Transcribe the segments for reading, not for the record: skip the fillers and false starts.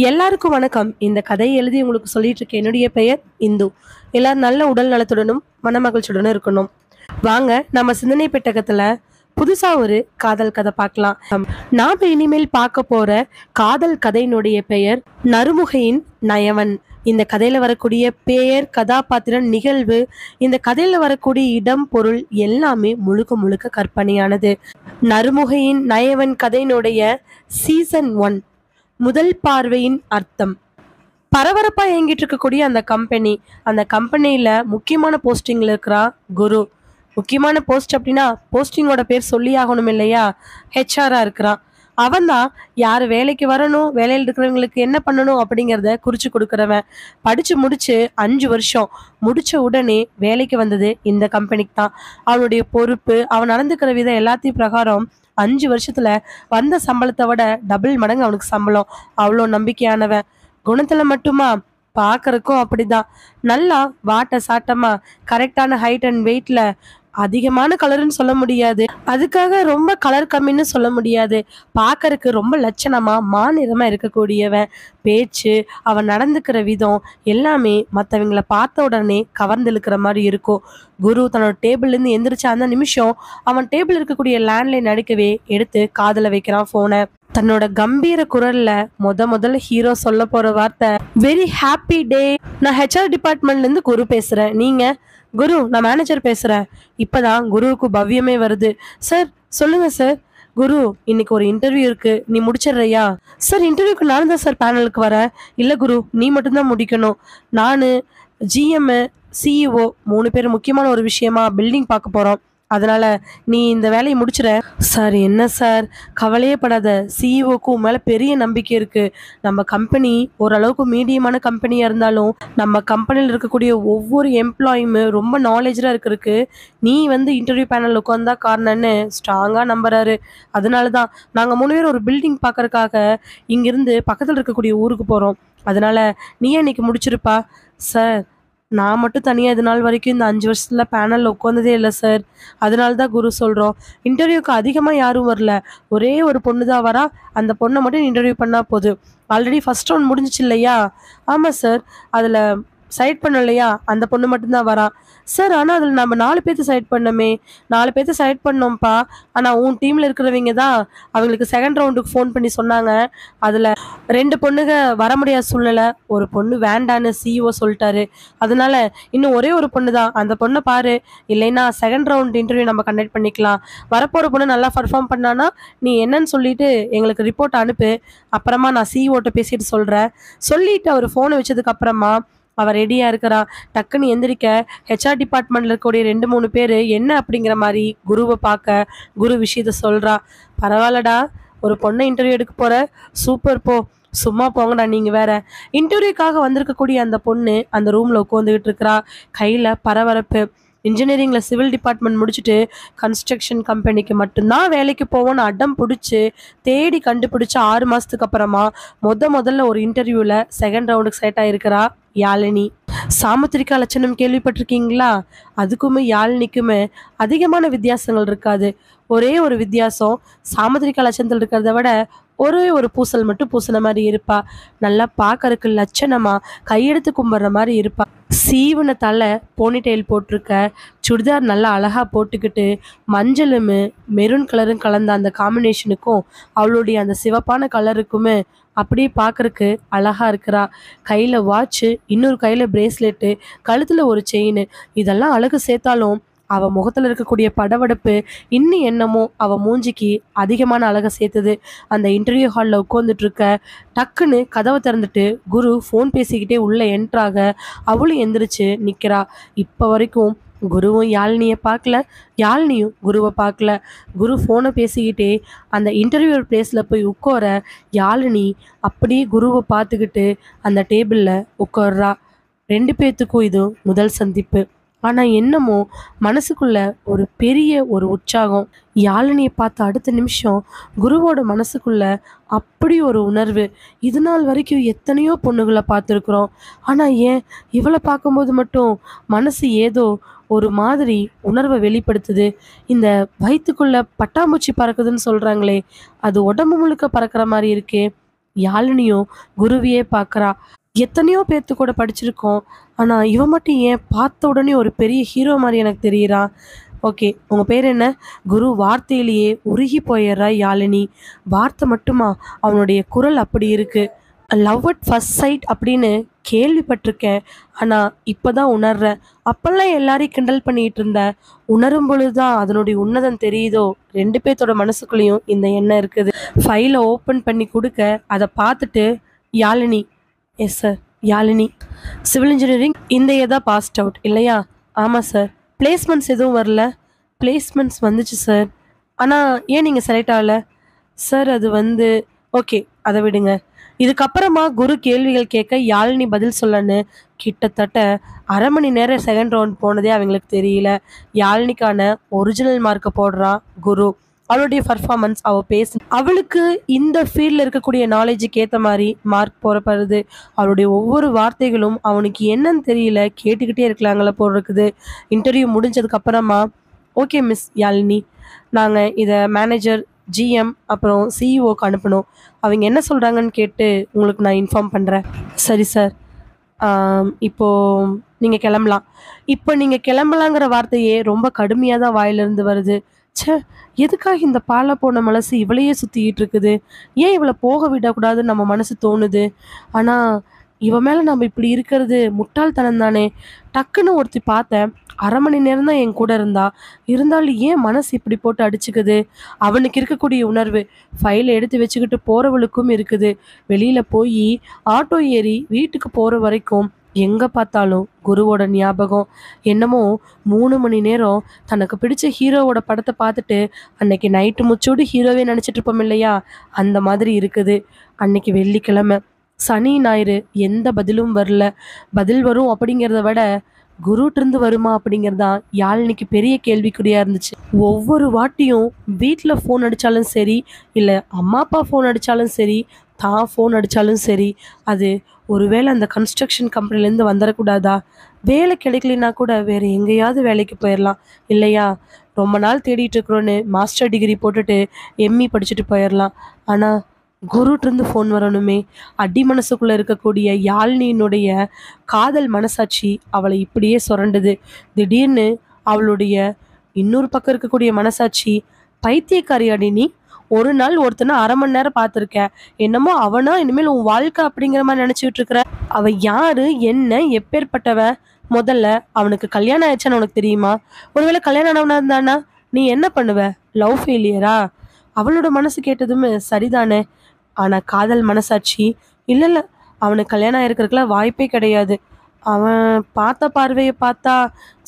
எல்லாருக்கும் வணக்கம். இந்த கதையை எழுதி உங்களுக்கு சொல்லிட்டு இருக்க என்னுடைய பெயர் இந்து. எல்லாரும் நல்ல உடல் நலத்துடனும் மனமகிழ்ச்சியுடனும் இருக்கணும். வாங்க நம்ம சிந்தனை பெட்டகத்துல புதுசா ஒரு காதல் கதை பார்க்கலாம். நாம இனிமேல் பார்க்க போற காதல் கதையினுடைய பெயர் நறுமுகையின் நயவன். இந்த கதையில வரக்கூடிய பெயர், கதாபாத்திரம், நிகழ்வு, இந்த கதையில வரக்கூடிய இடம், பொருள் எல்லாமே முழுக்க முழுக்க கற்பனையானது. நறுமுகையின் நயவன் கதையினுடைய சீசன் 1 முதல் பார்வையின் அர்த்தம். பரபரப்பா இயங்கிட்டு இருக்கக்கூடிய அந்த கம்பெனியில முக்கியமான போஸ்டிங்ல இருக்கிறா குரு. முக்கியமான போஸ்ட் அப்படின்னா போஸ்டிங்கோட பேர் சொல்லி ஆகணும் இல்லையா? ஹெச்ஆரா இருக்கிறான். அவன் தான் யார் வேலைக்கு வரணும், வேலையில் இருக்கிறவங்களுக்கு என்ன பண்ணணும் அப்படிங்கிறத குறிச்சு கொடுக்குறவன். படிச்சு முடிச்சு 5 வருஷம் முடிச்ச உடனே வேலைக்கு வந்தது இந்த கம்பெனிக்கு தான். அவனுடைய பொறுப்பு, அவன் நடந்துக்கிற விதம் எல்லாத்தையும் பிரகாரம் 5 வருஷத்துல வந்த சம்பளத்தை விட டபுள் மடங்கு அவனுக்கு சம்பளம். அவ்வளோ நம்பிக்கையானவன். குணத்துல மட்டுமா, பார்க்கறக்கும் அப்படிதான். நல்லா வாட்ட சாட்டமா, கரெக்டான ஹைட் அண்ட் வெயிட்ல, அதிகமான கலர்ன்னு சொல்ல முடியாது, அதுக்காக ரொம்ப கலர் கம்மின்னு சொல்ல முடியாது. பார்க்கறக்கு ரொம்ப லட்சணமா மாநிறமா இருக்கக்கூடியவன். பேச்சு, அவன் நடந்துக்கிற விதம் எல்லாமே மற்றவங்கள பார்த்த உடனே கவர்ந்து இழுக்கிற மாதிரி இருக்கும். குரு தன்னோட டேபிள்லேருந்து எந்திரிச்ச அந்த நிமிஷம் அவன் டேபிள் இருக்கக்கூடிய லேண்ட்லைன் அடிக்கவே எடுத்து காதில் வைக்கிறான் ஃபோனை. தன்னோட கம்பீர குரல்ல முதல்ல ஹீரோ சொல்ல போற வார்த்தை, வெரி ஹாப்பி டே. நான் ஹெச்ஆர் டிபார்ட்மெண்ட்ல இருந்து குரு பேசுறேன். நீங்க? குரு, நான் மேனேஜர் பேசுறேன். இப்பதான் குருவுக்கு பவ்யமே வருது. சார் சொல்லுங்க சார். குரு, இன்னைக்கு ஒரு இன்டர்வியூ இருக்கு, நீ முடிச்சிடுறியா? சார், இன்டர்வியூக்கு நானும் தான் சார் பேனலுக்கு வரேன். இல்லை குரு, நீ மட்டும்தான் முடிக்கணும். நான், ஜிஎம், சிஇஓ 3 பேர் முக்கியமான ஒரு விஷயமா பில்டிங் பார்க்க போறோம். அதனால நீ இந்த வேலையை முடிச்சிட. சார், என்ன சார், கவலையே படாத. சிஇஓக்கும் மேலே பெரிய நம்பிக்கை இருக்கு. நம்ம கம்பெனி ஓரளவுக்கு மீடியமான கம்பெனியாக இருந்தாலும் நம்ம கம்பெனியில் இருக்கக்கூடிய ஒவ்வொரு எம்ப்ளாயுமே ரொம்ப நாலேஜாக இருக்கிறதுக்கு நீ இன்டர்வியூ பேனல் உட்காந்தா காரணம்னு ஸ்ட்ராங்காக நம்புறாரு. அதனால தான் நாங்கள் 3 பேர் ஒரு பில்டிங் பார்க்கறதுக்காக இங்கிருந்து பக்கத்தில் இருக்கக்கூடிய ஊருக்கு போகிறோம். அதனால நீயே இன்னைக்கு முடிச்சிருப்பா. சார், நான் மட்டும் தனியாக இது நாள் வரைக்கும் இந்த 5 வருஷத்தில் பேனலில் உட்காந்ததே இல்லை சார். அதனால தான் குரு சொல்கிறோம். இன்டர்வியூக்கு அதிகமாக யாரும் வரல, ஒரே ஒரு பொண்ணு தான் வரா. அந்த பொண்ணை மட்டும் இன்டர்வியூ பண்ணால் போதும். ஆல்ரெடி ஃபர்ஸ்ட் ரவுண்ட் முடிஞ்சிச்சு இல்லையா? ஆமாம் சார். அதில் செலக்ட் பண்ணோம் இல்லையா, அந்த பொண்ணு மட்டும்தான் வரா. சார், ஆனால் அதில் நம்ம 4 பேர்த்து செலக்ட் பண்ணோமே. 4 பேர்த்து செலக்ட் பண்ணோம்ப்பா. ஆனால் உன் டீமில் இருக்கிறவங்க தான் அவங்களுக்கு செகண்ட் ரவுண்டுக்கு ஃபோன் பண்ணி சொன்னாங்க. அதில் 2 பொண்ணுங்க வர முடியாத சூழ்நிலை, ஒரு பொண்ணு வேண்டான்னு சிஇஓ சொல்லிட்டாரு. அதனால இன்னும் ஒரே ஒரு பொண்ணு தான். அந்த பொண்ணை பாரு, இல்லைன்னா செகண்ட் ரவுண்ட் இன்டர்வியூ நம்ம கண்டக்ட் பண்ணிக்கலாம். வரப்போகிற பொண்ணு நல்லா பர்ஃபார்ம் பண்ணானா நீ என்னன்னு சொல்லிட்டு எங்களுக்கு ரிப்போர்ட் அனுப்பு. அப்புறமா நான் சிஇஓட்ட பேசிட்டு சொல்கிறேன். சொல்லிட்டு அவர் ஃபோனை வச்சதுக்கு அப்புறமா அவள் ரெடியாக இருக்கிறா. டக்குன்னு எந்திரிக்க ஹெச்ஆர் டிபார்ட்மெண்ட்டில் இருக்கக்கூடிய 2-3 பேர் என்ன அப்படிங்கிற மாதிரி குருவை பார்க்க குரு விஷயத்த சொல்கிறா. பரவாயில்லடா, ஒரு பொண்ணை இன்டர்வியூ எடுக்க போகிற, சூப்பர் போ. சும்மா போங்கடா நீங்கள் வேற. இன்டர்வியூக்காக வந்திருக்கக்கூடிய அந்த பொண்ணு அந்த ரூமில் உட்காந்துக்கிட்டு இருக்கிறா. கையில் பரபரப்பு. இன்ஜினியரிங்கில் சிவில் டிபார்ட்மெண்ட் முடிச்சுட்டு கன்ஸ்ட்ரக்ஷன் கம்பெனிக்கு மட்டும்தான் வேலைக்கு போவோன்னு அடம் பிடிச்சி தேடி கண்டுபிடிச்ச 6 மாதத்துக்கு அப்புறமா முதல்ல ஒரு இன்டர்வியூவில் செகண்ட் ரவுண்டுக்கு செலக்ட் ஆகிருக்கிறா யாழினி. சாமுத்திரிகா லட்சணம் கேள்விப்பட்டிருக்கீங்களா? அதுக்குமே யாழினிக்குமே அதிகமான வித்தியாசங்கள் இருக்காது. ஒரே ஒரு வித்தியாசம், சாமுத்திரிகா லட்சணத்தில் இருக்கிறத விட ஒரே ஒரு பூசல் மட்டும் பூசின மாதிரி இருப்பா. நல்லா பார்க்கறதுக்கு லட்சணமா கையெடுத்து கும்பிட்ற மாதிரி இருப்பா. சீவன தலை, போனிடெயில் போட்டிருக்க, சுடிதார் நல்லா அழகாக போட்டுக்கிட்டு, மஞ்சளும் மெரூன் கலரும் கலந்த அந்த காம்பினேஷனுக்கும் அவளுடைய அந்த சிவப்பான கலருக்குமே அப்படியே பார்க்கறக்கு அழகா இருக்கிறா. கையில் வாட்சு, இன்னொரு கையில் பிரேஸ்லெட்டு, கழுத்தில் ஒரு செயின், இதெல்லாம் அழகு சேர்த்தாலும் அவள் முகத்தில் இருக்கக்கூடிய படவடப்பு இன்னும் என்னமோ அவள் மூஞ்சிக்கு அதிகமான அழகை சேர்த்துது. அந்த இன்டர்வியூ ஹாலில் உட்காந்துட்டு இருக்க டக்குன்னு கதவை திறந்துட்டு குரு ஃபோன் பேசிக்கிட்டே உள்ளே என்ட்ராக அவளும் எந்திரிச்சு நிற்கிறா. இப்போ வரைக்கும் குருவும் யாழினியை பார்க்கல, யாழினியும் குருவை பார்க்கல. குரு ஃபோனை பேசிக்கிட்டே அந்த இன்டர்வியூ பிளேஸில் போய் உட்கார யாழினி அப்படியே குருவை பார்த்துக்கிட்டு அந்த டேபிளில் உட்கார்றா. 2 பேர்த்துக்கும் இது முதல் சந்திப்பு. ஆனால் என்னமோ மனசுக்குள்ள ஒரு பெரிய ஒரு உற்சாகம். யாழினியை பார்த்த அடுத்த நிமிஷம் குருவோட மனசுக்குள்ள அப்படி ஒரு உணர்வு. இது நாள் வரைக்கும் எத்தனையோ பொண்ணுகளை பார்த்துருக்குறோம். ஆனால் ஏன் இவளை பார்க்கும்போது மட்டும் மனசு ஏதோ ஒரு மாதிரி உணர்வை வெளிப்படுத்துது. இந்த வயிற்றுக்குள்ள பட்டாம்பூச்சி பறக்குதுன்னு சொல்கிறாங்களே, அது உடம்பு முழுக்க பறக்கிற மாதிரி இருக்கே. யாழினியும் குருவையே பார்க்குறா. எத்தனையோ பேர்த்து கூட படிச்சிருக்கோம். ஆனா இவன் மட்டும் ஏன் பார்த்த உடனே ஒரு பெரிய ஹீரோ மாரி எனக்கு தெரியிறான். ஓகே. உங்க பேர் என்ன? குரு வார்த்தையிலேயே உருகி போயிடுறா யாழினி. வார்த்தை மட்டுமா? அவனுடைய குரல் அப்படி இருக்கு. லவ் அட் ஃபர்ஸ்ட் சைட் அப்படின்னு கேள்விப்பட்டிருக்கேன். ஆனா இப்பதான் உணர்றேன். அப்பல்லாம் எல்லாரையும் கிண்டல் பண்ணிட்டு இருந்தேன். உணரும் பொழுதுதான் அதனுடைய உன்னதம் தெரியுதோ. 2 பேத்தோட மனசுக்குள்ளேயும் இந்த எண்ணம் இருக்குது. ஃபைல ஓப்பன் பண்ணி குடுக்க, அத பார்த்துட்டு Yazhini. Yes sir. Yazhini. Civil engineering இந்த இயர் தான் பாஸ்ட் அவுட் இல்லையா? ஆமா சார். பிளேஸ்மெண்ட்ஸ் எதுவும் வரல? பிளேஸ்மெண்ட்ஸ் வந்துச்சு சார். ஆனா ஏன் நீங்க செலக்ட் ஆகல? சார் அது வந்து ஓகே. அத விடுங்க. இதுக்கப்புறமா குரு கேள்விகள் கேட்க யாழினி பதில் சொல்லன்னு கிட்டத்தட்ட 1/2 மணி நேரம் செகண்ட் ரவுண்ட் போனதே அவங்களுக்கு தெரியல. யாழினிக்கான ஒரிஜினல் மார்க்கை போடுறான் குரு. அவளுடைய பர்ஃபார்மன்ஸ், அவ பேசு, அவளுக்கு இந்த ஃபீல்டில் இருக்கக்கூடிய நாலேஜுக்கு ஏற்ற மாதிரி மார்க் போடப்படுது. அவளுடைய ஒவ்வொரு வார்த்தைகளும் அவனுக்கு என்னன்னு தெரியல, கேட்டுக்கிட்டே இருக்கலாங்கள போல் இருக்குது. இன்டர்வியூ முடிஞ்சதுக்கு அப்புறமா ஓகே மிஸ் யாழினி, நாங்கள் இதை மேனேஜர், ஜிஎம் அப்புறம் சிஇஓக்கு அனுப்பணும். அவங்க என்ன சொல்கிறாங்கன்னு கேட்டு உங்களுக்கு நான் இன்ஃபார்ம் பண்ணுறேன். சரி சார். இப்போ நீங்கள் கிளம்பலாம். இப்போ நீங்கள் கிளம்பலாங்கிற வார்த்தையே ரொம்ப கடுமையாக தான் வாயிலிருந்து வருது. ச்சே, எதுக்காக இந்த பாலை போன மனசு இவளையே சுற்றிக்கிட்டு இருக்குது? ஏன் இவளை போக விடக்கூடாதுன்னு நம்ம மனசு தோணுது. ஆனால் இவ மேலே நம்ம இப்படி இருக்கிறது முட்டாள்தனம் தானே. டக்குன்னு ஒருத்தி பார்த்தேன். 1/2 மணி நேரம் தான் என் கூட இருந்தாலும் ஏன் மனசு இப்படி போட்டு அடிச்சுக்குது? அவனுக்கு இருக்கக்கூடிய உணர்வு ஃபைலை எடுத்து வச்சுக்கிட்டு போகிறவளுக்கும் இருக்குது. வெளியில் போய் ஆட்டோ ஏறி வீட்டுக்கு போகிற வரைக்கும் எங்கே பார்த்தாலும் குருவோட ஞாபகம். என்னமோ 3 மணி நேரம் தனக்கு பிடிச்ச ஹீரோவோட படத்தை பார்த்துட்டு அன்னைக்கு நைட்டு முச்சோடு ஹீரோவே நினச்சிட்டு இருப்போம் இல்லையா, அந்த மாதிரி இருக்குது. அன்னைக்கு வெள்ளிக்கிழமை, சனி ஞாயிறு எந்த பதிலும் வரல. பதில் வரும் அப்படிங்கிறத விட குருட்டிருந்து வருமா அப்படிங்கிறதான் யாழினிக்கு பெரிய கேள்விக்குறியா இருந்துச்சு. ஒவ்வொரு வாட்டியும் வீட்டில் ஃபோன் அடித்தாலும் சரி, இல்லை அம்மா அப்பா ஃபோன் அடித்தாலும் சரி, தான் ஃபோன் அடித்தாலும் சரி, அது ஒருவேளை அந்த கன்ஸ்ட்ரக்ஷன் கம்பெனிலேருந்து வந்துடக்கூடாதா? வேலை கிடைக்கலனா கூட வேறு எங்கேயாவது வேலைக்கு போயிடலாம் இல்லையா? ரொம்ப நாள் தேடிட்டு இருக்கிறோன்னு மாஸ்டர் டிகிரி போட்டுட்டு எம்இ படிச்சுட்டு போயிடலாம். ஆனால் குருட்டிருந்து ஃபோன் வரணுமே. அடி மனசுக்குள்ளே இருக்கக்கூடிய யாழினியினுடைய காதல் மனசாட்சி அவளை இப்படியே சுரண்டுது. திடீர்னு அவளுடைய இன்னொரு பக்கம் இருக்கக்கூடிய மனசாட்சி, பைத்தியக்காரி அடி நீ, ஒரு நாள் ஒருத்தனை 1/2 மணி நேரம் பார்த்துருக்க, என்னமோ அவனா இனிமேல் உன் வாழ்க்கை அப்படிங்கிற மாதிரி நினச்சிட்டு இருக்கிற. அவ யாரு, என்ன, எப்பேற்பட்டவ? முதல்ல அவனுக்கு கல்யாணம் ஆயிடுச்சான்னு உனக்கு தெரியுமா? ஒருவேளை கல்யாணம் ஆனவனா இருந்தானா நீ என்ன பண்ணுவ? லவ் ஃபெயிலியரா? அவளோட மனசு கேட்டதுமே சரிதானே. ஆனால் காதல் மனசாட்சி இல்லை இல்லை, அவனுக்கு கல்யாணம் ஆயிருக்கிறதுக்குலாம் வாய்ப்பே கிடையாது. அவன் பார்த்த பார்வையை பார்த்தா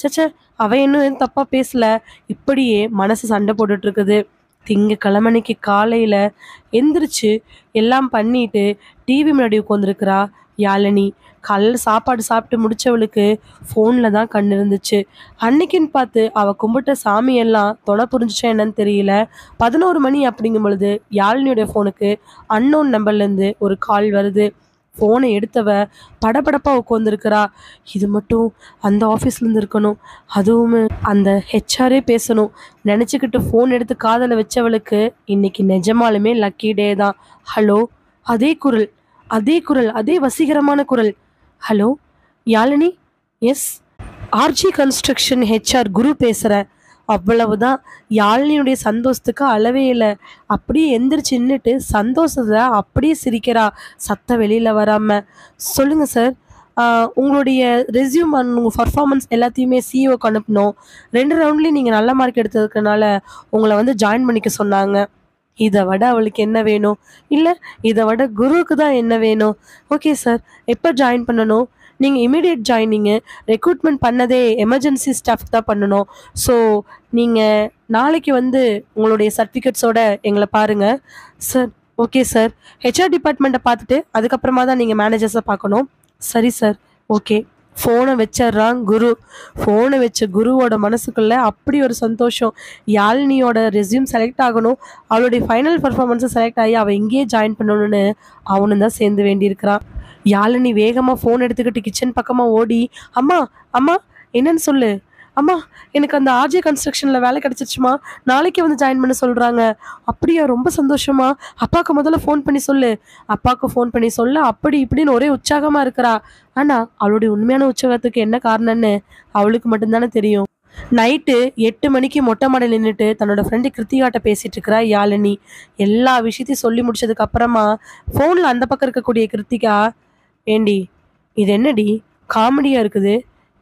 சச்ச, அவன் இன்னும் எதுவும் தப்பாக பேசலை. இப்படியே மனசு சண்டை போட்டுட்டு இருக்குது. திங்கக்கிழமைக்கு காலையில் எந்திரிச்சு எல்லாம் பண்ணிட்டு டிவி முன்னாடி உட்காந்துருக்கிறா யாழினி. காலையில் சாப்பாடு சாப்பிட்டு முடித்தவளுக்கு ஃபோனில் தான் கண் இருந்துச்சு. அன்னைக்குன்னு பார்த்து அவள் கும்பிட்ட சாமியெல்லாம் தொலை புரிஞ்சிச்சா என்னன்னு தெரியல. 11 மணி அப்படிங்கும் பொழுது யாழினியோடைய ஃபோனுக்கு அன்னோன் நம்பர்லேருந்து ஒரு கால் வருது. ஃபோனை எடுத்தவ படபடப்பாக உட்காந்துருக்கிறா. இது மட்டும் அந்த ஆஃபீஸ்லேருந்து இருக்கணும், அதுவும் அந்த ஹெச்ஆரே பேசணும் நினச்சிக்கிட்டு ஃபோன் எடுத்து காதில் வச்சவளுக்கு இன்னைக்கு நிஜமாலுமே லக்கி டே தான். ஹலோ. அதே குரல், அதே குரல், அதே வசீகரமான குரல். Hello Yazhini. Yes, RG construction HR Guru பேசுகிறேன். அவ்வளவுதான். யாழினியுடைய சந்தோஷத்துக்கு அளவே இல்லை. அப்படியே எந்திரிச்சு நின்றுட்டு சந்தோஷத்தை அப்படியே சிரிக்கிறா, சத்தம் வெளியில் வராமல். சொல்லுங்கள் சார், உங்களுடைய ரெஸ்யூம் அண்ட் உங்கள் பர்ஃபார்மன்ஸ் எல்லாத்தையுமே சிஇஓக்கு அனுப்பணும். 2 ரவுண்ட்லேயும் நீங்கள் நல்ல மார்க் எடுத்ததுக்குனால உங்களை வந்து ஜாயின் பண்ணிக்க சொன்னாங்க. இதை விட அவளுக்கு என்ன வேணும்? இல்லை, இதை விட குருவுக்கு தான் என்ன வேணும்? ஓகே சார், எப்போ ஜாயின் பண்ணணும்? நீங்கள் இமீடியட் ஜாயினிங்கு. ரெக்ரூட்மெண்ட் பண்ணதே எமர்ஜென்சி ஸ்டாஃப் தான் பண்ணணும். ஸோ நீங்கள் நாளைக்கு வந்து உங்களுடைய சர்டிஃபிகேட்ஸோட எங்களை பாருங்கள். Sir okay sir. ஹெச்ஆர் டிபார்ட்மெண்ட்டை பார்த்துட்டு அதுக்கப்புறமா தான் நீங்கள் மேனேஜர்ஸை பார்க்கணும். சரி சார், ஓகே. ஃபோனை வச்சிட்றான் குரு. ஃபோனை வச்ச குருவோட மனசுக்குள்ளே அப்படி ஒரு சந்தோஷம். யாழினியோட ரெஸ்யூம் செலக்ட் ஆகணும், அவளுடைய ஃபைனல் பர்ஃபார்மன்ஸை செலக்ட் ஆகி அவள் இங்கேயே ஜாயின் பண்ணணும்னு அவனும் தான் சேர்ந்து வேண்டியிருக்கிறான். யாழினி வேகமாக ஃபோன் எடுத்துக்கிட்டு கிச்சன் பக்கமாக ஓடி, அம்மா அம்மா என்னன்னு சொல்லு. அம்மா எனக்கு அந்த ஆர்ஜே கன்ஸ்ட்ரக்ஷன்ல வேலை கிடைச்சிருச்சுமா, நாளைக்கே வந்து ஜாயின் பண்ண சொல்றாங்க. அப்படியா, ரொம்ப சந்தோஷமா. அப்பாக்கு முதல்ல ஃபோன் பண்ணி சொல்லு. அப்பாக்கு ஃபோன் பண்ணி சொல்ல அப்படி இப்படின்னு ஒரே உற்சாகமா இருக்கிறா. ஆனா அவளுடைய உண்மையான உற்சாகத்துக்கு என்ன காரணம்னு அவளுக்கு மட்டும்தானே தெரியும். நைட்டு 8 மணிக்கு மொட்டை மாடியில நின்னுட்டு தன்னோட ஃப்ரெண்டு கிருத்திகாட்ட பேசிட்டு இருக்கிறா யாழினி. எல்லா விஷயத்தையும் சொல்லி முடிச்சதுக்கு அப்புறமா ஃபோன்ல அந்த பக்கம் இருக்கக்கூடிய கிருத்திகா, "ஏண்டி, இது என்னடி காமெடியா இருக்குது?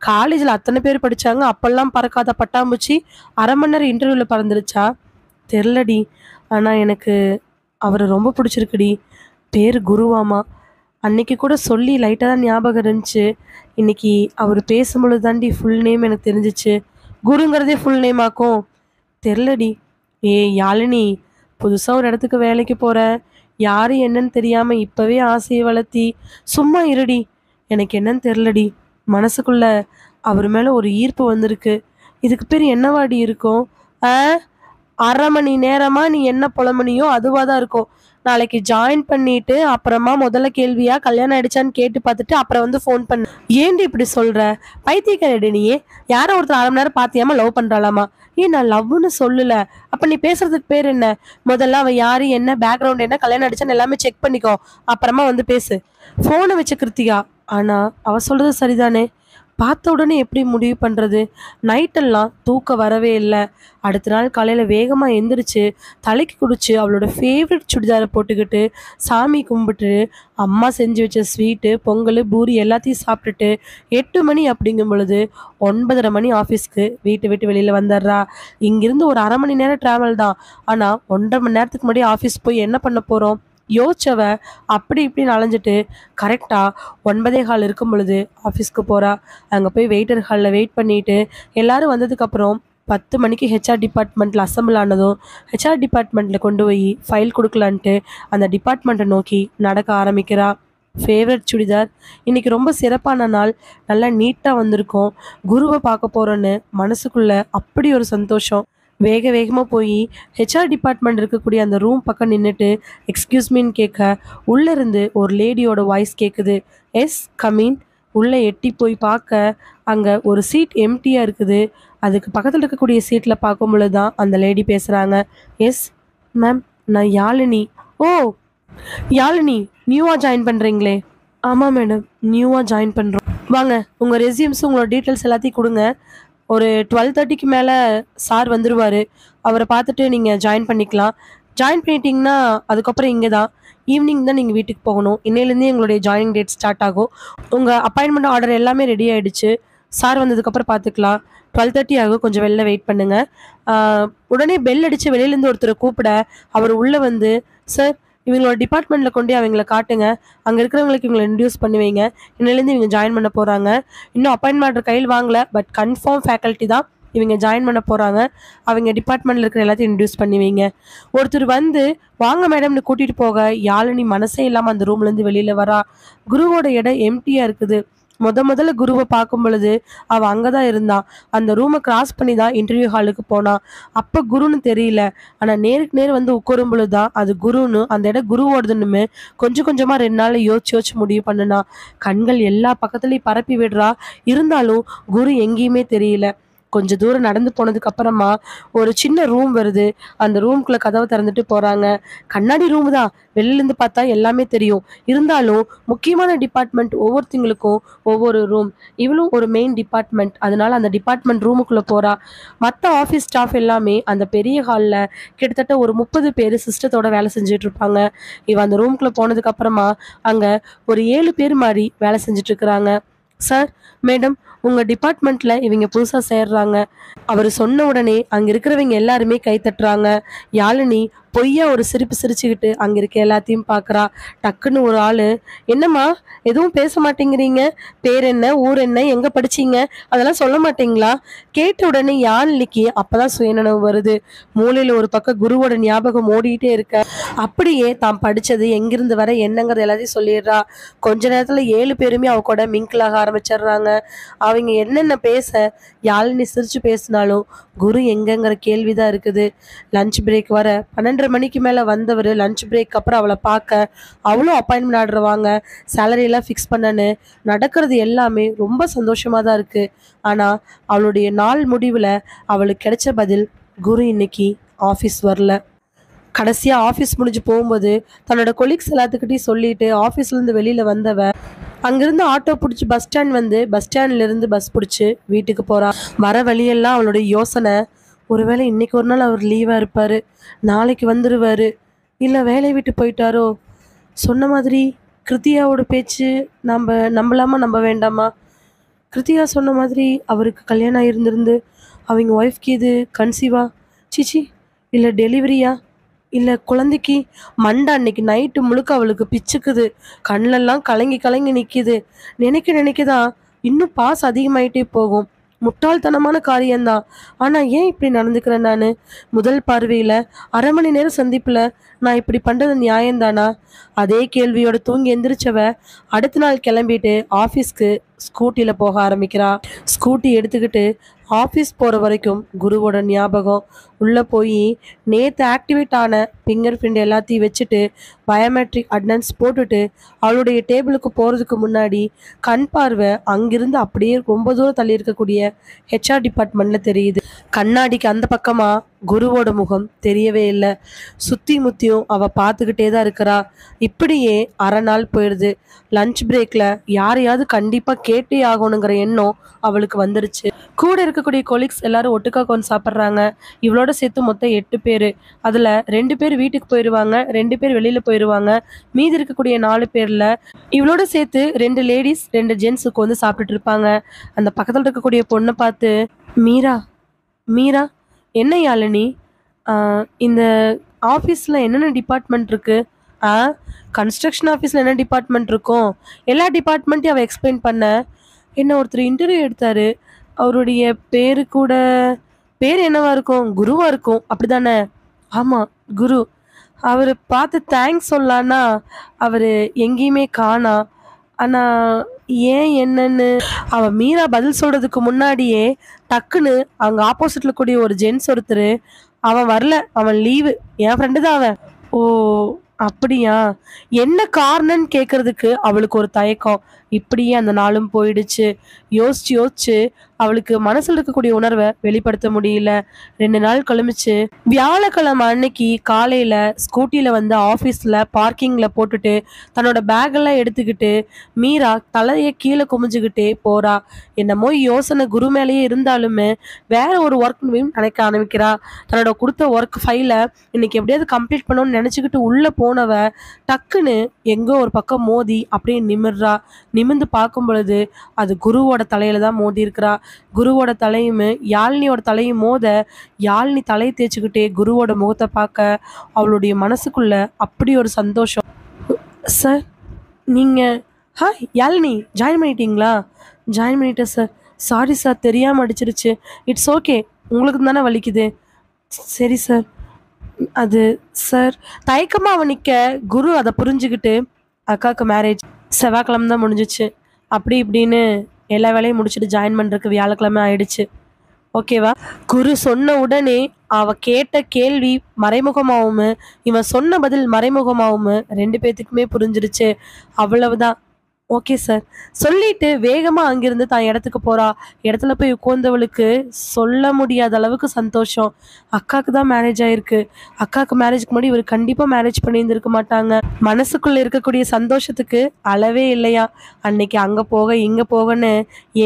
காலேஜ்ல அத்தனை பேர் படிச்சாங்க, அப்பல்லாம் பறக்காத பட்டாம்பூச்சி 1/2 மணி நேரம் இன்டர்வியூல பறந்துருச்சா? தெரிலடி. ஆனா எனக்கு அவர ரொம்ப பிடிச்சிருக்குடி. பேரு குருவாமா. அன்னைக்கு கூட சொல்லி லைட்டா தான் ஞாபகம் இருந்துச்சு. இன்னைக்கு அவரு பேசும்பொழுது தாண்டி ஃபுல் நேம் எனக்கு தெரிஞ்சுச்சு. குருங்கிறதே ஃபுல் நேமாக்கும். தெரிலடி. ஏய் யாழினி, புதுசா ஒரு இடத்துக்கு வேலைக்கு போற. யாரு என்னன்னு தெரியாம இப்பவே ஆசைய வளர்த்தி சும்மா இருடி. எனக்கு என்னன்னு தெரிலடி. மனசுக்குள்ள அவர் மேல ஒரு ஈர்ப்பு வந்திருக்கு. இதுக்கு பேர் என்னவாடி இருக்கும்? ஆ 1/2 மணி நேரமா நீ என்ன புலம்புனியோ அதுவா தான் இருக்கும். நாளைக்கு ஜாயின் பண்ணிட்டு அப்புறமா முதல்ல கேள்வியா கல்யாணம் ஆயிடுச்சான்னு கேட்டு பார்த்துட்டு அப்புறம் வந்து ஃபோன் பண்ணு. ஏன்டி இப்படி சொல்ற? பைத்தியக்காரடி நீ. யாரோ ஒருத்தர் 1/2 மணி நேரம் பார்த்தியாம லவ் பண்றாளாமா. ஏன் நான் லவ்னு சொல்லல. அப்ப நீ பேசுறதுக்கு பேர் என்ன? முதல்ல அவ யாரு, என்ன பேக்ரவுண்ட், என்ன கல்யாணம் ஆயிடுச்சான்னு எல்லாமே செக் பண்ணிக்கோ. அப்புறமா வந்து பேசு. ஃபோனை வச்சு கிருத்திகா. ஆனா அவ சொல்றது சரிதானே. பார்த்த உடனே எப்படி முடிவு பண்றது? நைட்டெல்லாம் தூக்கம் வரவே இல்ல. அடுத்த நாள் காலையில வேகமா எந்திரிச்சு, தலைக்கு குளிச்சு, அவளோட ஃபேவரட் சுடிதார போட்டுக்கிட்டு, சாமி கும்பிட்டு, அம்மா செஞ்சு வச்ச ஸ்வீட்டு, பொங்கல், பூரி எல்லாத்தையும் சாப்பிட்டுட்டு 8 மணி அப்படிங்கும் பொழுது 9:30 மணி ஆஃபீஸ்க்கு வீட்டை விட்டு வெளியில வந்துடுறா. இங்கிருந்து ஒரு 1/2 மணி நேரம் டிராவல் தான். ஆனா 1.5 மணி நேரத்துக்கு முன்னாடி ஆஃபீஸ் போய் என்ன பண்ண போறோம்? யோசிச்சவ அப்படி இப்படின்னு அலைஞ்சிட்டு கரெக்டா 9:15 இருக்கும் பொழுது ஆஃபீஸ்க்கு போறா. அங்க போய் வெயிட்டர் ஹாலில் வெயிட் பண்ணிட்டு எல்லாரும் வந்ததுக்கப்புறம் 10 மணிக்கு ஹெச்ஆர் டிபார்ட்மெண்ட்டில் அசம்பிள் ஆனதும் ஹெச்ஆர் டிபார்ட்மெண்ட்டில் கொண்டு போய் ஃபைல் கொடுக்கலான்ட்டு அந்த டிபார்ட்மெண்ட்டை நோக்கி நடக்க ஆரம்பிக்கிறா. ஃபேவரட் சுடிதார். இன்னைக்கு ரொம்ப சிறப்பான நாள். நல்லா நீட்டாக வந்திருக்கோம். குருவை பார்க்க போகிறோன்னு மனசுக்குள்ள அப்படி ஒரு சந்தோஷம். வேக வேகமாக போய் ஹெச்ஆர் டிபார்ட்மெண்ட் இருக்கக்கூடிய அந்த ரூம் பக்கம் நின்றுட்டு எக்ஸ்கியூஸ் மீன்னு கேட்க உள்ளேருந்து ஒரு லேடியோட வாய்ஸ் கேட்குது. Yes come in. உள்ளே எட்டி போய் பார்க்க அங்கே ஒரு சீட் எம்டியாக இருக்குது. அதுக்கு பக்கத்தில் இருக்கக்கூடிய சீட்டில் பார்க்கும் பொழுது தான் அந்த லேடி பேசுகிறாங்க. எஸ் மேம், நான் யாழினி. ஓ யாழினி, நியூவாக ஜாயின் பண்ணுறீங்களே? ஆமாம் மேடம், நியூவாக ஜாயின் பண்ணுறோம். வாங்க, உங்கள் ரெஸ்யூம்ஸ் உங்களோட டீட்டெயில்ஸ் எல்லாத்தையும் கொடுங்க. ஒரு 12:30க்கு மேலே சார் வந்துடுவார். அவரை பார்த்துட்டு நீங்கள் ஜாயின் பண்ணிக்கலாம். ஜாயின் பண்ணிட்டீங்கன்னா அதுக்கப்புறம் இங்கே தான் ஈவினிங் தான் நீங்கள் வீட்டுக்கு போகணும். இன்னையிலேருந்தே எங்களுடைய ஜாயினிங் டேட் ஸ்டார்ட் ஆகும். உங்கள் அப்பாயின்மெண்ட் ஆர்டர் எல்லாமே ரெடி ஆகிடுச்சு. சார் வந்ததுக்கப்புறம் பார்த்துக்கலாம். 12:30 ஆகும். கொஞ்சம் வெளில வெயிட் பண்ணுங்கள். உடனே பெல் அடித்து வெளியிலேருந்து ஒருத்தரை கூப்பிட அவர் உள்ளே வந்து, சார் இவங்களோட டிபார்ட்மெண்ட்டில் கொண்டு அவங்கள காட்டுங்க. அங்கே இருக்கிறவங்களுக்கு இவங்களை இன்ட்ரடியூஸ் பண்ணி வைங்க. இன்னிலேருந்து இவங்க ஜாயின் பண்ண போகிறாங்க. இன்னும் அப்பாயின்மெண்ட் ஆர்டர் கையில் வாங்கல, பட் கன்ஃபார்ம் ஃபேக்கல்ட்டி தான் இவங்க ஜாயின் பண்ண போகிறாங்க. அவங்க டிபார்ட்மெண்ட்டில் இருக்கிற எல்லாத்தையும் இன்ட்ரடியூஸ் பண்ணி வைங்க. ஒருத்தர் வந்து வாங்க மேடம்னு கூட்டிகிட்டு போக யாழினி மனசே இல்லாமல் அந்த ரூம்லேருந்து வெளியில் வரா. குருவோட இடம் எம்டியாக இருக்குது. முதல்ல குருவை பார்க்கும் பொழுது அவள் அங்கே தான் இருந்தான். அந்த ரூமை கிராஸ் பண்ணி தான் இன்டர்வியூ ஹாலுக்கு போனான். அப்போ குருன்னு தெரியல. ஆனால் நேருக்கு நேர் வந்து உட்காரும் பொழுது தான் அது குருன்னு, அந்த இடம் குருவோடதுன்னு கொஞ்சம் கொஞ்சமாக 2 நாள் யோசிச்சு முடிவு பண்ணுனா. கண்கள் எல்லா பக்கத்துலேயும் பரப்பி விடுறா. இருந்தாலும் குரு எங்கேயுமே தெரியல. கொஞ்சம் தூரம் நடந்து போனதுக்கு அப்புறமா ஒரு சின்ன ரூம் வருது. அந்த ரூம்குள்ளே கதவை திறந்துட்டு போகிறாங்க. கண்ணாடி ரூமு தான், வெளியிலேருந்து பார்த்தா எல்லாமே தெரியும். இருந்தாலும் முக்கியமான டிபார்ட்மெண்ட் ஒவ்வொருத்தங்களுக்கும் ஒவ்வொரு ரூம். இவளும் ஒரு மெயின் டிபார்ட்மெண்ட், அதனால அந்த டிபார்ட்மெண்ட் ரூமுக்குள்ளே போகிறா. மற்ற ஆஃபீஸ் ஸ்டாஃப் எல்லாமே அந்த பெரிய ஹாலில் கிட்டத்தட்ட ஒரு 30 பேர் சிஸ்டத்தோட வேலை செஞ்சுட்டு இருப்பாங்க. இவன் அந்த ரூம்குள்ளே போனதுக்கு அப்புறமா அங்கே ஒரு 7 பேர் மாதிரி வேலை செஞ்சுட்டு இருக்கிறாங்க. சார், மேடம், உங்கள் டிபார்ட்மெண்ட்டில் இவங்க புதுசாக சேர்றாங்க. அவர் சொன்ன உடனே அங்கே இருக்கிறவங்க எல்லாருமே கை தட்டுறாங்க. யாழினி பொய்யா ஒரு சிரிப்பு சிரிச்சுக்கிட்டு அங்கே இருக்க எல்லாத்தையும் பார்க்குறா. டக்குன்னு ஒரு ஆள், என்னம்மா எதுவும் பேச மாட்டேங்கிறீங்க? பேர் என்ன, ஊர் என்ன, எங்கே படிச்சீங்க, அதெல்லாம் சொல்ல மாட்டீங்களா? கேட்ட உடனே யாழினிக்கு அப்போ தான் சுயநினைவு வருது. மூலையில் ஒரு பக்கம் குருவோட ஞாபகம் ஓடிக்கிட்டே இருக்க. அப்படியே தான் படிச்சது எங்கிருந்து வர என்னங்கிறது எல்லாத்தையும் சொல்லிடுறா. கொஞ்ச நேரத்துல 7 பேருமே அவ கூட மிங்கிள் ஆக ஆரம்பிச்சிடுறாங்க. அவங்க என்னென்ன பேச யாழினி சிரிச்சு பேசினாலும் குரு எங்கங்கிற கேள்விதான் இருக்குது. லஞ்ச் பிரேக் வர 12:30 மணிக்கு மேல வந்தவர் லஞ்ச் பிரேக் அப்புறம் அவளை பார்க்க அவளும் அப்பாயின்மெண்ட் ஆர்டர் வாங்க சேலரி எல்லாம் ஃபிக்ஸ் பண்ணனு நடக்கிறது எல்லாமே ரொம்ப சந்தோஷமா தான் இருக்கு. ஆனா அவளுடைய நாள் முடிவுல அவளுக்கு கிடைச்ச பதில், குரு இன்னைக்கு ஆஃபீஸ் வரல. கடைசியா ஆஃபீஸ் முடிஞ்சு போகும்போது தன்னோட கொலீக்ஸ் எல்லாத்துக்கிட்டையும் சொல்லிட்டு ஆஃபீஸ்லேருந்து வெளியில வந்தவ அங்கிருந்து ஆட்டோ பிடிச்சி பஸ் ஸ்டாண்ட் வந்து பஸ் ஸ்டாண்ட்லேருந்து பஸ் பிடிச்சி வீட்டுக்கு போறா. வர வழியெல்லாம் அவளுடைய யோசனை, ஒருவேளை இன்னைக்கு ஒரு நாள் அவர் லீவாக இருப்பார், நாளைக்கு வந்துடுவார், இல்லை வேலையை விட்டு போயிட்டாரோ, சொன்ன மாதிரி கிருத்தியாவோட பேச்சு நம்பலாமா நம்ப வேண்டாமா, கிருத்தியா சொன்ன மாதிரி அவருக்கு கல்யாணம் ஆகியிருந்திருந்து அவங்க ஒய்ஃப்க்கு இது கன்சீவா, சிச்சி இல்லை டெலிவரியா, இல்லை குழந்தைக்கு மண்டை அன்னைக்கு நைட்டு முழுக்க அவளுக்கு பிச்சுக்குது, கண்ணெல்லாம் கலங்கி கலங்கி நிற்கிது. நினைக்கதான் இன்னும் பாஸ் அதிகமாயிட்டே போகும். முட்டாள்தனமான காரியம்தான். ஆனால் ஏன் இப்படி நடந்துக்கிறேன் நான்? முதல் பார்வையில் அரை மணி நேரம் சந்திப்பில் நான் இப்படி பண்ணுறது நியாயம்தானா? அதே கேள்வியோட தூங்கி எந்திரிச்சவ அடுத்த நாள் கிளம்பிட்டு ஆஃபீஸ்க்கு ஸ்கூட்டியில் போக ஆரம்பிக்கிறா. ஸ்கூட்டி எடுத்துக்கிட்டு ஆஃபீஸ் போகிற வரைக்கும் குருவோட ஞாபகம். உள்ளே போய் நேற்று ஆக்டிவேட் ஆன ஃபிங்கர் பிரிண்ட் எல்லாத்தையும் வச்சுட்டு பயோமெட்ரிக் அட்டனன்ஸ் போட்டுட்டு அவளுடைய டேபிளுக்கு போகிறதுக்கு முன்னாடி கண் பார்வை அங்கிருந்து அப்படியே ரொம்ப தூரம் தள்ளி இருக்கக்கூடிய ஹெச்ஆர் டிபார்ட்மெண்ட்டில் தெரியுது. கண்ணாடிக்கு அந்த பக்கமாக குருவோட முகம் தெரியவே இல்லை. சுற்றி முத்தியும் அவள் பார்த்துக்கிட்டே தான் இருக்கிறா. இப்படியே அரை நாள் போயிடுது. லஞ்ச் பிரேக்கில் யாரையாவது கண்டிப்பாக கேட்டே ஆகணுங்கிற எண்ணம் அவளுக்கு வந்துருச்சு. கூட இருக்கக்கூடிய கொலீக்ஸ் எல்லாரும் ஒட்டுக்கா கொஞ்சம் சாப்பிட்றாங்க. இவளோட சேர்த்து மொத்தம் 8 பேர். அதில் 2 பேர் வீட்டுக்கு போயிடுவாங்க, 2 பேர் வெளியில் போயிடுவாங்க. மீதி இருக்கக்கூடிய 4 பேரில் இவளோட சேர்த்து 2 லேடிஸ் 2 ஜென்ஸுக்கு வந்து சாப்பிட்டுட்டு இருப்பாங்க. அந்த பக்கத்தில் இருக்கக்கூடிய பொண்ணை பார்த்து, மீரா மீரா என்ன யாழினி, இந்த ஆஃபீஸில் என்னென்ன டிபார்ட்மெண்ட் இருக்குது? கன்ஸ்ட்ரக்ஷன் ஆஃபீஸில் என்ன டிபார்ட்மெண்ட் இருக்கும்? எல்லா டிபார்ட்மெண்ட்டையும் அவள் எக்ஸ்பிளைன் பண்ண, என்ன ஒருத்தர் இன்டர்வியூ எடுத்தார், அவருடைய பேர் என்னவா இருக்கும்? குருவாக இருக்கும், அப்படி தானே? ஆமாம், குரு. அவர் பார்த்து தேங்க்ஸ் சொல்லலான்னா அவர் எங்கேயுமே காணா. ஆனால் ஏன் என்னன்னு அவன் மீரா பதில் சொல்கிறதுக்கு முன்னாடியே டக்குன்னு அங்கே ஆப்போசிட்டில் கூடிய ஒரு ஜென்ஸ் ஒருத்தர், அவன் வரல, அவன் லீவு, என் ஃப்ரெண்டு தான் அவன். ஓ அப்படியா, என்ன காரணம்னு கேட்கறதுக்கு அவளுக்கு ஒரு தயக்கம். இப்படியே அந்த நாளும் போயிடுச்சு. யோசிச்சு அவளுக்கு மனசில் இருக்கக்கூடிய உணர்வை வெளிப்படுத்த முடியல. 2 நாள் கழிச்சு வியாழக்கிழமை அன்னைக்கு காலையில் ஸ்கூட்டியில் வந்து ஆஃபீஸில் பார்க்கிங்கில் போட்டுட்டு தன்னோட பேக்கெல்லாம் எடுத்துக்கிட்டு மீரா தலையை கீழே குமிஞ்சுக்கிட்டே போகிறா. என்னமோ யோசனை குரு மேலேயே இருந்தாலுமே வேற ஒரு ஒர்க் நினைக்க ஆரம்பிக்கிறா. தன்னோட கொடுத்த ஒர்க் ஃபைலை இன்னைக்கு எப்படியாவது கம்ப்ளீட் பண்ணணும்னு நினச்சிக்கிட்டு உள்ளே போனவ டக்குன்னு எங்கோ ஒரு பக்கம் மோதி அப்படியே நிமிர்றா. நிமிர்ந்து பார்க்கும் பொழுது அது குருவோட தலையில தான் மோதி இருக்கிறா. குருவோட தலையும் யாழினியோட தலையும் மோத யாழினி தலையை தேய்ச்சிக்கிட்டே குருவோட முகத்தை பார்க்க அவளுடைய மனசுக்குள்ள அப்படி ஒரு சந்தோஷம். சார் நீங்கள் ஹாய் யாழினி, ஜாயின் பண்ணிட்டீங்களா? ஜாயின் பண்ணிட்டேன் சார். சாரி சார், தெரியாமல் அடிச்சிருச்சு. இட்ஸ் ஓகே, உங்களுக்கு தானே வலிக்குது. சரி சார். அது சார் தயக்கமாக அவன் நிற்க குரு அதை புரிஞ்சுக்கிட்டு, அக்காவுக்கு மேரேஜ் செவ்வாய்க்கிழமை தான் முடிஞ்சிச்சு, அப்படி இப்படின்னு எல்லா வேலையும் முடிச்சுட்டு ஜாயின் பண்ணுறதுக்கு வியாழக்கிழமை ஆயிடுச்சு, ஓகேவா? குரு சொன்ன உடனே அவ கேட்ட கேள்வி மறைமுகமாகவும் இவன் சொன்ன பதில் மறைமுகமாகவும் 2 பேர்த்துக்குமே புரிஞ்சிருச்சு. அவ்வளவுதான். ஓகே சார் சொல்லிட்டு வேகமாக அங்கிருந்து தான் இடத்துக்கு போகிறா. இடத்துல போய் உட்கார்ந்தவளுக்கு சொல்ல முடியாத அளவுக்கு சந்தோஷம். அக்காவுக்கு தான் மேரேஜ் ஆயிருக்கு. அக்காவுக்கு மேரேஜ்க்கு முன்னாடி இவர் கண்டிப்பாக மேரேஜ் பண்ணியிருந்திருக்க மாட்டாங்க. மனசுக்குள்ளே இருக்கக்கூடிய சந்தோஷத்துக்கு அளவே இல்லையா. அன்னைக்கு அங்கே போக இங்கே போகன்னு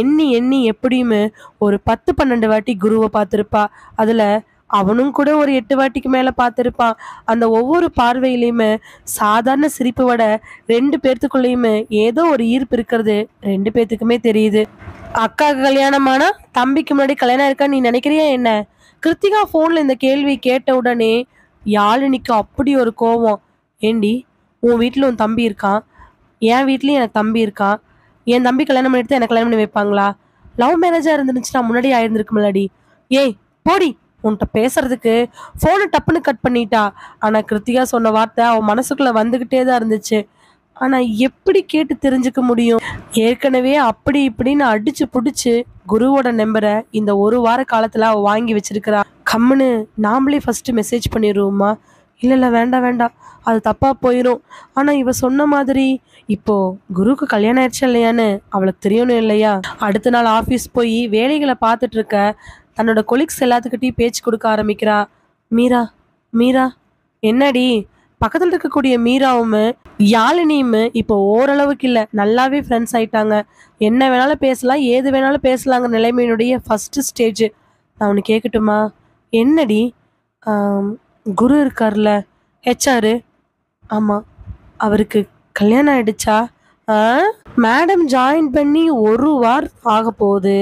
எண்ணி எண்ணி எப்படியுமே ஒரு 10-12 வாட்டி குருவை பார்த்துருப்பா. அதில் அவனும் கூட ஒரு 8 வாட்டிக்கு மேலே பார்த்துருப்பான். அந்த ஒவ்வொரு பார்வையிலையுமே சாதாரண சிரிப்பு விட 2 பேர்த்துக்குள்ளேயுமே ஏதோ ஒரு ஈர்ப்பு இருக்கிறது 2 பேர்த்துக்குமே தெரியுது. அக்காவுக்கு கல்யாணமானா தம்பிக்கு முன்னாடி கல்யாணம் இருக்கா நீ நினைக்கிறியா என்ன? கிருத்திகா ஃபோனில் இந்த கேள்வி கேட்ட உடனே யாழினிக்கு அப்படி ஒரு கோபம். ஏண்டி, உன் வீட்டில் உன் தம்பி இருக்கான், என் வீட்லேயும் எனக்கு தம்பி இருக்கான், என் தம்பி கல்யாணம் பண்ணிட்டு எனக்கு கல்யாணம் பண்ணி வைப்பாங்களா? லவ் மேரேஜாக இருந்துருந்துச்சுன்னா முன்னாடி ஆயிருந்துருக்குமில்லடி. ஏய் போடி, உன்கிட்ட பேசுறதுக்கு ஃபோனை டப்புன்னு கட் பண்ணிட்டா. ஆனா கிருத்திகா சொன்ன வார்த்தை அவன் மனசுக்குள்ள வந்துகிட்டே தான் இருந்துச்சு. ஆனா எப்படி கேட்டு தெரிஞ்சுக்க முடியும்? ஏற்கனவே அப்படி இப்படின்னு அடிச்சு புடிச்சு குருவோட நம்பரை இந்த ஒரு வார காலத்துல அவ வாங்கி வச்சிருக்கிறா. கம்முன்னு நாமளே ஃபர்ஸ்ட் மெசேஜ் பண்ணிடுவோமா? இல்ல இல்ல, வேண்டாம் வேண்டாம், அது தப்பா போயிடும். ஆனா இவ சொன்ன மாதிரி இப்போ குருவுக்கு கல்யாணம் ஆயிடுச்சா இல்லையான்னு அவளுக்கு தெரியணும் இல்லையா? அடுத்த நாள் ஆஃபீஸ் போய் வேலைகளை பார்த்துட்டு இருக்க தன்னோட கொலீக்ஸ் எல்லாத்துக்கிட்டையும் பேச்சு கொடுக்க ஆரம்பிக்கிறா. மீரா, மீரா, என்னடி? பக்கத்துல இருக்கக்கூடிய மீராவும் யாழினியும் இப்போ ஓரளவுக்கு இல்லை, நல்லாவே ஃப்ரெண்ட்ஸ் ஆயிட்டாங்க. என்ன வேணாலும் பேசலாம், ஏது வேணாலும் பேசலாங்கிற நிலைமையினுடைய ஃபர்ஸ்ட் ஸ்டேஜ். நான் ஒன்று கேட்கட்டுமா? என்னடி? ஆம், குரு இருக்கார்ல, ஹெச்ஆர். ஆமாம், அவருக்கு கல்யாணம் ஆயிடுச்சா? ஆ, மேடம் ஜாயின் பண்ணி ஒரு வாரம் ஆக போகுது.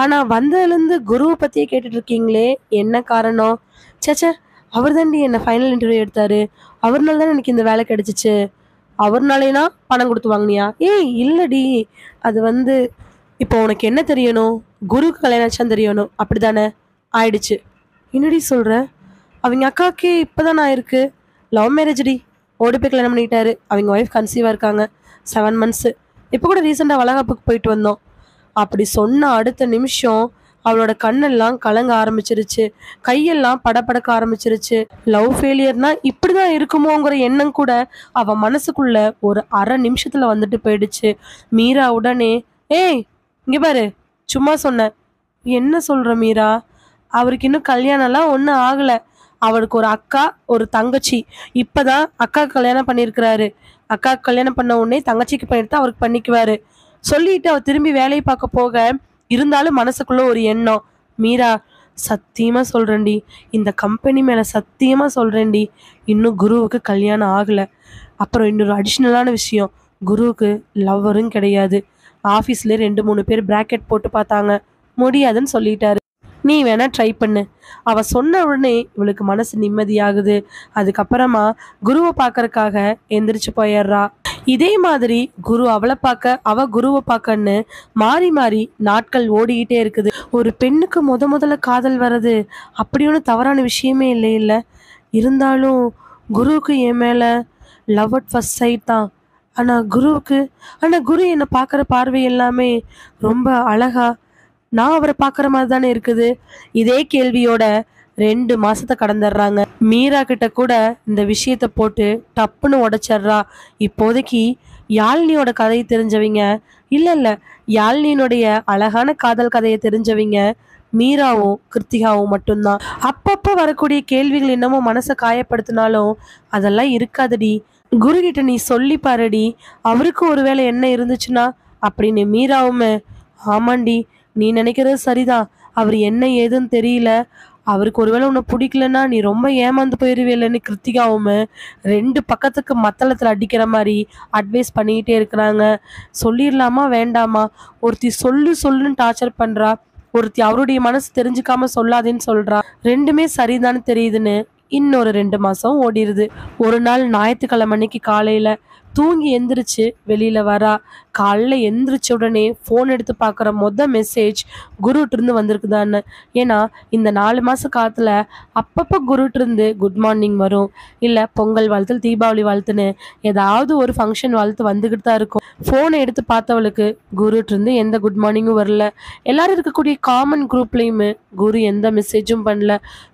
ஆனால் வந்ததுலேருந்து குருவை பற்றியே கேட்டுட்டு இருக்கீங்களே, என்ன காரணம்? சேச்சே, அவர் தாண்டி என்னை ஃபைனல் இன்டர்வியூ எடுத்தாரு. அவர்னால தான் எனக்கு இந்த வேலை கிடைச்சிச்சு. அவர்னாலேனா பணம் கொடுத்து வாங்கினியா? ஏய் இல்லடி, அது வந்து இப்போ உனக்கு என்ன தெரியணும்? குருக்கு கல்யாணம் ஆச்சான்னு தெரியணும், அப்படிதானே? ஆயிடுச்சு. என்னடி சொல்ற? அவங்க அக்காவுக்கே இப்போதான் ஆயிருக்கு. லவ் மேரேஜ்டி. ஓடி போய் கல்யாணம் பண்ணிக்கிட்டாரு. அவங்க ஒய்ஃப் கன்சீவாக இருக்காங்க. 7 months. இப்போ கூட ரீசெண்டாக வளகாப்புக்கு போயிட்டு வந்தோம். அப்படி சொன்ன அடுத்த நிமிஷம் அவளோட கண்ணெல்லாம் கலங்க ஆரம்பிச்சிருச்சு. கையெல்லாம் படபடக்க ஆரம்பிச்சிருச்சு. லவ் ஃபெயிலியர்னா இப்படிதான் இருக்குமோங்கிற எண்ணம் கூட அவ மனசுக்குள்ள ஒரு அரை நிமிஷத்துல வந்துட்டு போயிடுச்சு. மீரா உடனே, ஏய் இங்க பாரு, சும்மா சொன்னேன். என்ன சொல்ற மீரா? அவருக்கு இன்னும் கல்யாணம்லாம் ஒன்றும் ஆகலை. அவருக்கு ஒரு அக்கா, ஒரு தங்கச்சி. இப்பதான் அக்கா கல்யாணம் பண்ணியிருக்கிறாரு. அக்கா கல்யாணம் பண்ண உடனே தங்கச்சிக்கு பண்ணிட்டு அவருக்கு பண்ணிக்குவாரு சொல்லிட்டு அவர் திரும்பி வேலையை பார்க்க போக இருந்தாலும் மனசுக்குள்ள ஒரு எண்ணம். மீரா, சத்தியமா சொல்றேன்டி, இந்த கம்பெனி மேல சத்தியமா சொல்றேன்டி, இன்னும் குருவுக்கு கல்யாணம் ஆகல. அப்புறம் இன்னொரு அடிஷ்னலான விஷயம், குருவுக்கு லவ்வரும் கிடையாது. ஆஃபீஸ்ல 2-3 பேர் பிராக்கெட் போட்டு பார்த்தாங்க, முடியாதுன்னு சொல்லிட்டாரு. நீ வேணா ட்ரை பண்ணு. அவ சொன்ன உடனே இவளுக்கு மனசு நிம்மதியாகுது. அதுக்கப்புறமா குருவை பார்க்கறக்காக எந்திரிச்சு போயிடுறா. இதே மாதிரி குரு அவளை பார்க்க, அவ குருவை பார்க்கன்னு மாறி மாறி நாட்கள் ஓடிக்கிட்டே இருக்குது. ஒரு பெண்ணுக்கு முதல்ல காதல் வர்றது அப்படி ஒன்றும் தவறான விஷயமே இல்லை இல்லை. இருந்தாலும் குருவுக்கு என் மேல லவ் அட் ஃபர்ஸ்ட் சைட் தான். ஆனால் குரு என்னை பார்க்குற பார்வை எல்லாமே ரொம்ப அழகா, நான் அவரை பார்க்குற மாதிரி தானே இருக்குது. இதே கேள்வியோட 2 மாசத்தை கடந்துடுறாங்க. மீரா கிட்ட கூட இந்த விஷயத்த போட்டு டப்புன்னு உடைச்சிட்றா. இப்போதைக்கு யாழ்னியோட கதையை தெரிஞ்சவங்க, இல்லை யாழ்னியினுடைய அழகான காதல் கதையை தெரிஞ்சவங்க மீராவும் கிருத்திகாவும் மட்டும்தான். அப்பப்போ வரக்கூடிய கேள்விகள் என்னமோ மனசை காயப்படுத்தினாலும் அதெல்லாம் இருக்காதடி. குரு கிட்ட நீ சொல்லி பாருடி, அவருக்கு ஒருவேளை என்ன இருந்துச்சுன்னா அப்படின்னு. மீராவும், ஆமாண்டி, நீ நினைக்கிறது சரிதான், அவர் என்ன ஏதுன்னு தெரியல, அவருக்கு ஒருவேளை உன்னை பிடிக்கலன்னா நீ ரொம்ப ஏமாந்து போயிருவேலன்னு கிருத்திகாவும் 2 பக்கத்துக்கு மத்தளத்தில் அடிக்கிற மாதிரி அட்வைஸ் பண்ணிக்கிட்டே இருக்கிறாங்க. சொல்லிடலாமா வேண்டாமா? ஒருத்தி சொல்லுன்னு டார்ச்சர் பண்ணுறா, ஒருத்தி அவருடைய மனசு தெரிஞ்சுக்காம சொல்லாதேன்னு சொல்கிறா. ரெண்டுமே சரிதான்னு தெரியுதுன்னு இன்னொரு 2 மாதம் ஓடிடுது. ஒரு நாள் ஞாயிற்றுக்கிழமை அன்னைக்கு காலையில் தூங்கி எந்திரிச்சு வெளியில வரா. காலைல எந்திரிச்ச உடனே ஃபோன் எடுத்து பார்க்குற மெசேஜ் குருட்டிருந்து வந்திருக்குதான்னு. ஏன்னா இந்த 4 மாச காலத்துல அப்பப்போ குருட்டிருந்து குட் மார்னிங் வரும், இல்லை பொங்கல் வாழ்த்து, தீபாவளி வாழ்த்துன்னு ஏதாவது ஒரு ஃபங்க்ஷன் வாழ்த்து வந்துக்கிட்டு தான் இருக்கும். ஃபோனை எடுத்து பார்த்தவளுக்கு குருட்டிருந்து எந்த குட் மார்னிங்கும் வரல. எல்லாரும் இருக்கக்கூடிய காமன் குரூப்லேயுமே குரு எந்த மெசேஜும் பண்ணல.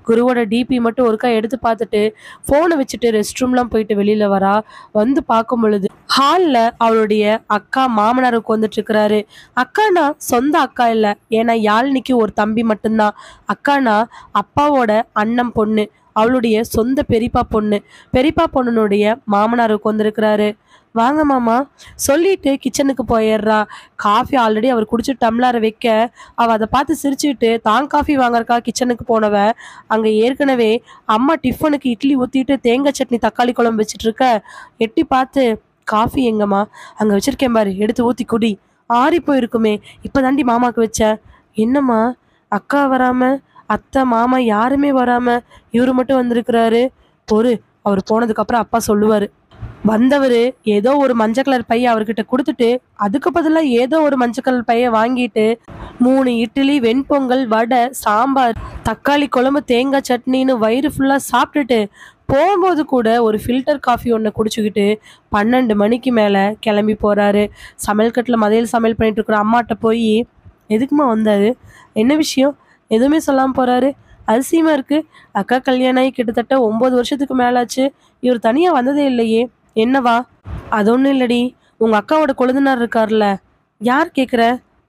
குருவோட டிபி மட்டும் ஒருக்கா எடுத்து பார்த்துட்டு ஃபோனை வச்சுட்டு ரெஸ்ட் ரூம்லாம் போயிட்டு வெளியில வரா. வந்து பார்க்கும் பொழுது ஹாலில் அவளுடைய அக்கா மாமனார் உட்காந்துட்டு இருக்கிறாரு. அக்கானா சொந்த அக்கா இல்லை, ஏன்னா யாழ்னிக்கு ஒரு தம்பி மட்டும்தான். அக்கானா அப்பாவோட அண்ணன் பொண்ணு, அவளுடைய சொந்த பெரியப்பா பொண்ணுனுடைய மாமனார் உட்காந்துருக்கிறாரு. வாங்க மாமா சொல்லிட்டு கிச்சனுக்கு போயிடுறா. காஃபி ஆல்ரெடி அவர் குடிச்சு டம்ளரை வைக்க அவள் அதை பார்த்து சிரிச்சுட்டு தான் காஃபி வாங்கறக்கா கிச்சனுக்கு போனவ அங்கே ஏற்கனவே அம்மா டிஃபனுக்கு இட்லி ஊற்றிட்டு தேங்காய் சட்னி தக்காளி குழம்பு வச்சுட்டு இருக்க. எட்டி பார்த்து, காஃபி எங்கம்மா? அங்கே வச்சிருக்கேன் பாரு, எடுத்து ஊற்றி குடி, ஆறி போயிருக்குமே, இப்போ தாண்டி மாமாவுக்கு வச்ச. என்னம்மா அக்கா வராம, அத்தை மாமா யாருமே வராம இவரு மட்டும் வந்திருக்கிறாரு? அவர் போனதுக்கப்புறம் அப்பா சொல்லுவார். வந்தவரு ஏதோ ஒரு மஞ்சள் கலர் பைய அவர்கிட்ட குடுத்துட்டு, அதுக்கு பதிலா ஏதோ ஒரு மஞ்சள் கலர் பைய வாங்கிட்டு 3 இட்லி, வெண்பொங்கல், வடை, சாம்பார், தக்காளி குழம்பு, தேங்காய் சட்னின்னு வயிறு ஃபுல்லா சாப்பிட்டுட்டு, போம்போது கூட ஒரு ஃபில்டர் காஃபி ஒண்ண குடிச்சுக்கிட்டு 12 மணிக்கு மேல கிளம்பி போறாரு. சமையல் கட்டுல மதியம் சமையல் பண்ணிட்டு இருக்கிற அம்மாட்ட போயி, "எதுக்கும்மா வந்தாரு? என்ன விஷயம்?" எதுவுமே சொல்லாம போறாரு. "அதிசயமா இருக்கு. அக்கா கல்யாணம் ஆகி கிட்டத்தட்ட 9 வருஷத்துக்கு மேல ஆச்சு. இவரு தனியா வந்ததே இல்லையே! என்னவா?" "அது ஒண்ணும் இல்லடி. உங்க அக்காவோட கொழுந்தனார் இருக்கார்ல." "யார் கேட்குற?"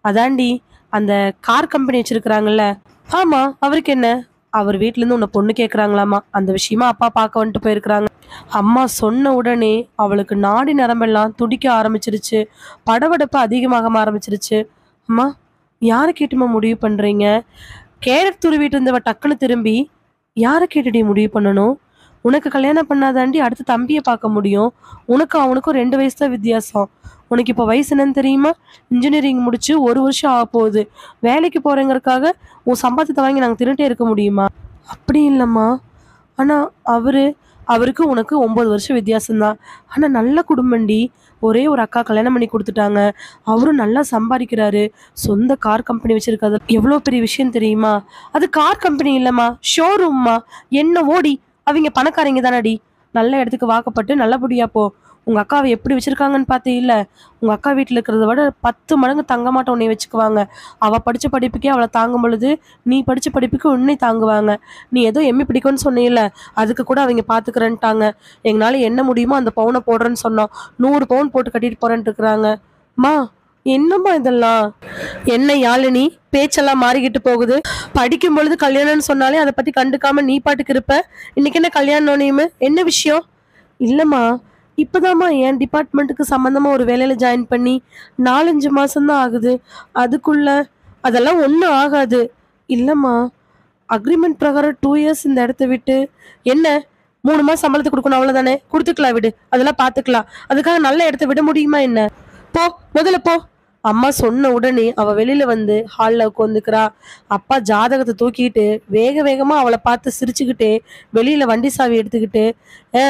"அதான்டி, அந்த கார் கம்பெனி வச்சிருக்கிறாங்கல்ல." "ஆமா. அவருக்கு என்ன?" "அவர் வீட்லேருந்து உன்னை பொண்ணு கேட்குறாங்களாமா. அந்த விஷயமா அப்பா பார்க்க வந்துட்டு போயிருக்கிறாங்க." அம்மா சொன்ன உடனே அவளுக்கு நாடி நரம்பெல்லாம் துடிக்க ஆரம்பிச்சிருச்சு. படபடப்பு அதிகமாக ஆரம்பிச்சிருச்சு. "அம்மா, யார கேட்டும்மா முடிவு பண்றீங்க?" கேரட் துருவிட்டு இருந்தவ டக்குன்னு திரும்பி, "யார கேட்டுடி முடிவு பண்ணணும்? உனக்கு கல்யாணம் பண்ணாதாண்டி அடுத்து தம்பிய பார்க்க முடியும். உனக்கும் அவனுக்கும் 2 வயசு தான் வித்தியாசம். உனக்கு இப்போ வயசு என்னன்னு தெரியுமா? இன்ஜினியரிங் முடிச்சு 1 வருஷம் ஆகப்போகுது. வேலைக்கு போறேங்கிறதுக்காக உன் சம்பாத்தியத்த வாங்கி நாங்க தின்னுட்டே இருக்க முடியுமா?" "அப்படி இல்லம்மா. ஆனா அவரு அவருக்கு உனக்கு 9 வருஷம் வித்தியாசம் தான். ஆனா நல்ல குடும்பம்டி. ஒரே ஒரு அக்கா கல்யாணம் பண்ணி குடுத்துட்டாங்க. அவரும் நல்லா சம்பாதிக்கிறாரு. சொந்த கார் கம்பெனி வச்சிருக்காரு. எவ்வளோ பெரிய விஷயம் தெரியுமா?" "அது கார் கம்பெனி இல்லம்மா, ஷோரூம்மா." "என்ன ஓடி? அவிங்க பணக்காரங்க தானடி. நல்ல இடத்துக்கு வாக்கப்பட்டு நல்லபடியா போ. உங்க அக்காவ எப்படி வச்சிருக்காங்கன்னு பாத்தியில்ல? உங்க அக்கா வீட்ல இருக்கிறத விட 10 மடங்கு தங்கமாட்டம் உன்னைய வச்சுக்குவாங்க. அவ படிச்ச படிப்புக்கே அவள தாங்கும் பொழுது, நீ படிச்ச படிப்புக்கு உன்னை தாங்குவாங்க. நீ ஏதோ எம்.ஏ பிடிக்கும்னு சொன்னீல்ல, அதுக்கு கூட அவிங்க பாத்துக்கிறேன்ட்டாங்க. எங்கனால என்ன முடியுமோ அந்த பவுன போடுறேன்னு சொன்னோம். 100 பவுன் போட்டு கட்டிட்டு போறேன்ட்டு இருக்கிறாங்க." "ம்மா, என்னம்மா இதெல்லாம்? என்ன யாழினி, பேச்செல்லாம் மாறிக்கிட்டு போகுது. படிக்கும் பொழுது கல்யாணம்னு சொன்னாலே அத பத்தி கண்டுக்காம நீ பாட்டுக்கு இருப்ப. இன்னைக்கு என்ன கல்யாணம்னு? என்ன விஷயம்?" "இல்லம்மா, இப்பதாம்மா என் டிபார்ட்மெண்ட்டுக்கு சம்மந்தமா ஒரு வேலையில ஜாயின் பண்ணி 4, 5 மாசம் தான் ஆகுது. அதுக்குள்ள." "அதெல்லாம் ஒண்ணும் ஆகாது." "இல்லம்மா, அக்ரீமெண்ட் பிரகாரம் 2 இயர்ஸ் இந்த இடத்த விட்டு." "என்ன, 3 மாசம் சம்பளத்த குடுக்கணும் அவ்வளவுதானே? குடுத்துக்கலாம் விடு. அதெல்லாம் பாத்துக்கலாம். அதுக்காக நல்ல இடத்த விட முடியுமா என்ன? போ, முதல்ல போ." அம்மா சொன்ன உடனே அவ வெளியில வந்து ஹால்ல உட்காந்துக்கிறா. அப்பா ஜாதகத்த தூக்கிட்டு வேக வேகமா அவள பார்த்து சிரிச்சுக்கிட்டே வெளியில வண்டி சாவி எடுத்துக்கிட்டு, "ஆ,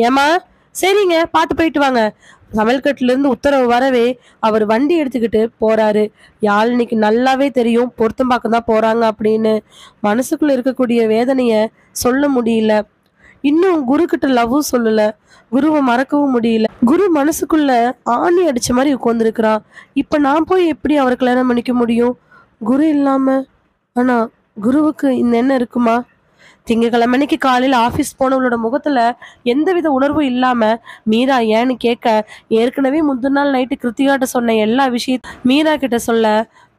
ஏம்மா, சரிங்க, பார்த்து போயிட்டு வாங்க." சமையல் கட்டுல இருந்து உத்தரவு வரவே அவர் வண்டி எடுத்துக்கிட்டு போறாரு. யாழினிக்கு நல்லாவே தெரியும் பொருத்தம் பார்க்க தான் போறாங்க அப்படின்னு. மனசுக்குள்ள இருக்கக்கூடிய வேதனைய சொல்ல முடியல. இன்னும் குரு கிட்ட லவ்வும் சொல்லல. குருவ மறக்கவும் முடியல. குரு மனசுக்குள்ள ஆணி அடிச்ச மாரி உட்கார்ந்திருக்கிறான். இப்ப நான் போய் எப்படி அவர கல்யாணம் பண்ணிக்க முடியும்? குரு இல்லாம. ஆனா குருவுக்கு இந்த எண்ணம் இருக்குமா? திங்கட்கிழமை அன்னைக்கு காலையில ஆபீஸ் போனவளோட முகத்துல எந்தவித உணர்வும் இல்லாம மீரா ஏன்னு கேட்க, ஏற்கனவே முந்தின நாள் நைட்டு கிருத்திகாட்ட சொன்ன எல்லா மீரா கிட்ட சொல்ல,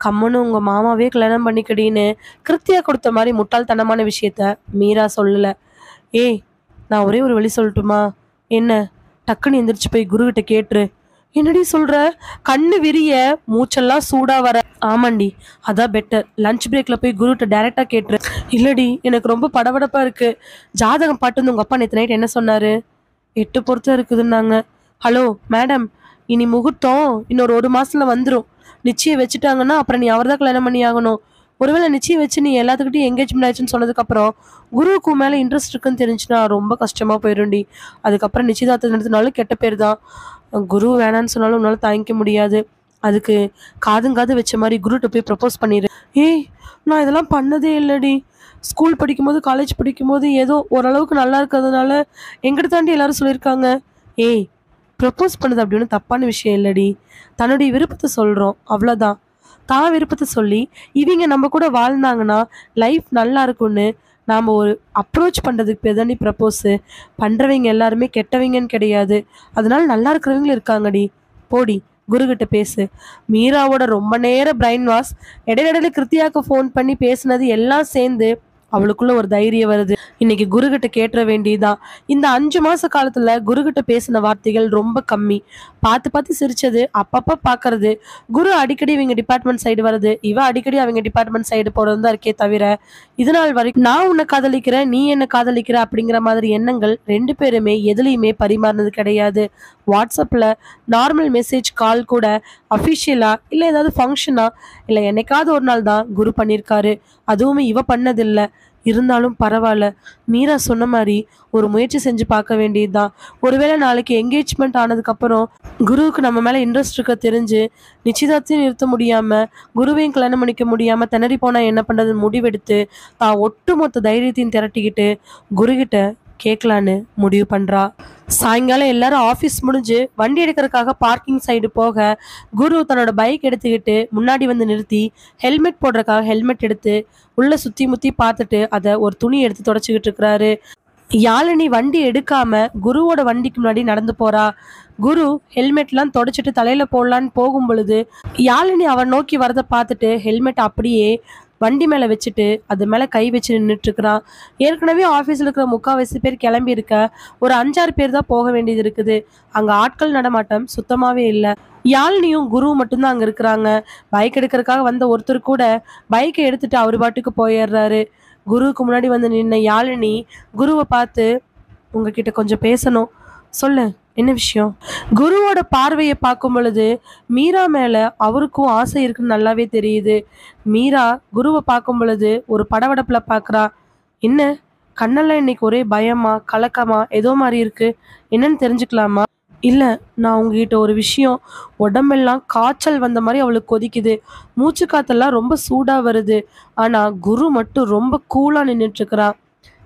"கம்முன்னு உங்க மாமாவே கல்யாணம் பண்ணிக்கடின்னு" கிருத்தியா கொடுத்த மாதிரி முட்டாள்தனமான விஷயத்த மீரா சொல்லல. "ஏய், நான் ஒரே ஒரு வழி சொல்லட்டுமா?" "என்ன?" "டக்குன்னு எந்திரிச்சு போய் குரு கிட்ட கேட்டுரு." "என்னடி சொல்ற?" கண்ணு விரிய, மூச்செல்லாம் சூடா வர. "ஆமாண்டி, அதான் பெட்டர். லஞ்ச் பிரேக்ல போய் குருட்ட டைரக்டா கேட்டுரு." "இல்லடி, எனக்கு ரொம்ப படபடப்பா இருக்கு. ஜாதகம் பாட்டுன்னு உங்க அப்பா நேத்து நைட் என்ன சொன்னாரு?" "8 பொருத்தம் இருக்குதுன்னாங்க." "ஹலோ மேடம், இனி முகூர்த்தம் இன்னொரு 1 மாசத்துல வந்துரும். நிச்சயம் வச்சுட்டாங்கன்னா அப்புறம் நீ அவர்தான் கல்யாணம் பண்ணி ஆகணும். ஒருவேளை நிச்சயம் வச்சு நீ எல்லாத்துக்கிட்டையும் என்கேஜ்மெண்ட் ஆயிடுச்சுன்னு சொன்னதுக்கப்புறம் குருவுக்கு உன் மேல இன்ட்ரெஸ்ட் இருக்குன்னு தெரிஞ்சுன்னா ரொம்ப கஷ்டமா போயிரும்டி. அதுக்கப்புறம் நிச்சயதார்த்தம் நடத்தினாலும் கெட்ட பேர் தான். குரு வேணான்னு சொன்னாலும் உன்னால தாங்கிக்க முடியாது. அதுக்கு காதுங்காது வச்ச மாதிரி குருட்ட போய் ப்ரப்போஸ் பண்ணிரு." "ஏய், நான் இதெல்லாம் பண்ணதே இல்லடி. ஸ்கூல் படிக்கும்போது காலேஜ் படிக்கும்போது ஏதோ ஓரளவுக்கு நல்லா இருக்கிறதுனால எங்கிட்ட தாண்டி எல்லாரும் சொல்லியிருக்காங்க." "ஏய், ப்ரப்போஸ் பண்ணது அப்படி ஒன்றும் தப்பான விஷயம் இல்லடி. தன்னுடைய விருப்பத்தை சொல்கிறோம், அவ்வளோதான். தான் விருப்பத்தை சொல்லி இவங்க நம்ம கூட வாழ்ந்தாங்கன்னா லைஃப் நல்லா இருக்கும்னு நாம் ஒரு அப்ரோச் பண்ணுறதுக்கு பேர் தாண்டி ப்ரப்போஸு. பண்ணுறவங்க எல்லாருமே கெட்டவங்கன்னு கிடையாது. அதனால நல்லா இருக்கிறவங்களும் இருக்காங்கடி. போடி, குருகிட்ட பேசு." மீராவோட ரொம்ப நேரம் பிரைன் வாஷ், இடையில கிருத்தியாவுக்கு ஃபோன் பண்ணி பேசுனது எல்லாம் சேர்ந்து அவளுக்குள்ள ஒரு தைரியம் வருது. இன்னைக்கு குருகிட்ட கேட்டுற வேண்டியதுதான். இந்த 5 மாச காலத்துல குருகிட்ட பேசின வார்த்தைகள் ரொம்ப கம்மி. பார்த்து பார்த்து சிரிச்சது, அப்பப்ப பார்க்கறது, குரு அடிக்கடி இவங்க டிபார்ட்மெண்ட் சைடு வர்றது, இவ அடிக்கடி அவங்க டிபார்ட்மெண்ட் சைடு போறது தான் இருக்கே தவிர, இது நாள் வரைக்கும் நான் உன்னை காதலிக்கிறேன், நீ என்ன காதலிக்கிற அப்படிங்கிற மாதிரி எண்ணங்கள் 2 பேருமே எதுலையுமே பரிமாறினது கிடையாது. வாட்ஸ்அப்ல நார்மல் மெசேஜ் கால் கூட அஃபிஷியலா இல்ல ஏதாவது ஃபங்க்ஷனா இல்ல என்னைக்காவது ஒரு நாள் தான் குரு பண்ணியிருக்காரு. அதுவுமே இவ பண்ணதில்ல. இருந்தாலும் பரவாயில்ல, மீரா சொன்ன மாதிரி ஒரு முயற்சி செஞ்சு பார்க்க வேண்டியதுதான். ஒருவேளை நாளைக்கு என்கேஜ்மெண்ட் ஆனதுக்கப்புறம் குருவுக்கு நம்ம மேலே இன்ட்ரெஸ்ட் இருக்க தெரிஞ்சு நிச்சயதார்த்தையும் நிறுத்த முடியாமல் குருவையும் கல்யாணம் பண்ணிக்க முடியாமல் திணறி போனால் என்ன பண்ணுறதுன்னு முடிவெடுத்து தான் ஒட்டுமொத்த தைரியத்தையும் திரட்டிக்கிட்டு குருகிட்ட கேட்கலான்னு முடிவு பண்ணுறா. சாயங்காலம் எல்லாரும் ஆஃபீஸ் முடிஞ்சு வண்டி எடுக்கிறதுக்காக பார்க்கிங் சைடு போக குரு தன்னோட பைக் எடுத்துக்கிட்டு முன்னாடி வந்து நிறுத்தி ஹெல்மெட் போடுறதுக்காக ஹெல்மெட் எடுத்து உள்ள சுற்றி முற்றி பார்த்துட்டு அதை ஒரு துணி எடுத்து தொடச்சிக்கிட்டு இருக்கிறாரு. யாழினி வண்டி எடுக்காம குருவோட வண்டிக்கு முன்னாடி நடந்து போறா. குரு ஹெல்மெட்லாம் தொடச்சிட்டு தலையில போடலான்னு போகும் பொழுது யாழினி அவன் நோக்கி வரதை பார்த்துட்டு ஹெல்மெட் அப்படியே வண்டி மேலே வச்சுட்டு அது மேலே கை வச்சு நின்றுட்டு இருக்கிறான். ஏற்கனவே ஆஃபீஸில் இருக்கிற 3/4 பேர் கிளம்பி இருக்க, ஒரு 5-6 பேர் தான் போக வேண்டியது இருக்குது. அங்கே ஆட்கள் நடமாட்டம் சுத்தமாகவே இல்லை. யாழினியும் குருவும் மட்டும்தான் அங்கே இருக்கிறாங்க. பைக் எடுக்கிறதுக்காக வந்த ஒருத்தர் கூட பைக்கை எடுத்துட்டு அவர் பாட்டுக்கு போயிடுறாரு. குருவுக்கு முன்னாடி வந்து நின்ன யாழினி குருவை பார்த்து, உங்ககிட்ட கொஞ்சம் பேசணும், சொல்லு, என்ன விஷயம்? குருவோட பார்வையை பார்க்கும் பொழுது மீரா மேலே அவருக்கும் ஆசை இருக்குன்னு நல்லாவே தெரியுது. மீரா குருவை பார்க்கும் பொழுது ஒரு படபடப்பில் பார்க்குறா. என்ன கண்ணெல்லாம் இன்னைக்கு ஒரே பயமா கலக்கமா ஏதோ மாதிரி இருக்கு, என்னன்னு தெரிஞ்சுக்கலாமா? இல்லை, நான் உங்ககிட்ட ஒரு விஷயம். உடம்பெல்லாம் காய்ச்சல் வந்த மாதிரி அவளுக்கு கொதிக்குது, மூச்சு காத்தெல்லாம் ரொம்ப சூடாக வருது. ஆனால் குரு மட்டும் ரொம்ப கூலாக நின்றுட்டுருக்கிறா.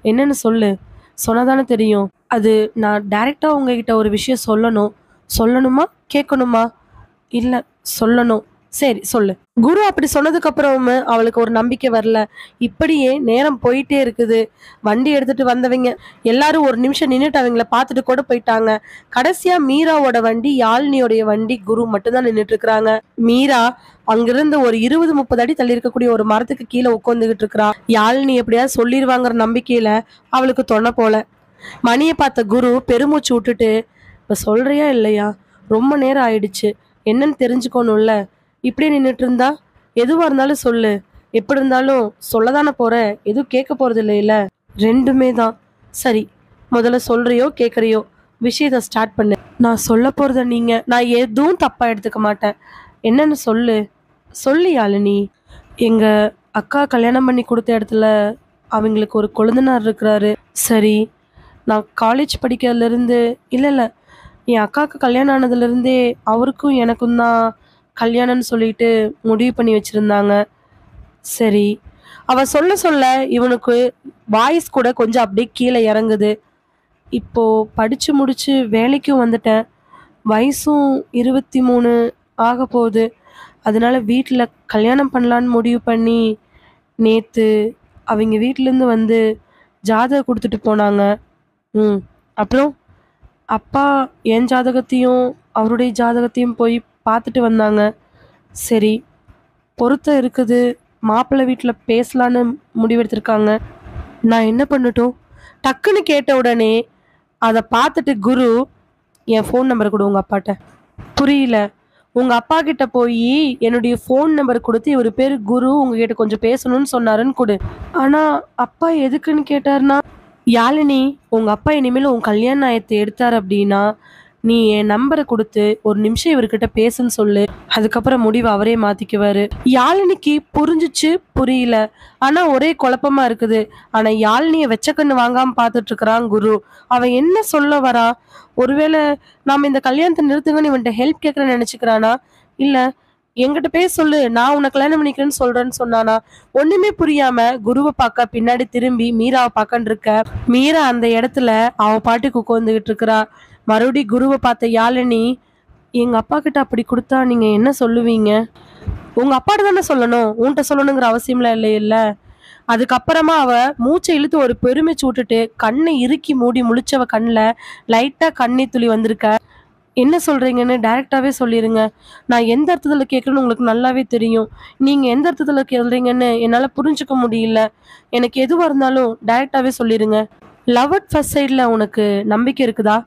என்னன்னு சொல்லு, சொன்னதானே தெரியும். அது நான் டைரெக்டாக உங்ககிட்ட ஒரு விஷயம் சொல்லணும். சொல்லணுமா கேட்கணுமா? இல்லை, சொல்லணும். சரி சொல்லு. குரு அப்படி சொன்னதுக்கு அப்புறமும் அவளுக்கு ஒரு நம்பிக்கை வரல. இப்படியே நேரம் போயிட்டே இருக்குது. வண்டி எடுத்துட்டு வந்தவங்க எல்லாரும் ஒரு நிமிஷம் நின்றுட்டு அவங்கள பார்த்துட்டு கூட போயிட்டாங்க. கடைசியா மீராவோட வண்டி, யாழினியோடைய வண்டி, குரு மட்டும்தான் நின்றுட்டு இருக்கிறாங்க. மீரா அங்கிருந்து ஒரு 20-30 அடி தள்ளி இருக்கக்கூடிய ஒரு மரத்துக்கு கீழே உட்காந்துக்கிட்டு இருக்கிறா. யாழினி எப்படியாவது சொல்லிடுவாங்கிற நம்பிக்கையில அவளுக்கு தொணை போல. மணியை பார்த்த குரு பெருமூச்சு விட்டுட்டு, இப்போ சொல்றியா இல்லையா? ரொம்ப நேரம் ஆயிடுச்சு, என்னன்னு தெரிஞ்சுக்கணும்ல. இப்படியே நின்றுட்டு இருந்தா எதுவாக இருந்தாலும் சொல்லு. எப்படி இருந்தாலும் சொல்லதானே போற, எதுவும் கேட்க போறது இல்லையில. ரெண்டுமே தான். சரி, முதல்ல சொல்றியோ கேட்குறியோ, விஷயத்தை ஸ்டார்ட் பண்ணு. நான் சொல்ல போறத நான் எதுவும் தப்பா எடுத்துக்க மாட்டேன். என்னன்னு சொல்லு. சொல்லு யாழினி. எங்க அக்கா கல்யாணம் பண்ணி கொடுத்த இடத்துல அவங்களுக்கு ஒரு கொழுந்தனார் இருக்கிறாரு. சரி, நான் காலேஜ் படிக்கிறதுலேருந்து இல்லை, என் அக்காவுக்கு கல்யாணம் ஆனதுலேருந்தே அவருக்கும் எனக்கும் தான் கல்யாணம்னு சொல்லிட்டு முடிவு பண்ணி வச்சுருந்தாங்க. சரி, அவள் சொல்ல சொல்ல இவனுக்கு வாய்ஸ் கூட கொஞ்சம் அப்படியே கீழே இறங்குது. இப்போது படித்து முடித்து வேலைக்கும் வந்துட்டேன். வயசும் 23 ஆக போகுது. அதனால வீட்டில் கல்யாணம் பண்ணலான்னு முடிவு பண்ணி நேற்று அவங்க வீட்டிலேருந்து வந்து ஜாதகம் கொடுத்துட்டு போனாங்க. அப்புறம் அப்பா என் ஜாதகத்தையும் அவருடைய ஜாதகத்தையும் போய் பார்த்துட்டு வந்தாங்க. சரி, பொருத்தம் இருக்குது, மாப்பிள்ளை வீட்டில் பேசலான்னு முடிவெடுத்திருக்காங்க. நான் என்ன பண்ணட்டும்? டக்குன்னு கேட்ட உடனே அதை பார்த்துட்டு குரு, என் ஃபோன் நம்பர் கொடு உங்கள் அப்பாட்ட. புரியல. உங்கள் அப்பா கிட்ட போய் என்னுடைய ஃபோன் நம்பர் கொடுத்து, இவர் பேர் குரு, உங்ககிட்ட கொஞ்சம் பேசணும்னு சொன்னாருன்னு கொடு. ஆனால் அப்பா எதுக்குன்னு கேட்டார்னா, யாழினி, உங்கள் அப்பா இனிமேல் உன் கல்யாண ஆயத்தை எடுத்தார் அப்படின்னா நீ என் நம்பரை கொடுத்து ஒரு நிமிஷம் இவர்கிட்ட பேசுன்னு சொல்லு. அதுக்கப்புறம் முடிவு அவரே மாற்றிக்குவார். யாழினிக்கு புரிஞ்சிச்சு புரியல, ஆனால் ஒரே குழப்பமாக இருக்குது. ஆனால் யாழினியை வெச்சக்கண்ணு வாங்காமல் பார்த்துட்ருக்குறான் குரு. அவன் என்ன சொல்ல வரா? ஒருவேளை நாம் இந்த கல்யாணத்தை நிறுத்துங்கன்னு இவன்கிட்ட ஹெல்ப் கேட்குறேன்னு நினச்சிக்கிறானா? இல்லை, என்கிட்ட பேச சொல்லு, நான் உன்னை கல்யாணம் பண்ணிக்கிறேன்னு சொல்றேன்னு சொன்னானா? ஒண்ணுமே புரியாம குருவை பார்க்க பின்னாடி திரும்பி மீராவை பார்க்கன்னு இருக்க. மீரா அந்த இடத்துல அவ பாட்டுக்கு உட்காந்துக்கிட்டு இருக்கிறா. மறுபடியும் குருவை பார்த்த யாழினி, எங்க அப்பா கிட்ட அப்படி கொடுத்தா நீங்க என்ன சொல்லுவீங்க? உங்க அப்பாட்ட தானே சொல்லணும், உன்கிட்ட சொல்லணுங்கிற அவசியம்லாம் இல்லையில்ல. அதுக்கப்புறமா அவ மூச்சை இழுத்து ஒரு பெருமைச்சு விட்டுட்டு கண்ணை இறுக்கி மூடி முழிச்சவ கண்ணில் லைட்டா கண்ணீர் துளி வந்திருக்க. என்ன சொல்கிறீங்கன்னு டைரெக்டாகவே சொல்லிடுங்க. நான் எந்த அர்த்தத்தில் கேட்குறேன்னு உங்களுக்கு நல்லாவே தெரியும். நீங்கள் எந்த அர்த்தத்தில் கேட்குறீங்கன்னு என்னால் புரிஞ்சுக்க முடியல. எனக்கு எதுவாக இருந்தாலும் டைரெக்டாகவே சொல்லிடுங்க. லவ் அட் ஃபர்ஸ்ட் சைடில் உனக்கு நம்பிக்கை இருக்குதா?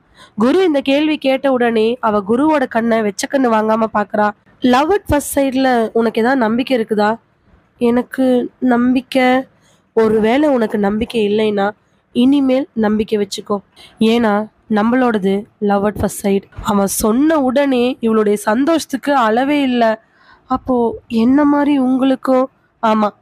குரு இந்த கேள்வி கேட்ட உடனே அவள் குருவோட கண்ணை வெச்சக்கண்ணு வாங்காமல் பார்க்குறா. லவ் அட் ஃபர்ஸ்ட் சைடில் உனக்கு ஏதாவது நம்பிக்கை இருக்குதா? எனக்கு நம்பிக்கை. ஒருவேளை உனக்கு நம்பிக்கை இல்லைன்னா இனிமேல் நம்பிக்கை வச்சுக்கோ. ஏன்னா நம்மளோடது லவ் அட் ஃபர்ஸ்ட் சைட். அவன் சொன்ன உடனே இவளுடைய சந்தோஷத்துக்கு அளவே இல்லை. அப்போது என்ன மாதிரி உங்களுக்கும்? ஆமாம்,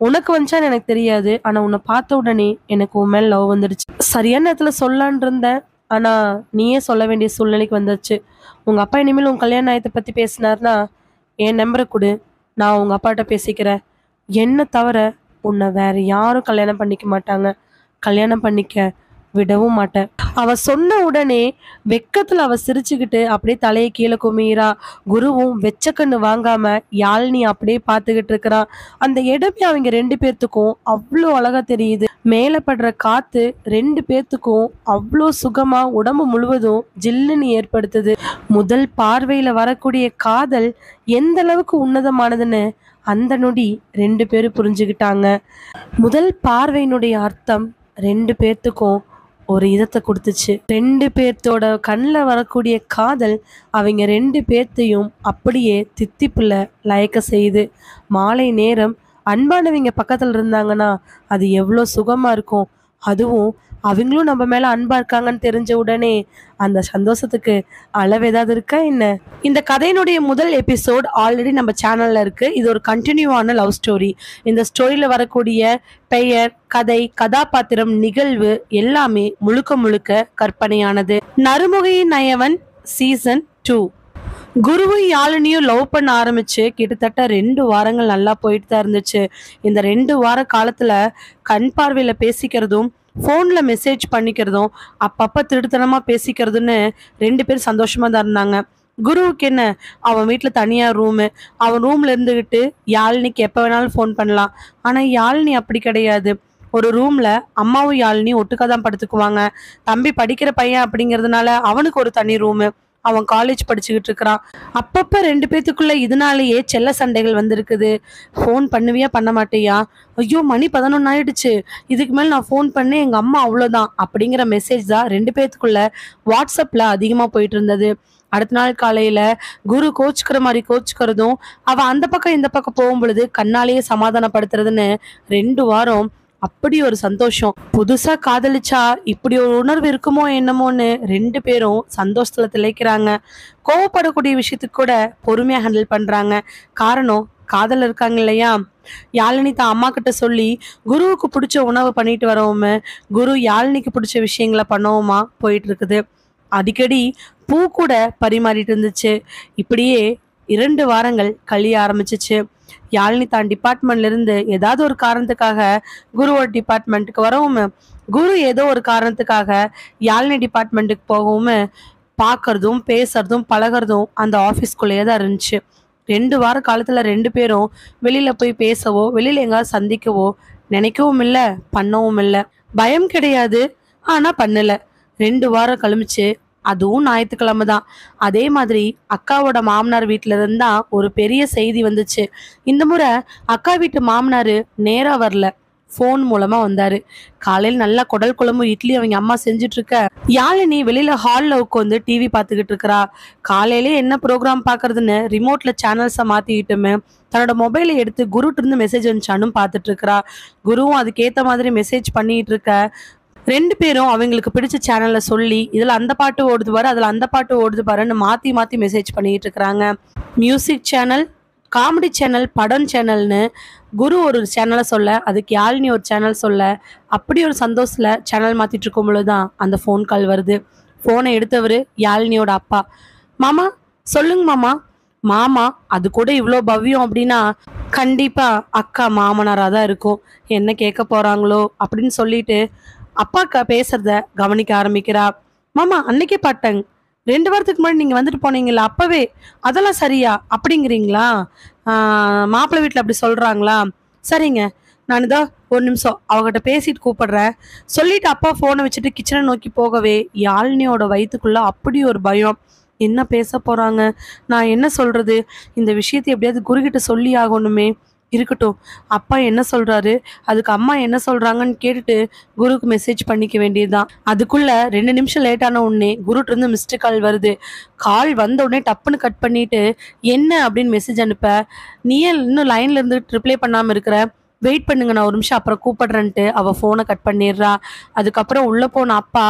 உனக்கு வந்துச்சான்னு எனக்கு தெரியாது. ஆனா உன்னை பார்த்த உடனே எனக்கு உன் மேல லவ் வந்துடுச்சு. சரியான நேரத்துல சொல்லலான்னு இருந்தேன். ஆனா நீயே சொல்ல வேண்டிய சூழ்நிலைக்கு வந்துருச்சு. உங்க அப்பா இனிமேல் உன் கல்யாண ஆயத்தை பத்தி பேசினாருன்னா என் நம்பரை கொடு. நான் உங்க அப்பாட்ட பேசிக்கிறேன். என்ன தவிர உன்னை வேற யாரும் கல்யாணம் பண்ணிக்க மாட்டாங்க. கல்யாணம் பண்ணிக்க விடவும் மாட்டேன். அவ சொன்ன உடனே வெக்கத்துல அவ சிரிச்சுக்கிட்டு அப்படியே தலையை கீழே குமிறா. குருவும் வெச்சக்கண்ணு வாங்காம யாழினி அப்படியே பார்த்துக்கிட்டு இருக்கிறான். அந்த இடமே அவங்க 2 பேர்த்துக்கும் அவ்வளோ அழகா தெரியுது. மேல படுற காத்து 2 பேர்த்துக்கும் அவ்வளோ சுகமா உடம்பு முழுவதும் ஜில்லுன்னு ஏற்படுத்துது. முதல் பார்வையில வரக்கூடிய காதல் எந்த அளவுக்கு உன்னதமானதுன்னு அந்த நொடி 2 பேரும் புரிஞ்சுக்கிட்டாங்க. முதல் பார்வையினுடைய அர்த்தம் 2 பேர்த்துக்கும் ஒரு இதத்தை கொடுத்துச்சு. 2 பேர்த்தோட கண்ணில் வரக்கூடிய காதல் அவங்க 2 பேர்த்தையும் அப்படியே தித்திப்புல லயக்க செய்யுது. மாலை நேரம் அன்பானவங்க பக்கத்தில் இருந்தாங்கன்னா அது எவ்வளோ சுகமாக இருக்கும். அதுவும் அவங்களும் நம்ம மேலே அன்பா இருக்காங்கன்னு தெரிஞ்ச உடனே அந்த சந்தோஷத்துக்கு அளவு ஏதாவது இருக்கா என்ன? இந்த கதையினுடைய முதல் எபிசோட் ஆல்ரெடி நம்ம சேனல்ல இருக்கு. இது ஒரு கண்டினியூவான லவ் ஸ்டோரி. இந்த ஸ்டோரியில வரக்கூடிய பெயர், கதை, கதாபாத்திரம், நிகழ்வு எல்லாமே முழுக்க முழுக்க கற்பனையானது. நறுமுகையின் நயவன் சீசன் 2. குருவும் யாழினியும் லவ் பண்ண ஆரம்பிச்சு கிட்டத்தட்ட 2 வாரங்கள் நல்லா போயிட்டு தான் இருந்துச்சு. இந்த 2 வார காலத்துல கண் பார்வையில பேசிக்கிறதும் ஃபோன்ல மெசேஜ் பண்ணிக்கிறதும் அப்பப்ப திருட்டுத்தனமா பேசிக்கிறதுன்னு 2 பேரும் சந்தோஷமா தான் இருந்தாங்க. குருவுக்கு என்ன, அவன் வீட்டில் தனியாக ரூமு, அவன் ரூம்ல இருந்துக்கிட்டு யாழினிக்கு எப்போ வேணாலும் ஃபோன் பண்ணலாம். ஆனால் யாழினி அப்படி கிடையாது. ஒரு ரூம்ல அம்மாவும் யாழினி ஒட்டுக்கா தான் படுத்துக்குவாங்க. தம்பி படிக்கிற பையன் அப்படிங்கிறதுனால அவனுக்கு ஒரு தனி ரூமு. அவன் காலேஜ் படிச்சுக்கிட்டு இருக்கிறான். அப்பப்ப 2 பேத்துக்குள்ள இதனாலேயே செல்ல சண்டைகள் வந்திருக்குது. ஃபோன் பண்ணுவியா பண்ண மாட்டியா, ஐயோ மணி 11 ஆயிடுச்சு, இதுக்கு மேல நான் ஃபோன் பண்ணேன் எங்க அம்மா அவ்வளோதான் அப்படிங்கிற மெசேஜ் தான் 2 பேத்துக்குள்ள வாட்ஸ்அப்ல அதிகமா போயிட்டு இருந்தது. அடுத்த நாள் காலையில குரு கோச்சுக்கிற மாதிரி கோச்சுக்கிறதும் அவன் அந்த பக்கம் இந்த பக்கம் போகும் பொழுது கண்ணாலேயே சமாதானப்படுத்துறதுன்னு 2 வாரம் அப்படி ஒரு சந்தோஷம். புதுசா காதலிச்சா இப்படி ஒரு உணர்வு இருக்குமோ என்னமோன்னு 2 பேரும் சந்தோஷத்துல திளைக்கிறாங்க. கோவப்படக்கூடிய விஷயத்துக்கு கூட பொறுமையா ஹேண்டில் பண்றாங்க. காரணம் காதல் இருக்காங்க இல்லையா. யாழினி தான் அம்மா கிட்ட சொல்லி குருவுக்கு பிடிச்ச உணவு பண்ணிட்டு வரவுமே, குரு யாழினிக்கு பிடிச்ச விஷயங்களை பண்ணவுமா போயிட்டு இருக்குது. அடிக்கடி பூ கூட பரிமாறிட்டு இருந்துச்சு. இப்படியே 2 வாரங்கள் கழிய ஆரம்பிச்சிச்சு. யாழினி தான் டிபார்ட்மெண்ட்ல இருந்து ஏதாவது ஒரு காரணத்துக்காக குருவோட டிபார்ட்மெண்ட்டுக்கு வரவும், குரு ஏதோ ஒரு காரணத்துக்காக யாழினி டிபார்ட்மெண்ட்டுக்கு போகவும் பார்க்கறதும் பேசுறதும் பழகிறதும் அந்த ஆஃபீஸ்குள்ளேயே தான் இருந்துச்சு. 2 வார காலத்துல 2 பேரும் வெளியில போய் பேசவோ வெளியில எங்காவது சந்திக்கவோ நினைக்கவும் இல்லை, பண்ணவும் இல்லை. பயம் கிடையாது, ஆனா பண்ணல. 2 வாரம் கழிச்சு, அதுவும் ஞாயிற்றுக்கிழமை தான். அதே மாதிரி அக்காவோட மாமனார் வீட்டுல இருந்தா ஒரு பெரிய செய்தி வந்துச்சு. இந்த முறை அக்கா வீட்டு மாமனாரு நேரா வரல, ஃபோன் மூலமா வந்தாரு. காலையில் நல்லா குடல் குழம்பு இட்லி அவங்க அம்மா செஞ்சுட்டு இருக்க, யாழினி வெளியில ஹால்ல உட்காந்து டிவி பார்த்துக்கிட்டு இருக்கிறா. காலையிலே என்ன ப்ரோக்ராம் பாக்குறதுன்னு ரிமோட்ல சேனல்ஸை மாத்திக்கிட்டுமே தன்னோட மொபைலை எடுத்து குருட்டு இருந்து மெசேஜ் வந்துச்சானும் பார்த்துட்டு இருக்கிறா. குருவும் அதுக்கேற்ற மாதிரி மெசேஜ் பண்ணிட்டு இருக்க, 2 பேரும் அவங்களுக்கு பிடிச்ச சேனல்ல சொல்லி இதுல அந்த பாட்டு ஓடுது பாரு, அதுல அந்த பாட்டு ஓடுது பாருன்னு மாத்தி மாத்தி மெசேஜ் பண்ணிட்டு இருக்கிறாங்க. மியூசிக் சேனல், காமெடி சேனல், படம் சேனல்னு குரு ஒரு சேனலை சொல்ல, அதுக்கு யாழினி ஒரு சேனல் சொல்ல, அப்படி ஒரு சந்தோஷத்துல சேனல் மாத்திட்டு இருக்கும் பொழுதுதான் அந்த ஃபோன் கால் வருது. ஃபோனை எடுத்தவர் யாழினியோட அப்பா. மாமா சொல்லுங்க மாமா. மாமா அது கூட இவ்வளோ பவ்யம் அப்படின்னா கண்டிப்பா அக்கா மாமனாராக தான் இருக்கும், என்ன கேட்க போறாங்களோ அப்படின்னு சொல்லிட்டு அப்பாக்கா பேசுறத கவனிக்க ஆரம்பிக்கிறா. மாமா அன்னைக்கே பாட்டேங்க, 2 வாரத்துக்கு முன்னாடி நீங்க வந்துட்டு போனீங்களா அப்பவே, அதெல்லாம் சரியா அப்படிங்கிறீங்களா? மாப்பிள்ளை வீட்டில் அப்படி சொல்றாங்களா? சரிங்க, நான் இதோ ஒரு நிமிஷம் அவகிட்ட பேசிட்டு கூப்பிடுறேன் சொல்லிட்டு அப்பா ஃபோனை வச்சுட்டு கிச்சனை நோக்கி போகவே யாழினியோட வயிற்றுக்குள்ள அப்படி ஒரு பயம். என்ன பேச போறாங்க, நான் என்ன சொல்றது, இந்த விஷயத்தை எப்படியாவது குருகிட்ட சொல்லி ஆகணுமே. இருக்கட்டும், அப்பா என்ன சொல்றாரு, அதுக்கு அம்மா என்ன சொல்றாங்கன்னு கேட்டுட்டு குருக்கு மெசேஜ் பண்ணிக்க வேண்டியதுதான். அதுக்குள்ள 2 நிமிஷம் லேட்டான உடனே குருட்டு இருந்து மிஸ்டு கால் வருது. கால் வந்த உடனே டப்புன்னு கட் பண்ணிட்டு என்ன அப்படின்னு மெசேஜ் அனுப்ப, நீ இன்னும் லைன்ல இருந்து ரிப்ளை பண்ணாம இருக்கிற, வெயிட் பண்ணுங்க, நான் ஒரு நிமிஷம் அப்புறம் கூப்பிடுறேன்ட்டு அவ ஃபோனை கட் பண்ணிடுறா. அதுக்கப்புறம் உள்ள போன அப்பா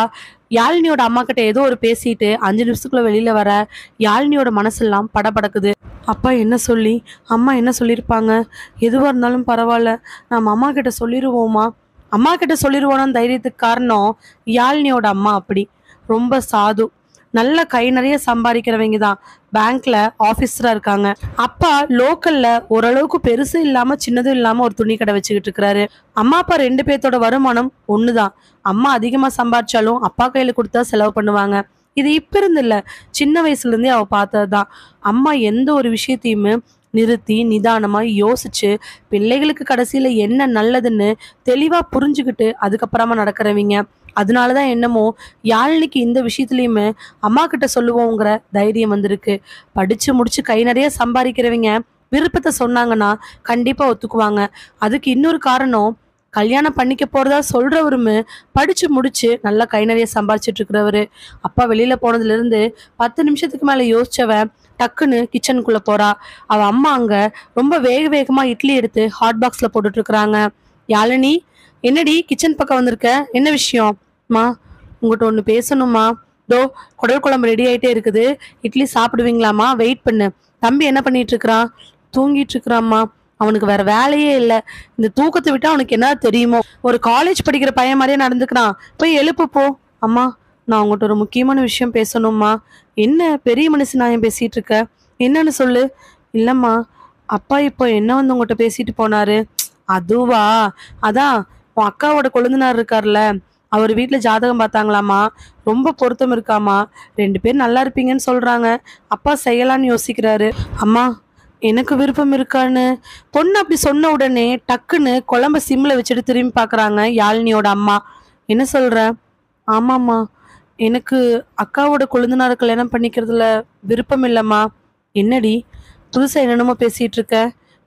யாழினியோட அம்மா கிட்ட ஏதோ ஒரு பேசிட்டு 5 நிமிஷத்துக்குள்ள வெளியில வர யாழினியோட மனசெல்லாம் படபடக்குது. அப்பா என்ன சொல்லி, அம்மா என்ன சொல்லியிருப்பாங்க? எதுவாக இருந்தாலும் பரவாயில்ல, நம்ம அம்மா கிட்ட சொல்லிடுவோமா? அம்மா கிட்ட சொல்லிடுவோன்னு தைரியத்துக்கு காரணம் யாழினியோட அம்மா அப்படி ரொம்ப சாது, நல்ல கை நிறைய சம்பாதிக்கிறவங்க தான். பேங்க்ல ஆபீஸரா இருக்காங்க. அப்பா லோக்கல்ல ஓரளவுக்கு பெருசு இல்லாம சின்னதும் இல்லாம ஒரு துணி கடை வச்சுக்கிட்டு இருக்கிறாரு. அம்மா அப்பா 2 பேர்த்தோட வருமானம் ஒண்ணுதான். அம்மா அதிகமா சம்பாதிச்சாலும் அப்பா கையில கொடுத்தா செலவு பண்ணுவாங்க. இது இப்ப இருந்து இல்ல, சின்ன வயசுல இருந்தே அவ பார்த்ததுதான். அம்மா எந்த ஒரு விஷயத்தையுமே நிறுத்தி நிதானமா யோசிச்சு பிள்ளைகளுக்கு கடைசியில என்ன நல்லதுன்னு தெளிவா புரிஞ்சுக்கிட்டு அதுக்கப்புறமா நடக்கிறவங்க. அதனாலதான் என்னமோ யாழினிக்கு இந்த விஷயத்துலயுமே அம்மா கிட்ட சொல்லுவோங்கிற தைரியம் வந்திருக்கு. படிச்சு முடிச்சு கை நிறைய சம்பாதிக்கிறவங்க விருப்பத்தை சொன்னாங்கன்னா கண்டிப்பா ஒத்துக்குவாங்க. அதுக்கு இன்னொரு காரணம், கல்யாணம் பண்ணிக்க போறதா சொல்றவருமே படிச்சு முடிச்சு நல்லா கை நிறைய சம்பாதிச்சிட்டு இருக்கிறவரு. அப்பா வெளியில போனதுல இருந்து 10 நிமிஷத்துக்கு மேல யோசிச்சவ டக்குன்னு கிச்சனுக்குள்ள போறா. அவ அம்மா அங்க ரொம்ப வேக வேகமா இட்லி எடுத்து ஹாட் பாக்ஸ்ல போட்டுட்டு இருக்கிறாங்க. யாழினி, என்னடி கிச்சன் பக்கம் வந்திருக்க? என்ன விஷயம்? மா, உங்ககிட்ட ஒண்ணு பேசணுமா. தோ குடல் குழம்பு ரெடி ஆயிட்டே இருக்குது, இட்லி சாப்பிடுவீங்களாமா? வெயிட் பண்ணு. தம்பி என்ன பண்ணிட்டு இருக்கிறான்? தூங்கிட்டு இருக்கிறாம்மா. அவனுக்கு வேற வேலையே இல்லை. இந்த தூக்கத்தை விட்டா அவனுக்கு என்ன தெரியுமோ? ஒரு காலேஜ் படிக்கிற பையன் மாதிரியே நடந்துக்கிறான். போய் எழுப்பு போ. அம்மா, நான் உங்கள்கிட்ட ஒரு முக்கியமான விஷயம் பேசணும்மா. என்ன பெரிய மனுஷன் நான் பேசிட்டு இருக்க? என்னன்னு சொல்லு. இல்லம்மா, அப்பா இப்போ என்ன வந்து உங்கள்கிட்ட பேசிட்டு போனாரு. அதுவா? அதான் உன் அக்காவோட கொழுந்தனார் இருக்கார்ல, அவர் வீட்டில் ஜாதகம் பார்த்தாங்களாமா. ரொம்ப பொருத்தம் இருக்காமா. 2 பேர் நல்லா இருப்பீங்கன்னு சொல்றாங்க. அப்பா செய்யலான்னு யோசிக்கிறாரு. அம்மா, எனக்கு விருப்பம் இருக்கான்னு பொண்ணு அப்படி சொன்ன உடனே டக்குன்னு குழம்ப சிம்ல வச்சுட்டு திரும்பி பார்க்குறாங்க யாழினியோட அம்மா. என்ன சொல்ற? ஆமாம்மா, எனக்கு அக்காவோட கொழுந்தனார் கல்யாணம் பண்ணிக்கிறதுல விருப்பம் இல்லைம்மா. என்னடி புதுசாக என்னென்னமோ பேசிகிட்டு இருக்க?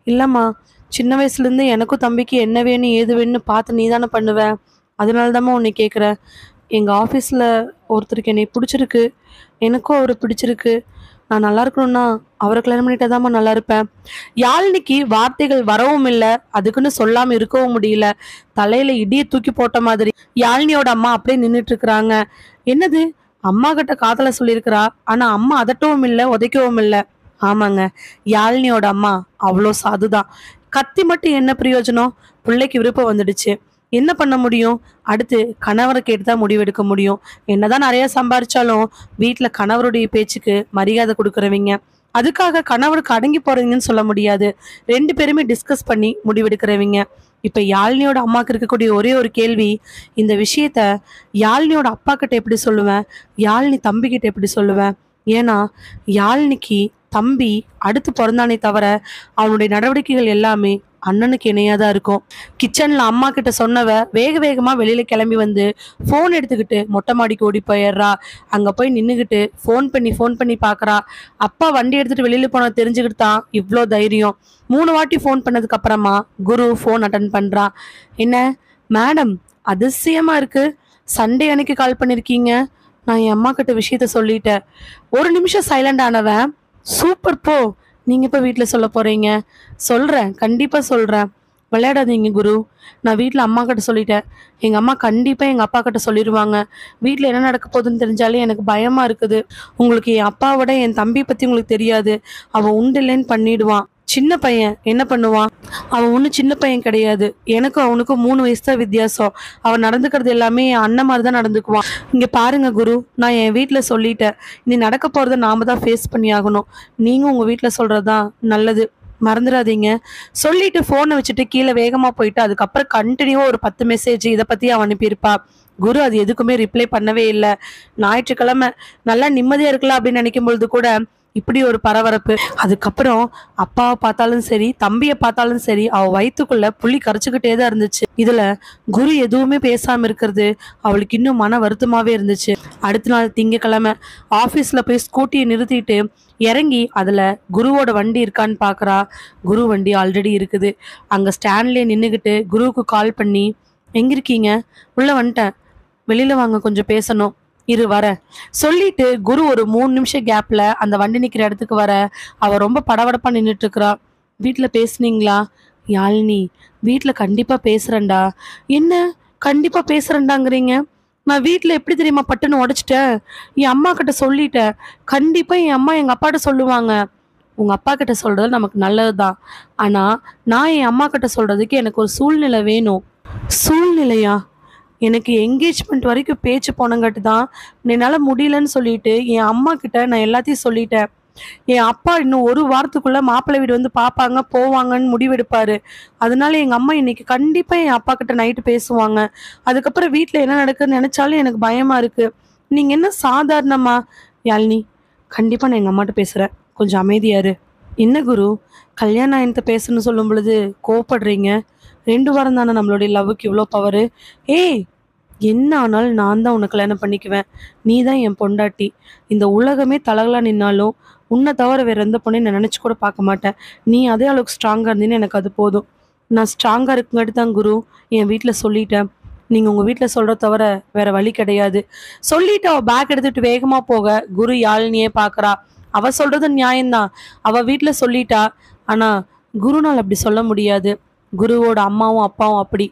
இல்லைம்மா, சின்ன வயசுலேருந்து எனக்கும் தம்பிக்கு என்ன வேணும் ஏது வேணும்னு பார்த்து நீ தானே பண்ணுவேன். அதனால தாம்மா உன்னை கேட்குறேன். எங்கள் ஆஃபீஸில் ஒருத்தருக்கு என்னை பிடிச்சிருக்கு, எனக்கும் அவரை பிடிச்சிருக்கு. நான் நல்லா இருக்கணும்னா அவரை கல்யாணம் பண்ணிட்டா தாம்மா நல்லா இருப்பேன். யாழினிக்கு வார்த்தைகள் வரவும் இல்லை, அதுக்குன்னு சொல்லாமல் இருக்கவும் முடியல. தலையில இடியை தூக்கி போட்ட மாதிரி யாழினியோட அம்மா அப்படியே நின்றுட்டு இருக்கிறாங்க. என்னது, அம்மா கிட்ட காதல சொல்லியிருக்கிறா, ஆனா அம்மா அதட்டவும் இல்லை உதைக்கவும் இல்லை. ஆமாங்க, யாழினியோட அம்மா அவ்வளோ சாதுதான். கத்தி மட்டும் என்ன பிரயோஜனம்? பிள்ளைக்கு விருப்பம் வந்துடுச்சு, என்ன பண்ண முடியும்? அடுத்து கணவரை கேட்டுதான் முடிவெடுக்க முடியும். என்னதான் நிறைய சம்பாரிச்சாலும் வீட்டுல கணவருடைய பேச்சுக்கு மரியாதை கொடுக்குறவங்க. அதுக்காக கணவருக்கு அடங்கி போறீங்கன்னு சொல்ல முடியாது. 2 பேருமே டிஸ்கஸ் பண்ணி முடிவெடுக்கிறவங்க. இப்ப யாழினியோட அம்மாக்கு இருக்கக்கூடிய ஒரே ஒரு கேள்வி, இந்த விஷயத்த யாழினியோட அப்பா கிட்ட எப்படி சொல்லுவேன், யாழினி தம்பி கிட்ட எப்படி சொல்லுவேன்? ஏன்னா யாழினிக்கு தம்பி அடுத்து பிறந்தானே தவிர அவனுடைய நடவடிக்கைகள் எல்லாமே அண்ணனுக்கு இணையாதான் இருக்கும். கிச்சன்ல அம்மா கிட்ட சொன்னவ வேக வேகமா வெளியில கிளம்பி வந்து போன் எடுத்துக்கிட்டு மொட்டை மாடிக்கு ஓடி போயிடுறா. அங்க போய் நின்னுகிட்டு ஃபோன் பண்ணி பாக்குறா. அப்பா வண்டி எடுத்துட்டு வெளியில போன தெரிஞ்சுக்கிட்டு தான் இவ்வளோ தைரியம். 3 வாட்டி ஃபோன் பண்ணதுக்கு அப்புறமா குரு ஃபோன் அட்டன் பண்றா. என்ன மேடம், அதிசயமா இருக்கு, சண்டே அன்னைக்கு கால் பண்ணிருக்கீங்க. நான் என் அம்மா கிட்ட விஷயத்த சொல்லிட்டேன். 1 நிமிஷம் சைலண்ட் ஆனவன், சூப்பர் போ, நீங்க இப்ப வீட்டுல சொல்ல போறீங்க? சொல்றேன், கண்டிப்பா சொல்றேன். விளையாடாதீங்க குரு, நான் வீட்டுல அம்மா கிட்ட சொல்லிட்டேன். எங்க அம்மா கண்டிப்பா எங்க அப்பா கிட்ட சொல்லிடுவாங்க. வீட்டுல என்ன நடக்க போகுதுன்னு தெரிஞ்சாலே எனக்கு பயமா இருக்குது. உங்களுக்கு என் அப்பாவோட என் தம்பி பத்தி உங்களுக்கு தெரியாது. அவன் உண்டு இல்லைன்னு பண்ணிடுவான். சின்ன பையன் என்ன பண்ணுவான்? அவன் ஒன்றும் சின்ன பையன் கிடையாது. எனக்கும் அவனுக்கும் 3 வயசு தான் வித்தியாசம். அவன் நடந்துக்கிறது எல்லாமே என் அண்ணன் மாதிரி தான் நடந்துக்குவான். இங்க பாருங்க குரு, நான் என் வீட்டில் சொல்லிட்டேன். இனி நடக்க போறத நாம தான் ஃபேஸ் பண்ணி ஆகணும். நீங்க உங்க வீட்டில் சொல்றதுதான் நல்லது, மறந்துடாதீங்க. சொல்லிட்டு போனை வச்சுட்டு கீழே வேகமா போயிட்டு அதுக்கப்புறம் கண்டினியூவா ஒரு 10 மெசேஜ் இதை பத்தி அவன் அனுப்பியிருப்பா. குரு அது எதுக்குமே ரிப்ளை பண்ணவே இல்லை. ஞாயிற்றுக்கிழமை நல்லா நிம்மதியா இருக்கலாம் அப்படின்னு நினைக்கும் பொழுது கூட இப்படி ஒரு பரபரப்பு. அதுக்கப்புறம் அப்பாவை பார்த்தாலும் சரி தம்பியை பார்த்தாலும் சரி அவ வயிற்றுக்குள்ள புள்ளி கரைச்சுக்கிட்டே தான் இருந்துச்சு. இதுல குரு எதுவுமே பேசாம இருக்கிறது அவளுக்கு இன்னும் மன வருத்தமாவே இருந்துச்சு. அடுத்த நாள் திங்கக்கிழமை ஆபீஸ்ல போய் ஸ்கூட்டியை நிறுத்திட்டு இறங்கி அதுல குருவோட வண்டி இருக்கான்னு பாக்குறா. குரு வண்டி ஆல்ரெடி இருக்குது. அங்க ஸ்டாண்ட்லயே நின்னுகிட்டு குருவுக்கு கால் பண்ணி, எங்க இருக்கீங்க? உள்ள வந்துட்டேன், வெளியில வாங்க, கொஞ்சம் பேசணும், இரு வர சொல்லிட்டு குரு ஒரு 3 நிமிஷம் கேப்ல அந்த வண்டி நிக்கிற இடத்துக்கு வர அவ ரொம்ப படபடப்பா நின்றுட்டு இருக்கிறா. வீட்டுல பேசுனீங்களா? யாழினி, வீட்டில் கண்டிப்பாக பேசுகிறேன்டா. என்ன கண்டிப்பாக பேசுகிறேன்டாங்கிறீங்க? நான் வீட்டில் எப்படி தெரியுமா பட்டுன்னு உடச்சிட்டேன்? என் அம்மா கிட்ட சொல்லிட்டேன். கண்டிப்பாக என் அம்மா எங்கள் அப்பாட்ட சொல்லுவாங்க. உங்கள் அப்பா கிட்ட சொல்கிறது நமக்கு நல்லது தான். ஆனால் நான் என் அம்மா கிட்ட சொல்கிறதுக்கு எனக்கு ஒரு சூழ்நிலை வேணும். சூழ்நிலையா? எனக்கு என்கேஜ்மெண்ட் வரைக்கும் பேச்சு போனங்காட்டி தான் என்னால் முடியலன்னு சொல்லிட்டு என் அம்மா கிட்ட நான் எல்லாத்தையும் சொல்லிட்டேன். என் அப்பா இன்னும் ஒரு வாரத்துக்குள்ள மாப்பிள்ளை வீடு வந்து பார்ப்பாங்க போவாங்கன்னு முடிவெடுப்பாரு. அதனால எங்க அம்மா இன்னைக்கு கண்டிப்பா என் அப்பா கிட்ட நைட்டு பேசுவாங்க. அதுக்கப்புறம் வீட்டில் என்ன நடக்குதுன்னு நினைச்சாலும் எனக்கு பயமா இருக்கு. நீங்க என்ன சாதாரணமா? யாழினி, கண்டிப்பா நான் எங்க அம்மாட்ட பேசுறேன். கொஞ்சம் அமைதியா இரு. என்ன குரு, கல்யாணம் ஆயினத்தை பேசணும்னு சொல்லும் பொழுது கோவப்படுறீங்க? 2 வாரம் தானே நம்மளுடைய லவ்வுக்கு இவ்வளோ பவரு. ஏய், என்ன ஆனாலும் நான் தான் உன்னை கல்யாணம் பண்ணிக்குவேன். நீ தான் என் பொண்டாட்டி. இந்த உலகமே தலகலா நின்னாலும் உன்னை தவிர வேற எந்த பொண்ணையும் நான் நினச்சி கூட பார்க்க மாட்டேன். நீ அதே அளவுக்கு ஸ்ட்ராங்காக இருந்தீன்னு எனக்கு அது போதும். நான் ஸ்ட்ராங்காக இருக்குங்காட்டி தான் குரு என் வீட்டில் சொல்லிட்டேன். நீங்கள் உங்கள் வீட்டில் சொல்கிற தவிர வேற வழி கிடையாது. சொல்லிட்டு அவள் பேக் எடுத்துகிட்டு வேகமாக போக குரு யாழினியே பார்க்குறா. அவள் சொல்கிறது நியாயம்தான். அவள் வீட்டில் சொல்லிட்டா. ஆனால் குருனால் அப்படி சொல்ல முடியாது. குருவோட அம்மாவும் அப்பாவும் அப்படி.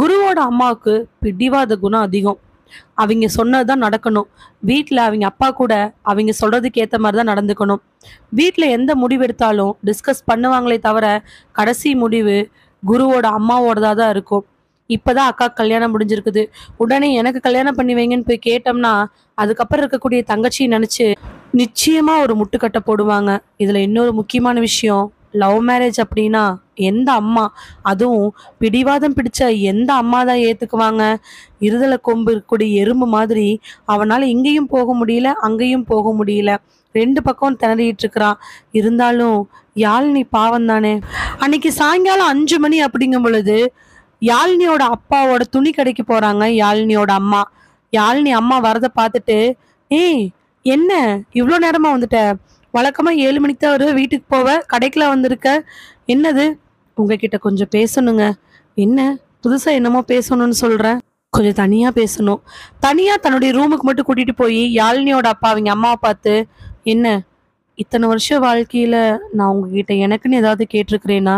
குருவோட அம்மாவுக்கு பிடிவாத குணம் அதிகம். அவங்க சொன்னதுதான் நடக்கணும். வீட்டில் அவங்க அப்பா கூட அவங்க சொல்றதுக்கு ஏற்ற மாதிரி தான் நடந்துக்கணும். வீட்டில் எந்த முடிவு எடுத்தாலும் டிஸ்கஸ் பண்ணுவாங்களே தவிர கடைசி முடிவு குருவோட அம்மாவோடதா தான் இருக்கும். இப்பதான் அக்கா கல்யாணம் முடிஞ்சிருக்குது, உடனே எனக்கு கல்யாணம் பண்ணி வைங்கன்னு போய் கேட்டோம்னா அதுக்கப்புறம் இருக்கக்கூடிய தங்கச்சியை நினைச்சு நிச்சயமா ஒரு முட்டுக்கட்டை போடுவாங்க. இதுல இன்னொரு முக்கியமான விஷயம், லவ் மேரேஜ் அப்படின்னா எந்த அம்மா, அதுவும் பிடிவாதம் பிடிச்ச எந்த அம்மா தான் ஏத்துக்குவாங்க? இருதலை கொம்பு இருக்கக்கூடிய எறும்பு மாதிரி அவனால இங்கேயும் போக முடியல அங்கேயும் போக முடியல. 2 பக்கம் திணறிட்டு இருக்கிறான். இருந்தாலும் யாழினி பாவம் தானே. அன்னைக்கு சாயங்காலம் 5 மணி அப்படிங்கும் பொழுது யாழினியோட அப்பாவோட துணி கடைக்கு போறாங்க யாழினியோட அம்மா. யாழினி அம்மா வரதை பார்த்துட்டு, ஏய் என்ன இவ்வளோ நேரமா வந்துட்ட? வழக்கமா 7 மணிக்கு தான் வருவ, வீட்டுக்கு போவ, கடைக்குல வந்திருக்க, என்னது? உங்ககிட்ட கொஞ்சம் பேசணுங்க. என்ன புதுசா என்னமோ பேசணும்னு சொல்ற? கொஞ்சம் தனியா பேசணும். தனியா தன்னுடைய ரூமுக்கு மட்டும் கூட்டிட்டு போய் யாழினியோட அப்பா அவங்க அம்மாவை பார்த்து, என்ன இத்தனை வருஷ வாழ்க்கையில நான் உங்ககிட்ட எனக்குன்னு ஏதாவது கேட்டிருக்கிறேனா?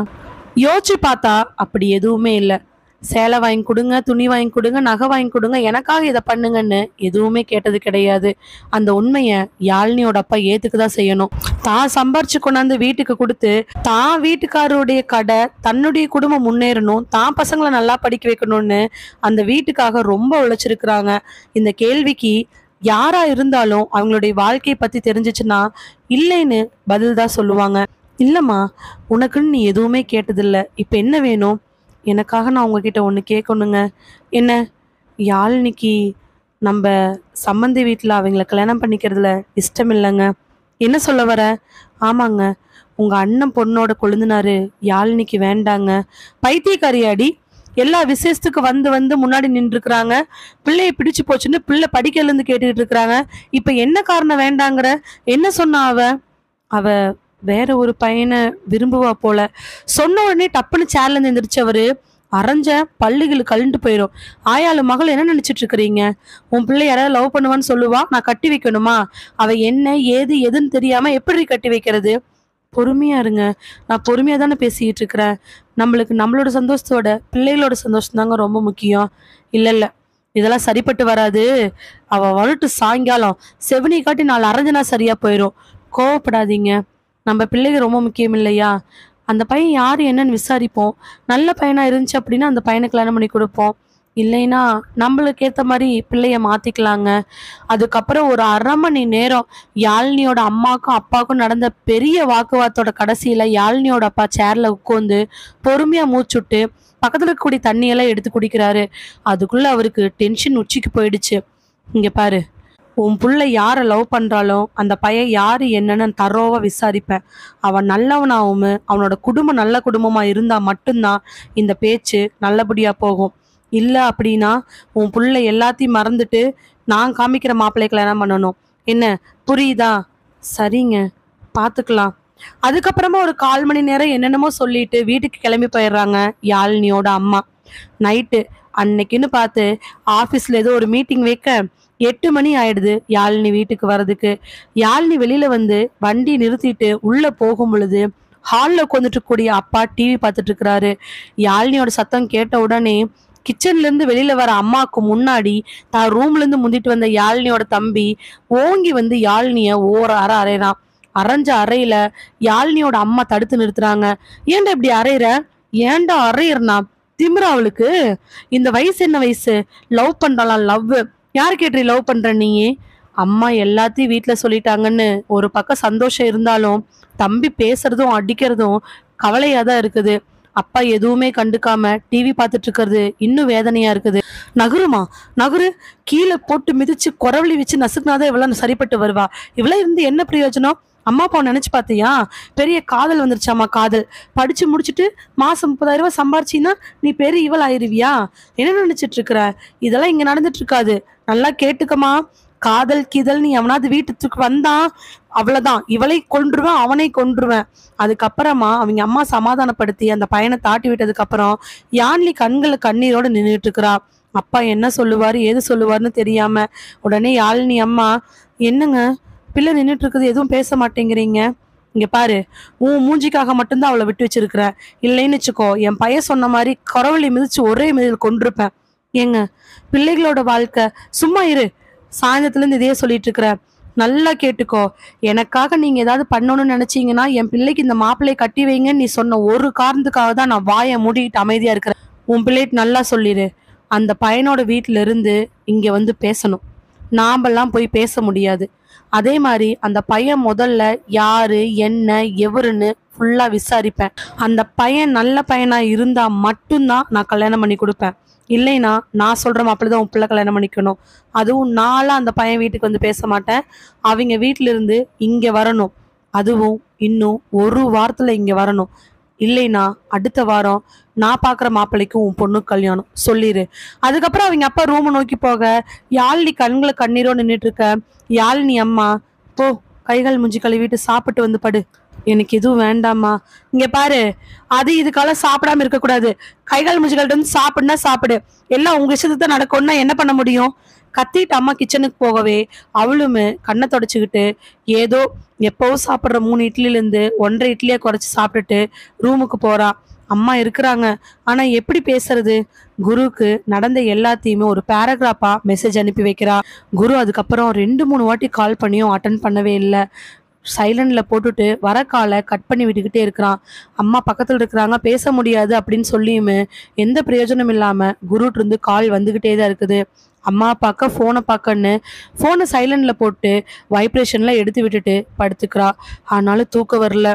யோசிச்சு பார்த்தா அப்படி எதுவுமே இல்லை. சேலை வாங்கி கொடுங்க, துணி வாங்கி கொடுங்க, நகை வாங்கி கொடுங்க, எனக்காக இதை பண்ணுங்கன்னு எதுவுமே கேட்டது கிடையாது. அந்த உண்மையை யாழினியோட அப்பா ஏத்துக்குதான் செய்யணும். தான் சம்பாரிச்சு கொண்டாந்து வீட்டுக்கு கொடுத்து தான் வீட்டுக்காரருடைய கடை, தன்னுடைய குடும்பம் முன்னேறணும், தான் பசங்களை நல்லா படிக்க வைக்கணும்னு அந்த வீட்டுக்காக ரொம்ப உழைச்சிருக்கிறாங்க. இந்த கேள்விக்கு யாரா இருந்தாலும் அவங்களுடைய வாழ்க்கையை பத்தி தெரிஞ்சிச்சுன்னா இல்லைன்னு பதில் தான் சொல்லுவாங்க. இல்லம்மா, உனக்குன்னு நீ எதுவுமே கேட்டதில்ல, இப்ப என்ன வேணும்? எனக்காக நான் உங்ககிட்ட ஒன்று கேட்கணுங்க. என்ன? யாழினிக்கு நம்ம சம்மந்தி வீட்டில் அவங்கள கல்யாணம் பண்ணிக்கிறதுல இஷ்டம் இல்லைங்க. என்ன சொல்ல வர? ஆமாங்க, உங்கள் அண்ணன் பொண்ணோட கொழுந்தினாரு யாழினிக்கு வேண்டாங்க. பைத்தியக்காரியாடி, எல்லா விசேஷத்துக்கு வந்து வந்து முன்னாடி நின்றுருக்குறாங்க. பிள்ளைய பிடிச்சு போச்சுன்னு பிள்ளை படிக்கலேருந்து கேட்டுக்கிட்டு இருக்கிறாங்க. இப்போ என்ன காரணம் வேண்டாங்கிற? என்ன சொன்னா அவ வேற ஒரு பையனை விரும்புவா போல. சொன்ன உடனே டப்புன்னு சேர்ல இருந்து எந்திரிச்சவரு அரைஞ்ச பல்லுகள் கழுண்டு போயிடும். ஆயாளு மகள் என்ன நினைச்சிட்டு இருக்கிறீங்க? உன் பிள்ளை யாராவது லவ் பண்ணுவான்னு சொல்லுவா, நான் கட்டி வைக்கணுமா? அவ என்ன ஏது எதுன்னு தெரியாம எப்படி கட்டி வைக்கிறது? பொறுமையா இருங்க, நான் பொறுமையா தானே பேசிக்கிட்டு இருக்கிறேன். நம்மளுக்கு நம்மளோட சந்தோஷத்தோட பிள்ளைகளோட சந்தோஷம் தாங்க ரொம்ப முக்கியம். இல்ல இல்ல, இதெல்லாம் சரிப்பட்டு வராது. அவ வரட்டு சாயங்காலம் செவனி காட்டி 4 அரைஞ்சனா சரியா போயிடும். கோவப்படாதீங்க, நம்ம பிள்ளைங்க ரொம்ப முக்கியம் இல்லையா? அந்த பையன் யார் என்னன்னு விசாரிப்போம். நல்ல பையனா இருந்துச்சு அப்படின்னா அந்த பையனை கல்யாணம் பண்ணி கொடுப்போம். இல்லைன்னா நம்மளுக்கு ஏற்ற மாதிரி பிள்ளைய மாத்திக்கலாங்க. அதுக்கப்புறம் ஒரு 1/2 மணி நேரம் யாழினியோட அம்மாக்கும் அப்பாவுக்கும் நடந்த பெரிய வாக்குவாதத்தோட கடைசியில யாழினியோட அப்பா சேர்ல உட்காந்து பொறுமையா மூச்சுட்டு பக்கத்துல இருக்கக்கூடிய தண்ணியெல்லாம் எடுத்து குடிக்கிறாரு. அதுக்குள்ள அவருக்கு டென்ஷன் உச்சிக்கு போயிடுச்சு. இங்க பாரு, உன் புள்ள யாரை லவ் பண்ணுறாலும் அந்த பையன் யார் என்னன்னு தரோவாக விசாரிப்பேன். அவன் நல்லவனாகவும் அவனோட குடும்பம் நல்ல குடும்பமாக இருந்தால் மட்டும்தான் இந்த பேச்சு நல்லபடியாக போகும். இல்லை அப்படின்னா உன் புள்ள எல்லாத்தையும் மறந்துட்டு நான் காமிக்கிற மாப்பிள்ளை கல்யாணம் பண்ணணும். என்ன புரியுதா? சரிங்க, பார்த்துக்கலாம். அதுக்கப்புறமா ஒரு 1/4 மணி நேரம் என்னென்னமோ சொல்லிட்டு வீட்டுக்கு கிளம்பி போயிடுறாங்க யாழினியோட அம்மா. நைட்டு அன்னைக்குன்னு பார்த்து ஆஃபீஸில் ஏதோ ஒரு மீட்டிங் வைக்க 8 மணி ஆயிடுது யாழினி வீட்டுக்கு வர்றதுக்கு. யாழினி வெளியில வந்து வண்டி நிறுத்திட்டு உள்ள போகும் பொழுது ஹாலில் உட்காந்துட்டு கூடிய அப்பா டிவி பார்த்துட்டு இருக்கிறாரு. யாழினியோட சத்தம் கேட்ட உடனே கிச்சன்ல இருந்து வெளியில வர அம்மாவுக்கு முன்னாடி தான் ரூம்ல இருந்து முந்திட்டு வந்த யாழினியோட தம்பி ஓங்கி வந்து யாழினிய அரைறான். அரைஞ்ச அறையில யாழினியோட அம்மா தடுத்து நிறுத்துறாங்க. ஏன்டா இப்படி அரையிற? ஏன்டா அரையிறனா? திமிரா அவளுக்கு? இந்த வயசு என்ன வயசு? லவ் பண்றாளாம். லவ் யாரு கேட்டு லவ் பண்ற நீ? அம்மா எல்லாத்தையும் வீட்டுல சொல்லிட்டாங்கன்னு ஒரு பக்கம் சந்தோஷம் இருந்தாலும் தம்பி பேசுறதும் அடிக்கிறதும் கவலையா தான் இருக்குது. அப்பா எதுவுமே கண்டுக்காம டிவி பார்த்துட்டு இருக்கிறது இன்னும் வேதனையா இருக்குது. நகுருமா நகுரு, கீழே போட்டு மிதிச்சு குறவழி வச்சு நசுக்குனாதான் இவ்வளவு சரிப்பட்டு வருவா. இவ்வளவு இருந்து என்ன பிரயோஜனம்? அம்மா அப்பா நினைச்சு பார்த்தியா? பெரிய காதல் வந்துருச்சாமா. காதல் படிச்சு முடிச்சுட்டு மாசம் 30,000 ரூபாய் சம்பாரிச்சின்னா நீ பெரிய இவள் ஆயிருவியா? என்ன நினைச்சிட்டு இருக்கிற? இதெல்லாம் இங்க நடந்துட்டு இருக்காது. நல்லா கேட்டுக்கமா. காதல் கீதல் நீ எவனாவது வீட்டுக்கு வந்தான் அவ்வளவுதான், இவளை கொன்றுவேன் அவனை கொன்றுவேன். அதுக்கப்புறமா அவங்க அம்மா சமாதானப்படுத்தி அந்த பையனை தாட்டி விட்டதுக்கு அப்புறம் யான்லி கண்களை கண்ணீரோட நின்றுட்டு இருக்கிறா. அப்பா என்ன சொல்லுவாரு ஏது சொல்லுவாருன்னு தெரியாம உடனே யாழினி அம்மா, என்னங்க பிள்ளை நின்றுட்டு இருக்குது, எதுவும் பேச மாட்டேங்கிறீங்க? இங்க பாரு, உன் மூஞ்சிக்காக மட்டும்தான் அவளை விட்டு வச்சிருக்கிற. இல்லைன்னு வச்சுக்கோ, என் பையன் சொன்ன மாதிரி குறவழி மிதிச்சு ஒரே மிதில் கொண்டிருப்பேன். ஏங்க பிள்ளைகளோட வாழ்க்கை, சும்மா இரு. சாயந்தரத்துல இருந்து இதையே சொல்லிட்டு இருக்கிற. நல்லா கேட்டுக்கோ, எனக்காக நீங்க ஏதாவது பண்ணணும்னு நினைச்சீங்கன்னா என் பிள்ளைக்கு இந்த மாப்பிள்ளையை கட்டி வைங்கன்னு நீ சொன்ன ஒரு காரணத்துக்காக தான் நான் வாயை மூடிட்டு அமைதியா இருக்கிறேன். உன் பிள்ளைட்டு நல்லா சொல்லிடு, அந்த பையனோட வீட்டுல இருந்து இங்க வந்து பேசணும். நாமெல்லாம் போய் பேச முடியாது. அதே மாதிரி அந்த பையன் முதல்ல யாரு என்ன எவருன்னு ஃபுல்லா விசாரிப்பேன். அந்த பையன் நல்ல பையனா இருந்தா மட்டும்தான் நான் கல்யாணம் பண்ணி கொடுப்பேன். இல்லைன்னா நான் சொல்ற மாப்பிள்ளை உன் பிள்ளை கல்யாணம் பண்ணிக்கணும். அதுவும் நான்லாம் அந்த பையன் வீட்டுக்கு வந்து பேச மாட்டேன். அவங்க வீட்டுல இருந்து இங்க வரணும். அதுவும் இன்னும் ஒரு வாரத்துல இங்க வரணும். இல்லைன்னா அடுத்த வாரம் நான் பாக்குற மாப்பிள்ளைக்கும் உன் பொண்ணு கல்யாணம் சொல்லிடு. அதுக்கப்புறம் அவங்க அப்பா ரூமை நோக்கி போக யாழினி கண்களை கண்ணீரோ நின்றுட்டு இருக்க. யாழினி அம்மா, போ கைகள் முஞ்சி கழுவிட்டு சாப்பிட்டு வந்து படு. எனக்கு எதுவும் வேண்டாமா. இங்க பாரு, அது இதுக்கால சாப்பிடாம இருக்கக்கூடாது. கைகால் மூஞ்சிகள்ட்ட வந்து சாப்பிடுனா சாப்பிடு, எல்லாம் உங்க இஷ்டத்துக்கு தான் நடக்கும்னா என்ன பண்ண முடியும்? கத்திட்டு அம்மா கிச்சனுக்கு போகவே அவளுமே கண்ணை தொடச்சிக்கிட்டு ஏதோ எப்பவும் சாப்பிட்ற 3 இட்லிலேருந்து 1.5 இட்லியை குறைச்சி சாப்பிட்டுட்டு ரூமுக்கு போறா. அம்மா இருக்கிறாங்க, ஆனா எப்படி பேசுறது? குருவுக்கு நடந்த எல்லாத்தையுமே ஒரு பேராகிராஃபா மெசேஜ் அனுப்பி வைக்கிறா. குரு அதுக்கப்புறம் 2-3 வாட்டி கால் பண்ணியும் அட்டன் பண்ணவே இல்லை. சைலண்ட்ல போட்டுட்டு வர காலை கட் பண்ணி விட்டுக்கிட்டே இருக்கிறான். அம்மா பக்கத்துல இருக்கிறாங்க, பேச முடியாது அப்படின்னு சொல்லியுமே எந்த பிரயோஜனம் இல்லாம குருட்டு இருந்து கால் வந்துகிட்டே தான் இருக்குது. அம்மா பார்க்க போனை பார்க்கன்னு போனை சைலண்ட்ல போட்டு வைப்ரேஷன்ல எடுத்து விட்டுட்டு படுத்துக்கிறா. ஆனாலும் தூக்கம் வரல.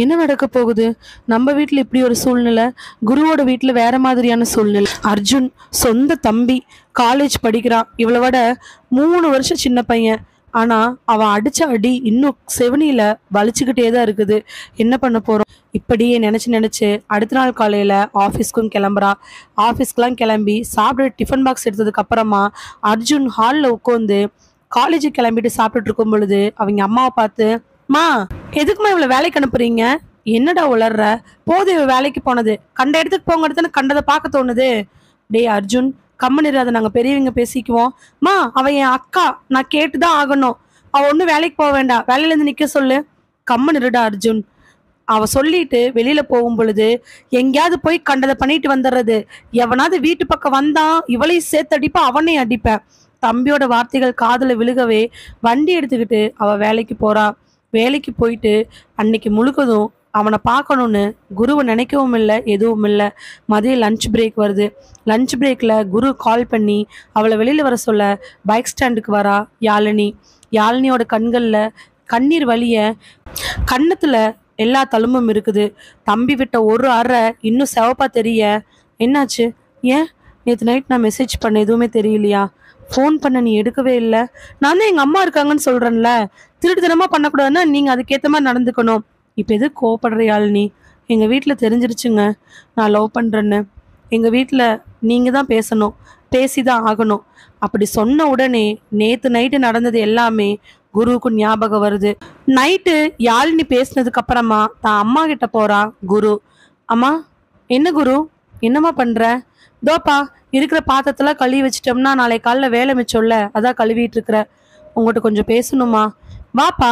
என்ன நடக்க போகுது? நம்ம வீட்டுல இப்படி ஒரு சூழ்நிலை, குருவோட வீட்டுல வேற மாதிரியான சூழ்நிலை. அர்ஜுன் சொந்த தம்பி, காலேஜ் படிக்கிறான். இவளை விட 3 வருஷம் சின்ன பையன். ஆனா அவன் அடிச்ச அடி இன்னும் செவனில வலிச்சுக்கிட்டே தான் இருக்குது. என்ன பண்ண போறோம்? இப்படியே நினைச்சு அடுத்த நாள் காலையில ஆஃபீஸ்க்கும் கிளம்புறா. ஆஃபீஸ்க்கெல்லாம் கிளம்பி சாப்பிட்டு டிஃபன் பாக்ஸ் எடுத்ததுக்கு அப்புறமா அர்ஜுன் ஹாலில் உட்காந்து காலேஜுக்கு கிளம்பிட்டு சாப்பிட்டுட்டு இருக்கும் பொழுது அவங்க அம்மாவை பார்த்து, மா எதுக்குமா இவ்வளவு வேலைக்கு அனுப்புறீங்க? என்னடா உளர்ற? போது இவ வேலைக்கு போனது, கண்ட இடத்துக்கு போங்க இடத்துல கண்டதை பார்க்க தோணுது. டேய் அர்ஜுன், கம்மன் அதை நாங்கள் பெரியவங்க பேசிக்குவோம். மா அவ என் அக்கா, நான் கேட்டுதான் ஆகணும். அவ ஒன்றும் வேலைக்கு போக வேண்டாம், வேலையிலேருந்து நிற்க சொல்லு. கம்மன் இருடா அர்ஜுன். அவ சொல்லிட்டு வெளியில போகும் பொழுது எங்கேயாவது போய் கண்டதை பண்ணிட்டு வந்துடுறது. எவனாவது வீட்டு பக்கம் வந்தான் இவளையும் சேர்த்து அடிப்பா, அவனையும் அடிப்பேன். தம்பியோட வார்த்தைகள் காதுல விழுகவே வண்டி எடுத்துக்கிட்டு அவ வேலைக்கு போறா. வேலைக்கு போயிட்டு அன்னைக்கு முழுக்கதும் அவனை பார்க்கணும்னு குருவை நினைக்கவும் இல்லை, எதுவும் இல்லை. மதியம் லஞ்ச் பிரேக் வருது. லஞ்ச் பிரேக்கில் குரு கால் பண்ணி அவளை வெளியில் வர சொல்ல பைக் ஸ்டாண்டுக்கு வரா யாழினி. யாழினியோட கண்களில் கண்ணீர் வலிய, கன்னத்தில் எல்லா தழும்பும் இருக்குது. தம்பி விட்ட ஒரு அறை இன்னும் செவப்பா தெரிய. என்னாச்சு? ஏன் நேற்று நைட் நான் மெசேஜ் பண்ண எதுவுமே தெரியலையா? ஃபோன் பண்ண நீ எடுக்கவே இல்லை. நான் தான் எங்கள் அம்மா இருக்காங்கன்னு சொல்கிறேன்ல. திருட்டுத்தனமாக பண்ணக்கூடாதுன்னா நீங்கள் அதுக்கேற்ற மாதிரி நடந்துக்கணும். இப்போ எது கோவப்படுற யாழினி? எங்கள் வீட்டில் தெரிஞ்சிருச்சுங்க நான் லவ் பண்ணுறேன்னு. எங்கள் வீட்டில் நீங்கள் தான் பேசணும், பேசி தான் ஆகணும். அப்படி சொன்ன உடனே நேற்று நைட்டு நடந்தது எல்லாமே குருவுக்கு ஞாபகம் வருது. நைட்டு யாழினி பேசினதுக்கு அப்புறமா தான் அம்மா கிட்ட போறா குரு. அம்மா, என்ன குரு, என்னம்மா பண்ற? தோப்பா இருக்கிற பாத்திரத்தெல்லாம் கழுவி வச்சிட்டோம்னா நாளை காலைல வேலை மிச்சம்ல, அதான் கழுவிட்டு இருக்கிற. உங்கள்கிட்ட கொஞ்சம் பேசணுமா? வாப்பா.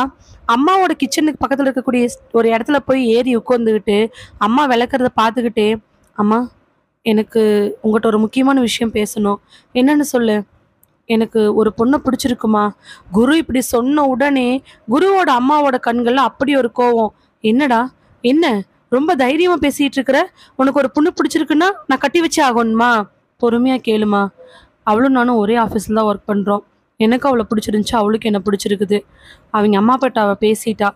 அம்மாவோட கிச்சனுக்கு பக்கத்துல இருக்கக்கூடிய ஒரு இடத்துல போய் ஏறி உட்காந்துக்கிட்டு அம்மா விளக்குறத பார்த்துக்கிட்டே, அம்மா எனக்கு உங்கள்கிட்ட ஒரு முக்கியமான விஷயம் பேசணும். என்னன்னு சொல்லு. எனக்கு ஒரு பொண்ண பிடிச்சிருக்குமா. குரு இப்படி சொன்ன உடனே குருவோட அம்மாவோட கண்கள்ல அப்படி ஒரு கோவம். என்னடா, என்ன ரொம்ப தைரியமா பேசிட்டு இருக்கிற? உனக்கு ஒரு பொண்ணு பிடிச்சிருக்குன்னா நான் கட்டி வச்சே ஆகணுமா? பொறுமையா கேளுமா. அவளும் நானும் ஒரே ஆஃபீஸில் தான் ஒர்க் பண்ணுறோம். எனக்கு அவளை பிடிச்சிருந்துச்சு, அவளுக்கு என்ன பிடிச்சிருக்குது. அவங்க அம்மா அப்பாட்ட அவள் பேசிட்டா.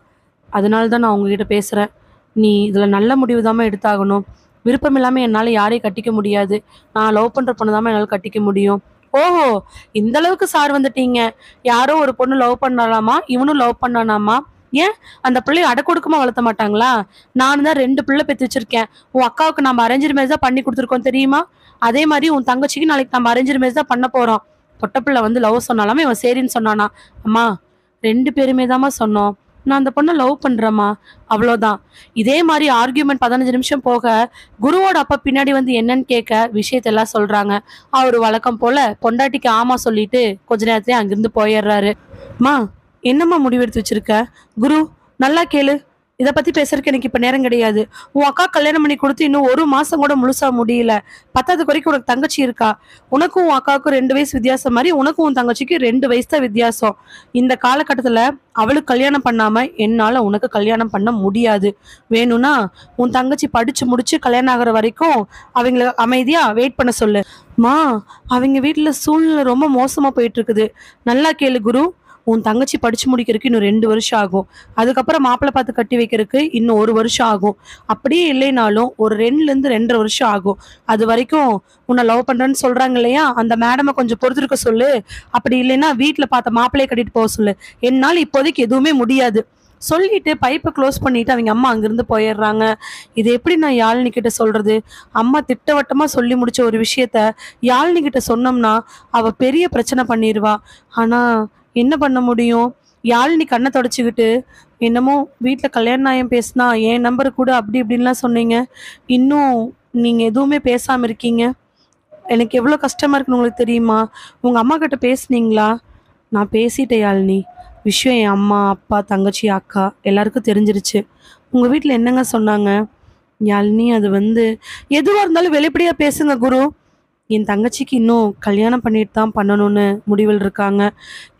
அதனால தான் நான் உங்ககிட்ட பேசுகிறேன். நீ இதில் நல்ல முடிவு தாம்மா எடுத்தாகணும். விருப்பம் இல்லாமல் என்னால் யாரையும் கட்டிக்க முடியாது. நான் லவ் பண்ணுற பொண்ணு தாம்மா என்னால் கட்டிக்க முடியும். ஓஹோ, இந்த அளவுக்கு சார் வந்துட்டீங்க. யாரோ ஒரு பொண்ணு லவ் பண்ணலாமா, இவனும் லவ் பண்ணானாமா? ஏன் அந்த பிள்ளைய அடக்கொடுக்கமா வளர்த்த மாட்டாங்களா? நான் தான் 2 பிள்ளை பெற்று வச்சிருக்கேன். உன் அக்காவுக்கு நம்ம அரேஞ்ச் மேரேஜ் தான் பண்ணி கொடுத்துருக்கோம் தெரியுமா? அதே மாதிரி உன் தங்கச்சிக்கு நாளைக்கு நம்ம அரேஞ்ச் மேரேஜ் தான் பண்ண போறோம். பொட்ட பிள்ளை வந்து லவ் சொன்னாலாமே இவன் சரின்னு சொன்னானா? அம்மா, 2 பேருமே தாம்மா சொன்னோம். நான் அந்த பொண்ணை லவ் பண்றேம்மா, அவ்வளோதான். இதே மாதிரி ஆர்கியூமெண்ட் 15 நிமிஷம் போக குருவோட அப்பா பின்னாடி வந்து என்னன்னு கேட்க விஷயத்தெல்லாம் சொல்றாங்க. அவர் வழக்கம் போல பொண்டாட்டிக்கு ஆமா சொல்லிட்டு கொஞ்ச நேரத்திலே அங்கிருந்து போயிடுறாரு. மா, என்னம்மா முடிவெடுத்து வச்சிருக்க? குரு, நல்லா கேளு. இதை பத்தி பேசுறதுக்கு எனக்கு இப்ப நேரம் கிடையாது. உன் அக்கா கல்யாணம் பண்ணி கொடுத்து இன்னும் 1 மாசம் கூட முழுசா முடியல. 10வது வரைக்கும் உனக்கு தங்கச்சி இருக்கா. உனக்கும் உன் அக்காவுக்கும் 2 வயசு வித்தியாசம் மாதிரி உனக்கும் உன் தங்கச்சிக்கு 2 வயசு தான் வித்தியாசம். இந்த காலகட்டத்துல அவளுக்கு கல்யாணம் பண்ணாம என்னால உனக்கு கல்யாணம் பண்ண முடியாது. வேணும்னா உன் தங்கச்சி படிச்சு முடிச்சு கல்யாணம் ஆகுற வரைக்கும் அவங்கள அமைதியா வெயிட் பண்ண சொல்லு. மா, அவங்க வீட்டுல சூழ்நிலை ரொம்ப மோசமா போயிட்டு இருக்குது. நல்லா கேளு குரு. உன் தங்கச்சி படிச்சு முடிக்கிறதுக்கு இன்னும் 2 வருஷம் ஆகும். அதுக்கப்புறம் மாப்பிள்ளை பார்த்து கட்டி வைக்கிறதுக்கு இன்னும் 1 வருஷம் ஆகும். அப்படியே இல்லைனாலும் ஒரு 2ல இருந்து 2.5 வருஷம் ஆகும். அது வரைக்கும் உன்னை லவ் பண்றேன்னு சொல்றாங்க இல்லையா, அந்த மேடமை கொஞ்சம் பொறுத்திருக்க சொல்லு. அப்படி இல்லைன்னா வீட்டுல பார்த்த மாப்பிள்ளையை கட்டிட்டு போக சொல்லு. என்னால் இப்போதைக்கு எதுவுமே முடியாது சொல்லிட்டு பைப்பை க்ளோஸ் பண்ணிட்டு அவங்க அம்மா அங்கிருந்து போயிடுறாங்க. இது எப்படி நான் யாழினி கிட்ட சொல்றது? அம்மா திட்டவட்டமா சொல்லி முடிச்ச ஒரு விஷயத்த யாழினி கிட்ட சொன்னோம்னா அவ பெரிய பிரச்சனை பண்ணிடுவா. ஆனா என்ன பண்ண முடியும்? யாழினி கண்ணை தொடச்சிக்கிட்டு, என்னமோ வீட்டில் கல்யாண நியாயம் பேசினா என் நம்பரு கூட அப்படி இப்படின்லாம் சொன்னீங்க. இன்னும் நீங்கள் எதுவுமே பேசாமல் இருக்கீங்க. எனக்கு எவ்வளோ கஷ்டமாக இருக்குன்னு உங்களுக்கு தெரியுமா? உங்கள் அம்மா கிட்ட பேசுனீங்களா? நான் பேசிட்டேன் யாழினி. விஷயம் என் அம்மா அப்பா தங்கச்சி அக்கா எல்லாருக்கும் தெரிஞ்சிருச்சு. உங்கள் வீட்டில் என்னங்க சொன்னாங்க? யாழினி, அது வந்து எதுவாக இருந்தாலும் வெளிப்படையாக பேசுங்க குரு. என் தங்கச்சிக்கு இன்னும் கல்யாணம் பண்ணிட்டு தான் பண்ணணும்னு முடிவில் இருக்காங்க.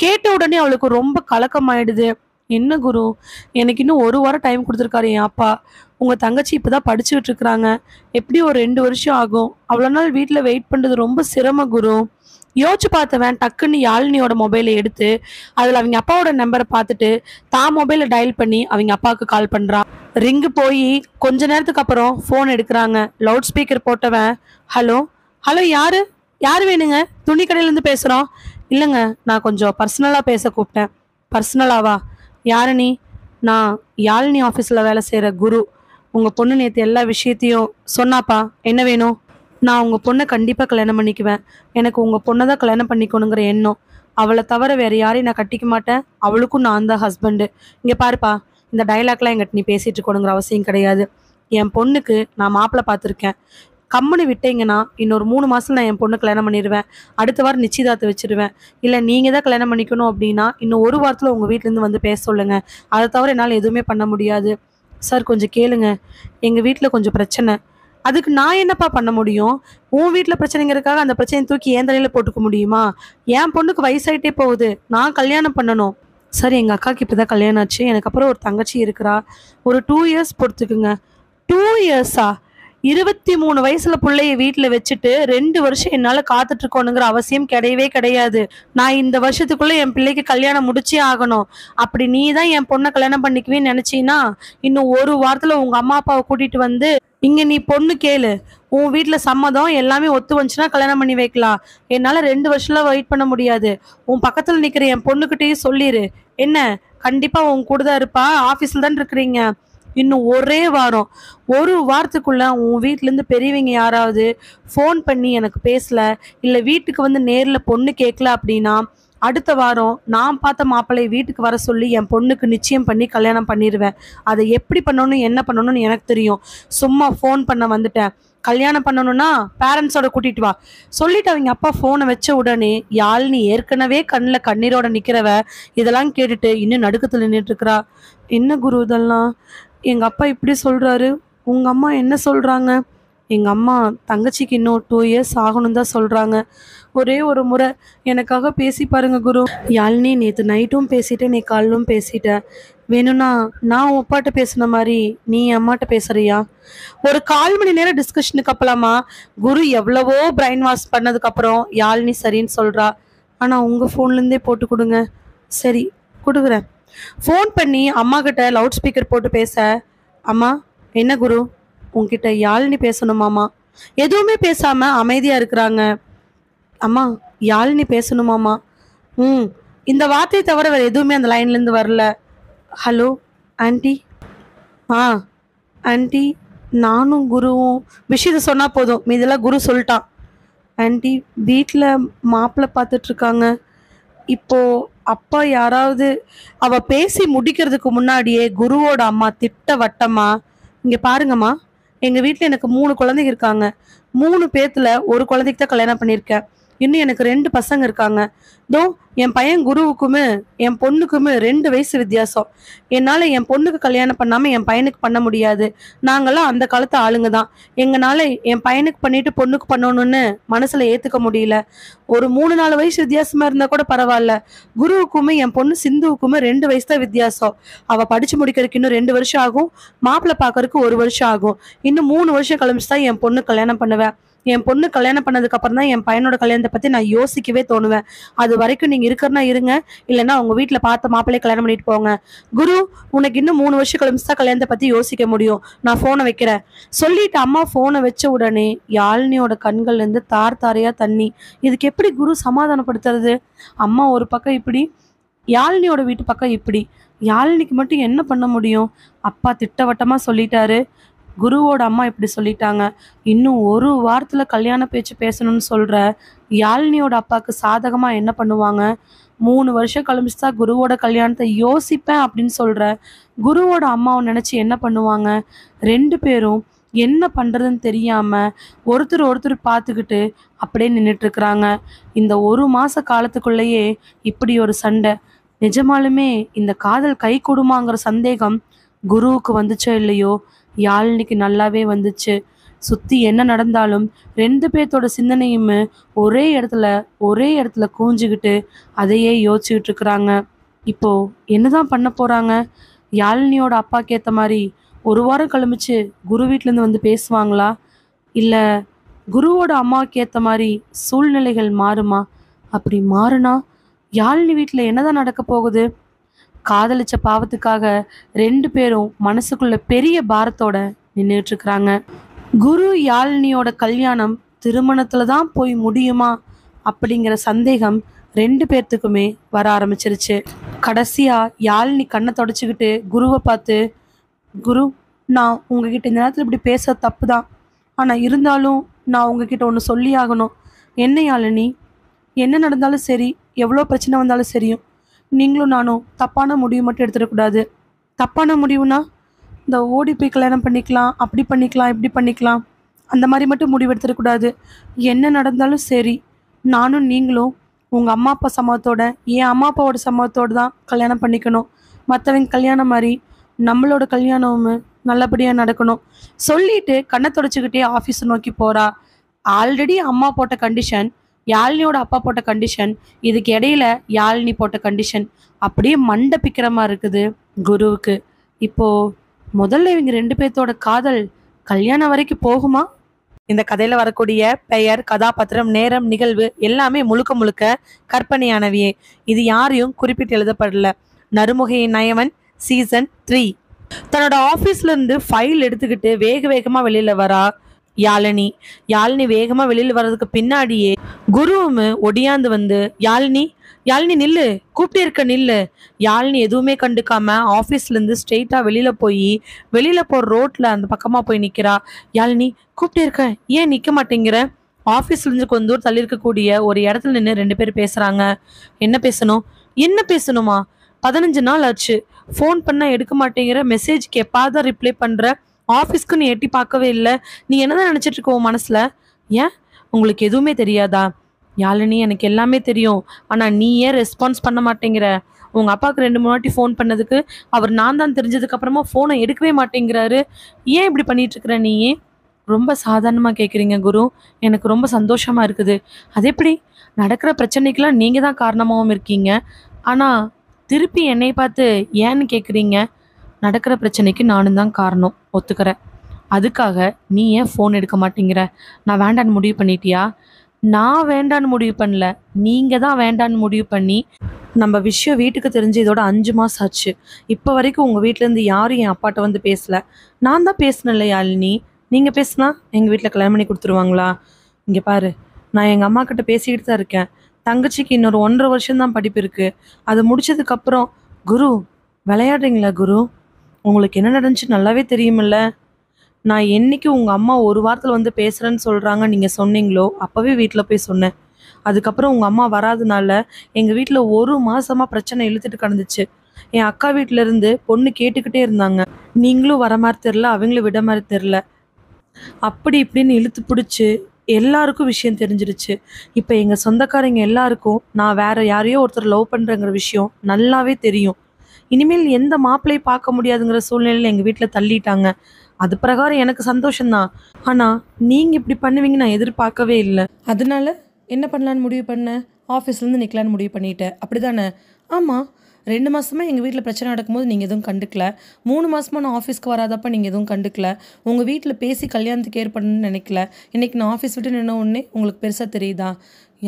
கேட்ட உடனே அவளுக்கு ரொம்ப கலக்கமாயிடுது. என்ன குரு, எனக்கு இன்னும் 1 வாரம் டைம் கொடுத்துருக்காரு என் அப்பா. உங்கள் தங்கச்சி இப்போ தான் படிச்சுக்கிட்டு இருக்கிறாங்க. எப்படியும் ஒரு 2 வருஷம் ஆகும். அவ்வளோ நாள் வீட்டில் வெயிட் பண்ணுறது ரொம்ப சிரமம் குரு. யோசிச்சு பார்த்தவன் டக்குன்னு யாழினியோட மொபைலை எடுத்து அதில் அவங்க அப்பாவோட நம்பரை பார்த்துட்டு தான் மொபைலை டயல் பண்ணி அவங்க அப்பாவுக்கு கால் பண்ணுறான். ரிங்கு போய் கொஞ்ச நேரத்துக்கு அப்புறம் ஃபோன் எடுக்கிறாங்க. லவுட் ஸ்பீக்கர் போட்டவன், ஹலோ ஹலோ, யார் வேணுங்க? துணி கடையிலேருந்து பேசுகிறோம். இல்லைங்க, நான் கொஞ்சம் பர்சனலாக பேச கூப்பிட்டேன். பர்சனலாவா? யாரு நீ? நான் யாழினி ஆஃபீஸில் வேலை செய்கிற குரு. உங்கள் பொண்ணு நேற்று எல்லா விஷயத்தையும் சொன்னாப்பா. என்ன வேணும்? நான் உங்கள் பொண்ணை கண்டிப்பாக கல்யாணம் பண்ணிக்குவேன். எனக்கு உங்கள் பொண்ணை தான் கல்யாணம் பண்ணிக்கணுங்கிற எண்ணம். அவளை தவிர வேறு யாரையும் நான் கட்டிக்க மாட்டேன். அவளுக்கும் நான் தான் ஹஸ்பண்டு. இங்கே பாருப்பா, இந்த டைலாக்லாம் எங்கிட்ட நீ பேசிகிட்டு இருக்கணுங்கிற அவசியம் கிடையாது. என் பொண்ணுக்கு நான் மாப்பிள்ளை பார்த்துருக்கேன். கம்முன்னு விட்டீங்கன்னா இன்னொரு 3 மாதம் நான் என் பொண்ணு கல்யாணம் பண்ணிடுவேன். அடுத்த வாரம் நிச்சயதார்த்தம் வச்சிருவேன். இல்லை நீங்கள் தான் கல்யாணம் பண்ணிக்கணும் அப்படின்னா இன்னும் 1 வாரத்தில் உங்கள் வீட்டிலேருந்து வந்து பேச சொல்லுங்க. அதை தவிர என்னால் எதுவுமே பண்ண முடியாது. சார் கொஞ்சம் கேளுங்க, எங்கள் வீட்டில் கொஞ்சம் பிரச்சனை. அதுக்கு நான் என்னப்பா பண்ண முடியும்? உன் வீட்டில் பிரச்சனைங்கிறதுக்காக அந்த பிரச்சனையை தூக்கி என் தலையில் போட்டுக்க முடியுமா? என் பொண்ணுக்கு வயசாயிட்டே போகுது. நான் கல்யாணம் பண்ணணும். சார், எங்கள் அக்காவுக்கு இப்போ தான் கல்யாணம் ஆச்சு. எனக்கு அப்புறம் ஒரு தங்கச்சி இருக்கிறா. ஒரு 2 இயர்ஸ் பொறுத்துக்குங்க. 2 இயர்ஸா? 23 வயசுல பிள்ளைய வீட்டுல வச்சுட்டு 2 வருஷம் என்னால காத்துட்டு இருக்கணுங்கிற அவசியம் கிடையவே கிடையாது. நான் இந்த வருஷத்துக்குள்ள என் பிள்ளைக்கு கல்யாணம் முடிச்சே ஆகணும். அப்படி நீ தான் என் பொண்ணை கல்யாணம் பண்ணிக்குவேன்னு நினைச்சீன்னா இன்னும் 1 வாரத்துல உங்க அம்மா அப்பாவை கூட்டிட்டு வந்து இங்க நீ பொண்ணு கேளு. உன் வீட்டுல சம்மதம் எல்லாமே ஒத்து வந்துச்சுன்னா கல்யாணம் பண்ணி வைக்கலாம். என்னால 2 வருஷம்லாம் வெயிட் பண்ண முடியாது. உன் பக்கத்துல நிக்கிற என் பொண்ணுகிட்டயும் சொல்லிரு. என்ன, கண்டிப்பா உன் கூட தான் இருப்பா. ஆபீஸ்ல தான் இருக்கிறீங்க. இன்னும் 1 வாரம், 1 வாரத்துக்குள்ள உன் வீட்டிலேருந்து பெரியவங்க யாராவது ஃபோன் பண்ணி எனக்கு பேசல, இல்லை வீட்டுக்கு வந்து நேரில் பொண்ணு கேட்கல அப்படின்னா அடுத்த வாரம் நான் பார்த்த மாப்பிள்ளை வீட்டுக்கு வர சொல்லி என் பொண்ணுக்கு நிச்சயம் பண்ணி கல்யாணம் பண்ணிடுவேன். அதை எப்படி பண்ணணும் என்ன பண்ணணும்னு எனக்கு தெரியும். சும்மா ஃபோன் பண்ண வந்துட்டேன். கல்யாணம் பண்ணணும்னா பேரண்ட்ஸோட கூட்டிட்டு வா சொல்லிட்டு அவங்க அப்பா ஃபோனை வச்ச உடனே யாழினி ஏற்கனவே கண்ணில் கண்ணீரோட நிக்கிறவ இதெல்லாம் கேட்டுட்டு இன்னும் நடுக்கத்தில் நின்றுட்டு இருக்கிறா. என்ன குரு இதெல்லாம்? எங்க அப்பா இப்படி சொல்றாரு, உங்க அம்மா என்ன சொல்றாங்க? எங்க அம்மா தங்கச்சிக்கு இன்னும் 2 இயர்ஸ் ஆகணும் தான் சொல்றாங்க. ஒரே ஒரு முறை எனக்காக பேசி பாருங்க குரு. யாழினி, நேற்று நைட்டும் பேசிட்டேன், நீ காலையிலும் பேசிட்டேன். வேணும்னா நான் உன் அப்பாட்ட பேசுன மாதிரி நீ என் அம்மாட்ட பேசுறியா? ஒரு 1/4 மணி நேரம் டிஸ்கஷனுக்கு அப்புறமா குரு எவ்வளவோ பிரைன் வாஷ் பண்ணதுக்கு அப்புறம் யாழினி சரின்னு சொல்றா. ஆனா உங்க ஃபோன்லேருந்தே போட்டு கொடுங்க. சரி, கொடுக்குறேன். ஃபோன் பண்ணி அம்மா கிட்ட லவுட் ஸ்பீக்கர் போட்டு பேச, அம்மா என்ன குரு, உன்கிட்ட யாழினி பேசணுமாமா. எதுவுமே பேசாம அமைதியா இருக்கிறாங்க. அம்மா யாழினி பேசணுமாமா. இந்த வார்த்தையை தவிர வேற எதுவுமே அந்த லைன்ல இருந்து வரல. Hello aunty. ஆ ஆன்ட்டி, நானும் குருவும் விஷயத்தை சொன்னா போதும், மீதெல்லாம் குரு சொல்லிட்டான். ஆன்ட்டி, வீட்டில் மாப்பிள்ளை பார்த்துட்டு இருக்காங்க. இப்போ அப்பா யாராவது, அவ பேசி முடிக்கிறதுக்கு முன்னாடியே குருவோட அம்மா திட்டவட்டமா, இங்க பாருங்கம்மா, எங்க வீட்டில் எனக்கு 3 குழந்தைங்க இருக்காங்க. 3 பேத்துல ஒரு குழந்தைக்கு தான் கல்யாணம் பண்ணியிருக்கேன். இன்னும் எனக்கு 2 பசங்க இருக்காங்க. தோ என் பையன் குருவுக்குமே என் பொண்ணுக்குமே 2 வயசு வித்தியாசம். என்னால் என் பொண்ணுக்கு கல்யாணம் பண்ணாமல் என் பையனுக்கு பண்ண முடியாது. நாங்களாம் அந்த காலத்து ஆளுங்க தான். எங்களால் என் பையனுக்கு பண்ணிட்டு பொண்ணுக்கு பண்ணணும்னு மனசில் ஏற்றுக்க முடியல. ஒரு 3-4 வயசு வித்தியாசமாக இருந்தால் கூட பரவாயில்ல. குருவுக்குமே என் பொண்ணு சிந்துவுக்குமே 2 வயசு தான் வித்தியாசம். அவள் படித்து முடிக்கிறதுக்கு இன்னும் 2 வருஷம் ஆகும். மாப்பிள்ளை பார்க்கறதுக்கு 1 வருஷம் ஆகும். இன்னும் 3 வருஷம் கழிச்சு தான் என் பொண்ணு கல்யாணம் பண்ணுவேன். என் பொண்ணு கல்யாணம் பண்ணதுக்கு அப்புறம் தான் என் பையனோட கல்யாணத்தை பத்தி நான் யோசிக்கவே தோணுவேன். அது வரைக்கும் நீங்க இருக்கிறனா இருங்க, இல்லைன்னா உங்க வீட்டுல பார்த்த மாப்பிள்ளைய கல்யாணம் பண்ணிட்டு போங்க. குரு, உனக்கு இன்னும் 3 வருஷம் கழிச்சு தான் கல்யாணத்தை பத்தி யோசிக்க முடியும். நான் போனை வைக்கிறேன் சொல்லிட்டு அம்மா போனை வச்ச உடனே யாழினியோட கண்கள்ல இருந்து தார் தாரையா தண்ணி. இதுக்கு எப்படி குரு சமாதானப்படுத்துறது? அம்மா ஒரு பக்கம் இப்படி, யாழினியோட வீட்டு பக்கம் இப்படி. யாழினிக்கு மட்டும் என்ன பண்ண முடியும்? அப்பா திட்டவட்டமா சொல்லிட்டாரு, குருவோட அம்மா இப்படி சொல்லிட்டாங்க. இன்னும் 1 வாரத்துல கல்யாண பேச்சு பேசணும்னு சொல்ற யாழினியோட அப்பாவுக்கு சாதகமா என்ன பண்ணுவாங்க? 3 வருஷம் கழிச்சுதான் குருவோட கல்யாணத்தை யோசிப்பேன் அப்படின்னு சொல்ற குருவோட அம்மாவை நினைச்சு என்ன பண்ணுவாங்க? 2 பேரும் என்ன பண்றதுன்னு தெரியாம ஒருத்தர் பார்த்துக்கிட்டு அப்படியே நின்றுட்டு இருக்கிறாங்க. இந்த 1 மாச காலத்துக்குள்ளேயே இப்படி ஒரு சண்டை. நிஜமாலுமே இந்த காதல் கை கொடுமாங்கிற சந்தேகம் குருவுக்கு வந்துச்சோ இல்லையோ, யாழினிக்கு நல்லாவே வந்துச்சு. சுத்தி என்ன நடந்தாலும் 2 பேர்த்தோட சிந்தனையுமே ஒரே இடத்துல கூஞ்சுக்கிட்டு அதையே யோசிச்சுக்கிட்டு இருக்கிறாங்க. இப்போ என்னதான் பண்ண போறாங்க? யாழினியோட அப்பாக்கு ஏத்த மாதிரி 1 வாரம் கழிச்சு குரு வீட்டிலேருந்து வந்து பேசுவாங்களா? இல்ல குருவோட அம்மாவுக்கு ஏத்த மாதிரி சூழ்நிலைகள் மாறுமா? அப்படி மாறுனா யாழினி வீட்டில் என்னதான் நடக்க போகுது? காதலிச்ச பாவத்துக்காக 2 பேரும் மனசுக்குள்ள பெரிய பாரத்தோட நின்றுட்டு இருக்கிறாங்க. குரு யாழினியோட கல்யாணம் திருமணத்துல தான் போய் முடியுமா அப்படிங்கிற சந்தேகம் 2 பேர்த்துக்குமே வர ஆரம்பிச்சிருச்சு. கடைசியா யாழினி கண்ணை தொடச்சிக்கிட்டு குருவை பார்த்து, குரு, நான் உங்ககிட்ட இந்த நேரத்தில் இப்படி பேச தப்பு தான். ஆனால் இருந்தாலும் நான் உங்ககிட்ட ஒன்று சொல்லி ஆகணும். என்ன யாழினி, என்ன நடந்தாலும் சரி, எவ்வளோ பிரச்சனை வந்தாலும் சரியும், நீங்களும் நானும் தப்பான முடிவு மட்டும் எடுத்துடக்கூடாது. தப்பான முடிவுனா இந்த ஓடி போய் கல்யாணம் பண்ணிக்கலாம், அப்படி பண்ணிக்கலாம், இப்படி பண்ணிக்கலாம், அந்த மாதிரி மட்டும் முடிவு எடுத்துடக்கூடாது. என்ன நடந்தாலும் சரி, நானும் நீங்களும் உங்கள் அம்மா அப்பா சம்மதத்தோட, என் அம்மா அப்பாவோட சம்மதத்தோடு தான் கல்யாணம் பண்ணிக்கணும். மற்றவங்க கல்யாணம் மாதிரி நம்மளோட கல்யாணமும் நல்லபடியாக நடக்கணும் சொல்லிட்டு கண்ணை தொடச்சிக்கிட்டே ஆஃபீஸை நோக்கி போகிறா. ஆல்ரெடி அம்மா போட்ட கண்டிஷன், யாழினியோட அப்பா போட்ட கண்டிஷன், இதுக்கு இடையில யாழினி போட்ட கண்டிஷன் அப்படியே மண்டை பிக்கிறமா இருக்குது குருவுக்கு. இப்போ முதல்ல இவங்க 2 பேர்த்தோட காதல் கல்யாணம் வரைக்கும் போகுமா? இந்த கதையில வரக்கூடிய பெயர், கதாபாத்திரம், நேரம், நிகழ்வு எல்லாமே முழுக்க கற்பனையானவையே. இது யாரையும் குறிப்பிட்டு எழுதப்படல. நறுமுகையின் நயவன் சீசன் 3. தன்னோட ஆஃபீஸ்ல இருந்து ஃபைல் எடுத்துக்கிட்டு வேகமா வெளியில வரா யாழினி வேகமா வெளியில வர்றதுக்கு பின்னாடியே குருவும் ஒடியாந்து வந்து, யாழினி நில்லு, கூப்பிட்டே இருக்க நில்லு. யாழினி எதுவுமே கண்டுக்காம ஆஃபீஸ்ல இருந்து ஸ்ட்ரெயிட்டா வெளியில போற ரோட்ல அந்த பக்கமா போய் நிக்கிறா. யாழினி, கூப்பிட்டே இருக்க, ஏன் நிக்க மாட்டேங்கிற? ஆஃபீஸ்ல இருந்து கொஞ்ச தூரம் தள்ளி இருக்கக்கூடிய ஒரு இடத்துல நின்று 2 பேர் பேசுறாங்க. என்ன பேசணுமா? 15 நாள் ஆச்சு, ஃபோன் பண்ணா எடுக்க மாட்டேங்கிற, மெசேஜ்க்கு எப்பாதான் ரிப்ளை பண்ற, ஆஃபீஸ்க்கு நீ எட்டி பார்க்கவே இல்லை. நீ என்னதான் நினைச்சிட்டு இருக்க உன் மனசுல? ஏன் உங்களுக்கு எதுவுமே தெரியாதா? யாழினி, எனக்கு எல்லாமே தெரியும். ஆனா நீ ஏன் ரெஸ்பான்ஸ் பண்ண மாட்டேங்கிற? உங்க அப்பாவுக்கு 2 3 வாட்டி ஃபோன் பண்ணதுக்கு அவர் நான் தான் தெரிஞ்சதுக்கு அப்புறமா ஃபோனை எடுக்கவே மாட்டேங்கிறாரு. ஏன் இப்படி பண்ணிட்டு இருக்கிற நீ? ரொம்ப சாதாரணமா கேட்குறீங்க குரு. எனக்கு ரொம்ப சந்தோஷமா இருக்குது. அது எப்படி? நடக்கிற பிரச்சனைக்கெல்லாம் நீங்க தான் காரணமாவும் இருக்கீங்க. ஆனா திருப்பி என்னை பார்த்து ஏன்னு கேட்குறீங்க? நடக்கிற பிரச்சனைக்கு நானும் தான் காரணம், ஒத்துக்கிறேன். அதுக்காக நீ ஏன் ஃபோன் எடுக்க மாட்டேங்கிற? நான் வேண்டான்னு முடிவு பண்ணிட்டியா? நான் வேண்டான்னு முடிவு பண்ணல. நீங்க தான் வேண்டான்னு முடிவு பண்ணி நம்ம விஷயம் வீட்டுக்கு தெரிஞ்சு இதோட 5 மாசம் ஆச்சு. இப்போ வரைக்கும் உங்க வீட்டிலேருந்து யாரும் என் அப்பாட்ட வந்து பேசல. நான் தான் பேசினேன்ல யாழினி. நீங்க பேசுனா எங்க வீட்டில் கல்யாணம் பண்ணி கொடுத்துருவாங்களா? இங்க பாரு, நான் எங்க அம்மா கிட்ட பேசிக்கிட்டு தான் இருக்கேன். தங்கச்சிக்கு இன்னொரு 1.5 வருஷம் தான் படிப்பு இருக்கு. அது முடிச்சதுக்கு அப்புறம் குரு, விளையாடுறீங்களா குரு? உங்களுக்கு என்ன நடந்துச்சு நல்லாவே தெரியுமில்ல. நான் என்னைக்கு உங்க அம்மா ஒரு வாரத்தில் வந்து பேசுறேன்னு சொல்றாங்க நீங்க சொன்னீங்களோ அப்பவே வீட்டில் போய் சொன்னேன். அதுக்கப்புறம் உங்க அம்மா வராதனால எங்க வீட்டில் 1 மாசமா பிரச்சனை இழுத்துட்டு கிடந்துச்சு. என் அக்கா வீட்டில இருந்து பொண்ணு கேட்டுக்கிட்டே இருந்தாங்க. நீங்களும் வர மாதிரி தெரில, அவங்களும் விட மாதிரி தெரில. அப்படி இப்படின்னு இழுத்து பிடிச்சி எல்லாருக்கும் விஷயம் தெரிஞ்சிருச்சு. இப்போ எங்கள் சொந்தக்காரங்க எல்லாருக்கும் நான் வேற யாரையோ ஒருத்தர் லவ் பண்ணுறேங்கிற விஷயம் நல்லாவே தெரியும். இனிமேல் எந்த மாப்பிள்ளையும் பார்க்க முடியாதுங்கிற சூழ்நிலையில் எங்கள் வீட்டில் தள்ளிட்டாங்க. அது பிரகாரம் எனக்கு சந்தோஷம்தான். ஆனால் நீங்கள் இப்படி பண்ணுவீங்க நான் எதிர்பார்க்கவே இல்லை. அதனால என்ன பண்ணலான்னு முடிவு பண்ணேன்? ஆஃபீஸ்லேருந்து நிற்கலான்னு முடிவு பண்ணிட்டேன், அப்படி தானே? ஆமாம். 2 மாதமாக எங்கள் வீட்டில் பிரச்சனை நடக்கும்போது நீங்கள் எதுவும் கண்டுக்கல. 3 மாதமாக நான் ஆஃபீஸ்க்கு வராதப்ப நீங்கள் எதுவும் கண்டுக்கல. உங்கள் வீட்டில் பேசி கல்யாணத்துக்கு ஏற்படணும்னு நினைக்கல. இன்றைக்கி நான் ஆஃபீஸ் விட்டு நின்ன உடனே உங்களுக்கு பெருசாக தெரியுதா?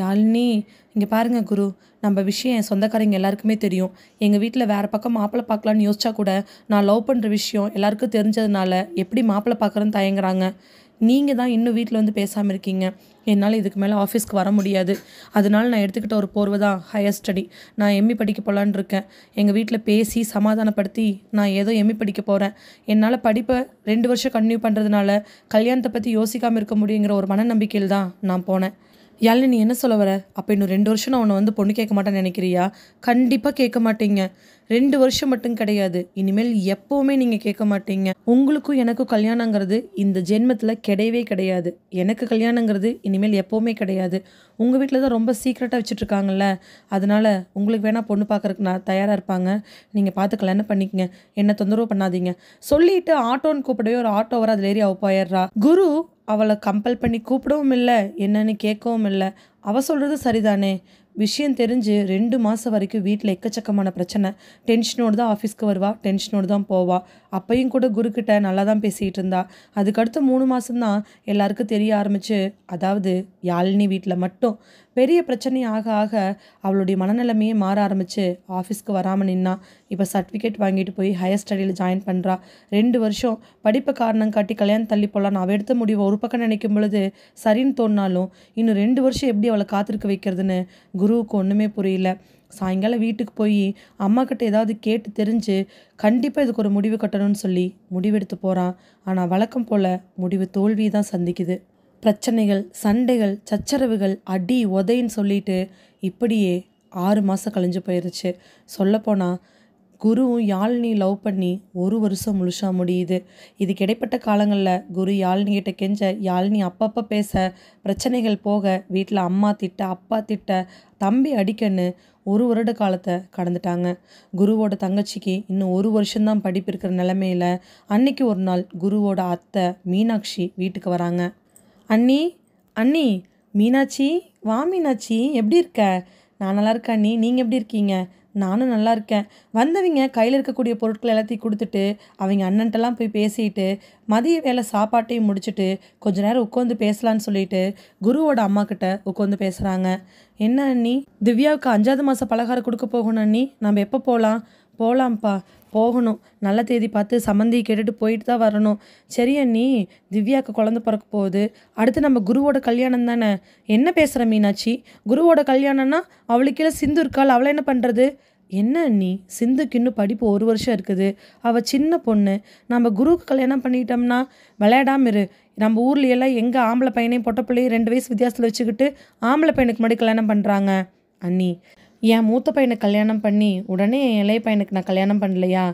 யாழினி, இங்கே பாருங்கள் குரு, நம்ம விஷயம் என் சொந்தக்காரங்க எல்லாருக்குமே தெரியும். எங்கள் வீட்டில் வேறு பக்கம் மாப்பிள்ளை பார்க்கலான்னு யோசிச்சா கூட நான் லவ் பண்ணுற விஷயம் எல்லாருக்கும் தெரிஞ்சதுனால எப்படி மாப்பிள்ளை பார்க்குறேன்னு தயங்குறாங்க. நீங்கள் தான் இன்னும் வீட்டில் வந்து பேசாமல் இருக்கீங்க. என்னால் இதுக்கு மேலே ஆஃபீஸ்க்கு வர முடியாது. அதனால நான் எடுத்துக்கிட்ட ஒரு போர்வை தான் ஹையர் ஸ்டடி. நான் எம்இ படிக்க போகலான்னு இருக்கேன். எங்கள் வீட்டில் பேசி சமாதானப்படுத்தி நான் ஏதோ எம்இ படிக்க போகிறேன். என்னால் படிப்பை 2 வருஷம் கன்டினியூ பண்ணுறதுனால கல்யாணத்தை பற்றி யோசிக்காமல் இருக்க முடியுங்கிற ஒரு மனநம்பிக்கையில் தான் நான் போனேன். யாழினி, நீ என்ன சொல்ல வர? அப்போ இன்னும் 2 வருஷம் நான் உன்னை வந்து பொண்ணு கேட்க மாட்டேன்னு நினைக்கிறியா? கண்டிப்பாக கேட்க மாட்டீங்க. 2 வருஷம் மட்டும் கிடையாது, இனிமேல் எப்போவுமே நீங்கள் கேட்க மாட்டீங்க. உங்களுக்கும் எனக்கும் கல்யாணங்கிறது இந்த ஜென்மத்தில் கிடையவே கிடையாது. எனக்கு கல்யாணங்கிறது இனிமேல் எப்போவுமே கிடையாது. உங்கள் வீட்டில் தான் ரொம்ப சீக்ரெட்டாக வச்சுட்ருக்காங்கல்ல, அதனால் உங்களுக்கு வேணால் பொண்ணு பார்க்குறதுக்கு நான் தயாராக இருப்பாங்க. நீங்கள் பார்த்து கல்யாணம் பண்ணிக்கங்க, என்ன தொந்தரவு பண்ணாதீங்க சொல்லிட்டு ஆட்டோன்னு கூப்பிடவே ஒரு ஆட்டோ வர அதில் ஏறி அவ போயிடுறா. குரு அவளை கம்பல் பண்ணி கூப்பிடவும் இல்லை, என்னன்னு கேட்கவும் இல்லை. அவள் சொல்கிறது சரிதானே. விஷயம் தெரிஞ்சு 2 மாதம் வரைக்கும் வீட்டில் எக்கச்சக்கமான பிரச்சனை. டென்ஷனோடு தான் ஆஃபீஸ்க்கு வருவா, டென்ஷனோடு தான் போவா. அப்பையும் கூட குருக்கிட்ட நல்லா தான் பேசிகிட்டு இருந்தா. அதுக்கடுத்து 3 மாதம்தான் எல்லாருக்கும் தெரிய ஆரம்பிச்சு. அதாவது யாழினி வீட்டில் மட்டும் பெரிய பிரச்சனை ஆக ஆக அவளுடைய மனநிலைமையே மாற ஆரம்பிச்சு ஆஃபீஸ்க்கு வராமல் நின்னா. இப்போ சர்டிஃபிகேட் வாங்கிட்டு போய் ஹையர் ஸ்டடியில் ஜாயின் பண்ணுறா. 2 வருஷம் படிப்பை காரணம் காட்டி கல்யாணம் தள்ளி போகலான்னு அவள் எடுத்த முடிவை ஒரு பக்கம் நினைக்கும் பொழுது சரின்னு தோணினாலும் இன்னும் 2 வருஷம் எப்படி அவளை காத்திருக்க வைக்கிறதுன்னு குருவுக்கு ஒன்றுமே புரியல. சாயங்காலம் வீட்டுக்கு போய் அம்மா கிட்ட ஏதாவது கேட்டு தெரிஞ்சு கண்டிப்பாக இதுக்கு ஒரு முடிவு கட்டணும்னு சொல்லி முடிவெடுத்து போகிறான். ஆனால் வழக்கம் போல் முடிவு தோல்வி தான் சந்திக்குது. பிரச்சனைகள், சண்டைகள், சச்சரவுகள், அடி உதைன்னு சொல்லிட்டு இப்படியே 6 மாதம் கழிஞ்சு போயிடுச்சு. சொல்லப்போனால் குருவும் யாழினி லவ் பண்ணி 1 வருஷம் முழுசாக முடியுது. இதுக்கு இடைப்பட்ட காலங்களில் குரு யாழினிகிட்ட கெஞ்ச, யாழினி அப்பப்போ பேச, பிரச்சனைகள் போக வீட்டில் அம்மா திட்ட, அப்பா திட்ட, தம்பி அடிக்கன்னு 1 வருட காலத்தை கடந்துட்டாங்க. குருவோட தங்கச்சிக்கு இன்னும் 1 வருஷம்தான் படிப்பு இருக்கிற நிலமையில அன்னைக்கு ஒரு நாள் குருவோட அத்தை மீனாட்சி வீட்டுக்கு வராங்க. அண்ணி, அண்ணி, மீனாட்சி, வா மீனாட்சி, எப்படி இருக்க? நான் நல்லா இருக்கேன் அண்ணி, நீங்கள் எப்படி இருக்கீங்க? நானும் நல்லா இருக்கேன். வந்தவங்க கையில் இருக்கக்கூடிய பொருட்கள் எல்லாத்தையும் கொடுத்துட்டு அவங்க அண்ணன்ட்டெல்லாம் போய் பேசிட்டு மதிய வேலை சாப்பாட்டையும் முடிச்சுட்டு கொஞ்ச நேரம் உட்காந்து பேசலான்னு சொல்லிட்டு குருவோட அம்மா கிட்ட உட்காந்து பேசுகிறாங்க. என்ன அண்ணி, திவ்யாவுக்கு 5வது மாதம் பலகாரம் கொடுக்க போகணும் அண்ணி, நம்ம எப்போ போகலாம்? போகலாம்ப்பா, போகணும். நல்ல தேதி பார்த்து சம்மந்தியை கேட்டுட்டு போயிட்டு தான் வரணும். சரி அண்ணி, திவ்யாவுக்கு குழந்தை பிறக்க போகுது, அடுத்து நம்ம குருவோட கல்யாணம் தானே. என்ன பேசுகிற மீனாட்சி? குருவோட கல்யாணம்னா அவளுக்கெல்லாம் சிந்து இருக்காள், அவளை என்ன பண்ணுறது? என்ன அண்ணி, சிந்துக்கு இன்னும் படிப்பு 1 வருஷம் இருக்குது, அவள் சின்ன பொண்ணு. நம்ம குருவுக்கு கல்யாணம் பண்ணிட்டோம்னா விளையாடாமல் இரு. நம்ம ஊர்லையெல்லாம் எங்கே ஆம்பளை பையனையும் பொட்ட பிள்ளையும் 2 வயசு வித்தியாசத்தில் வச்சுக்கிட்டு ஆம்பளை பையனுக்கு முன்னாடி கல்யாணம் பண்ணுறாங்க. அண்ணி, என் மூத்த பையனுக்கு கல்யாணம் பண்ணி உடனே என் இளைய பையனுக்கு நான் கல்யாணம் பண்ணலையா?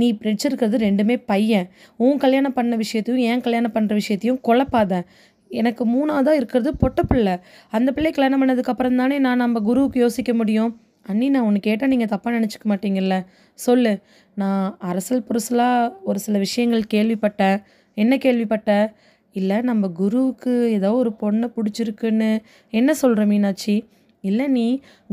நீ வச்சிருக்கிறது ரெண்டுமே பையன். உன் கல்யாணம் பண்ண விஷயத்தையும் என் கல்யாணம் பண்ணுற விஷயத்தையும் குழப்பாத. எனக்கு மூணாவதாக இருக்கிறது பொட்ட பிள்ளை. அந்த பிள்ளை கல்யாணம் பண்ணதுக்கப்புறம் தானே நம்ம குருவுக்கு யோசிக்க முடியும். அண்ணி, நான் ஒன்று கேட்டால் நீங்கள் தப்பாக நினச்சிக்க மாட்டீங்கல்ல? சொல்லு. நான் அரசல் புரசலாக ஒரு சில விஷயங்கள் கேள்விப்பட்டேன். என்ன கேள்விப்பட்ட? இல்லை, நம்ம குருவுக்கு ஏதோ ஒரு பொண்ணை பிடிச்சிருக்குன்னு. என்ன சொல்கிற மீனாட்சி? இல்லை, நீ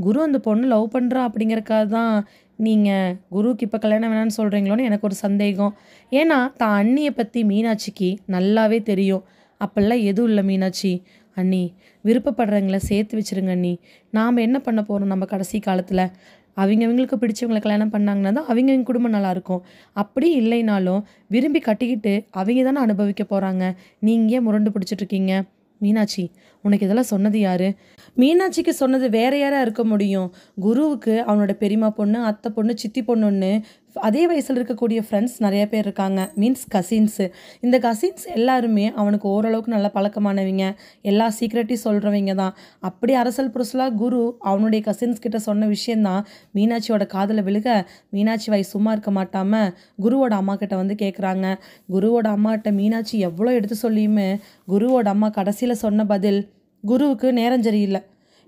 குரு அந்த பொண்ணு லவ் பண்ணுறா அப்படிங்கிறக்காக தான் நீங்கள் குருவுக்கு இப்போ கல்யாணம் வேணான்னு சொல்கிறீங்களோன்னு எனக்கு ஒரு சந்தேகம். ஏன்னா தான் அண்ணியை பற்றி மீனாட்சிக்கு நல்லாவே தெரியும். அப்போல்லாம் எதுவும் இல்லை மீனாட்சி. அண்ணி, விருப்பப்படுறவங்கள சேர்த்து வச்சுருங்க அண்ணி. நாம் என்ன பண்ண போகிறோம் நம்ம கடைசி காலத்தில்? அவங்களுக்கு பிடிச்சவங்களை கல்யாணம் பண்ணாங்கன்னா தான் அவங்க குடும்பம் நல்லாயிருக்கும். அப்படி இல்லைனாலும் விரும்பி கட்டிக்கிட்டு அவங்க தானே அனுபவிக்க போகிறாங்க. நீங்கள் ஏன் முரண்டு பிடிச்சிட்ருக்கீங்க? மீனாட்சி, உனக்கு இதெல்லாம் சொன்னது யாரு? மீனாட்சிக்கு சொன்னது வேற யாராக இருக்க முடியும்? குருவுக்கு அவனோட பெரியம்மா பொண்ணு, அத்தை பொண்ணு, சித்தி பொண்ணுன்னு அதே வயசில் இருக்கக்கூடிய ஃப்ரெண்ட்ஸ் நிறைய பேர் இருக்காங்க. Means cousins. இந்த கசின்ஸ் எல்லாருமே அவனுக்கு ஓரளவுக்கு நல்ல பழக்கமானவங்க, எல்லா சீக்ரெட்டையும் சொல்கிறவங்க தான். அப்படி அரசல் புரசலாக குரு அவனுடைய கசின்ஸ் கிட்ட சொன்ன விஷயந்தான் மீனாட்சியோட காதில் விழுக, மீனாட்சி வாய் சும்மா இருக்க மாட்டாமல் குருவோட அம்மா கிட்ட வந்து கேட்குறாங்க. குருவோட அம்மாட்ட மீனாட்சி எவ்வளோ எடுத்து சொல்லியுமே குருவோட அம்மா கடைசியில் சொன்ன பதில், குருவுக்கு நேரம் சரியில்லை,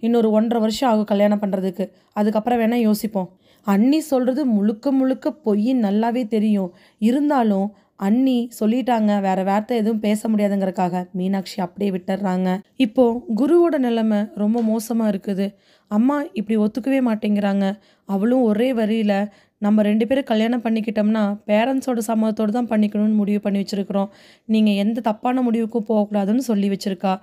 இன்னொரு 1.5 வருஷம் ஆகும் கல்யாணம் பண்ணுறதுக்கு, அதுக்கப்புறம் வேணால் யோசிப்போம். அண்ணி சொல்கிறது முழுக்க முழுக்க பொய்ன்னு நல்லாவே தெரியும். இருந்தாலும் அண்ணி சொல்லிட்டாங்க, வேற வார்த்தை எதுவும் பேச முடியாதுங்கிறக்காக மீனாட்சி அப்படியே விட்டுடுறாங்க. இப்போ குருவோட நிலைமை ரொம்ப மோசமாக இருக்குது. அம்மா இப்படி ஒத்துக்கவே மாட்டேங்கிறாங்க. அவளும் ஒரே வரியில், நம்ம 2 பேரும் கல்யாணம் பண்ணிக்கிட்டோம்னா பேரண்ட்ஸோட சம்மதத்தோடு தான் பண்ணிக்கணும்னு முடிவு பண்ணி வச்சுருக்குறோம். நீங்கள் எந்த தப்பான முடிவுக்கும் போகக்கூடாதுன்னு சொல்லி வச்சுருக்கா.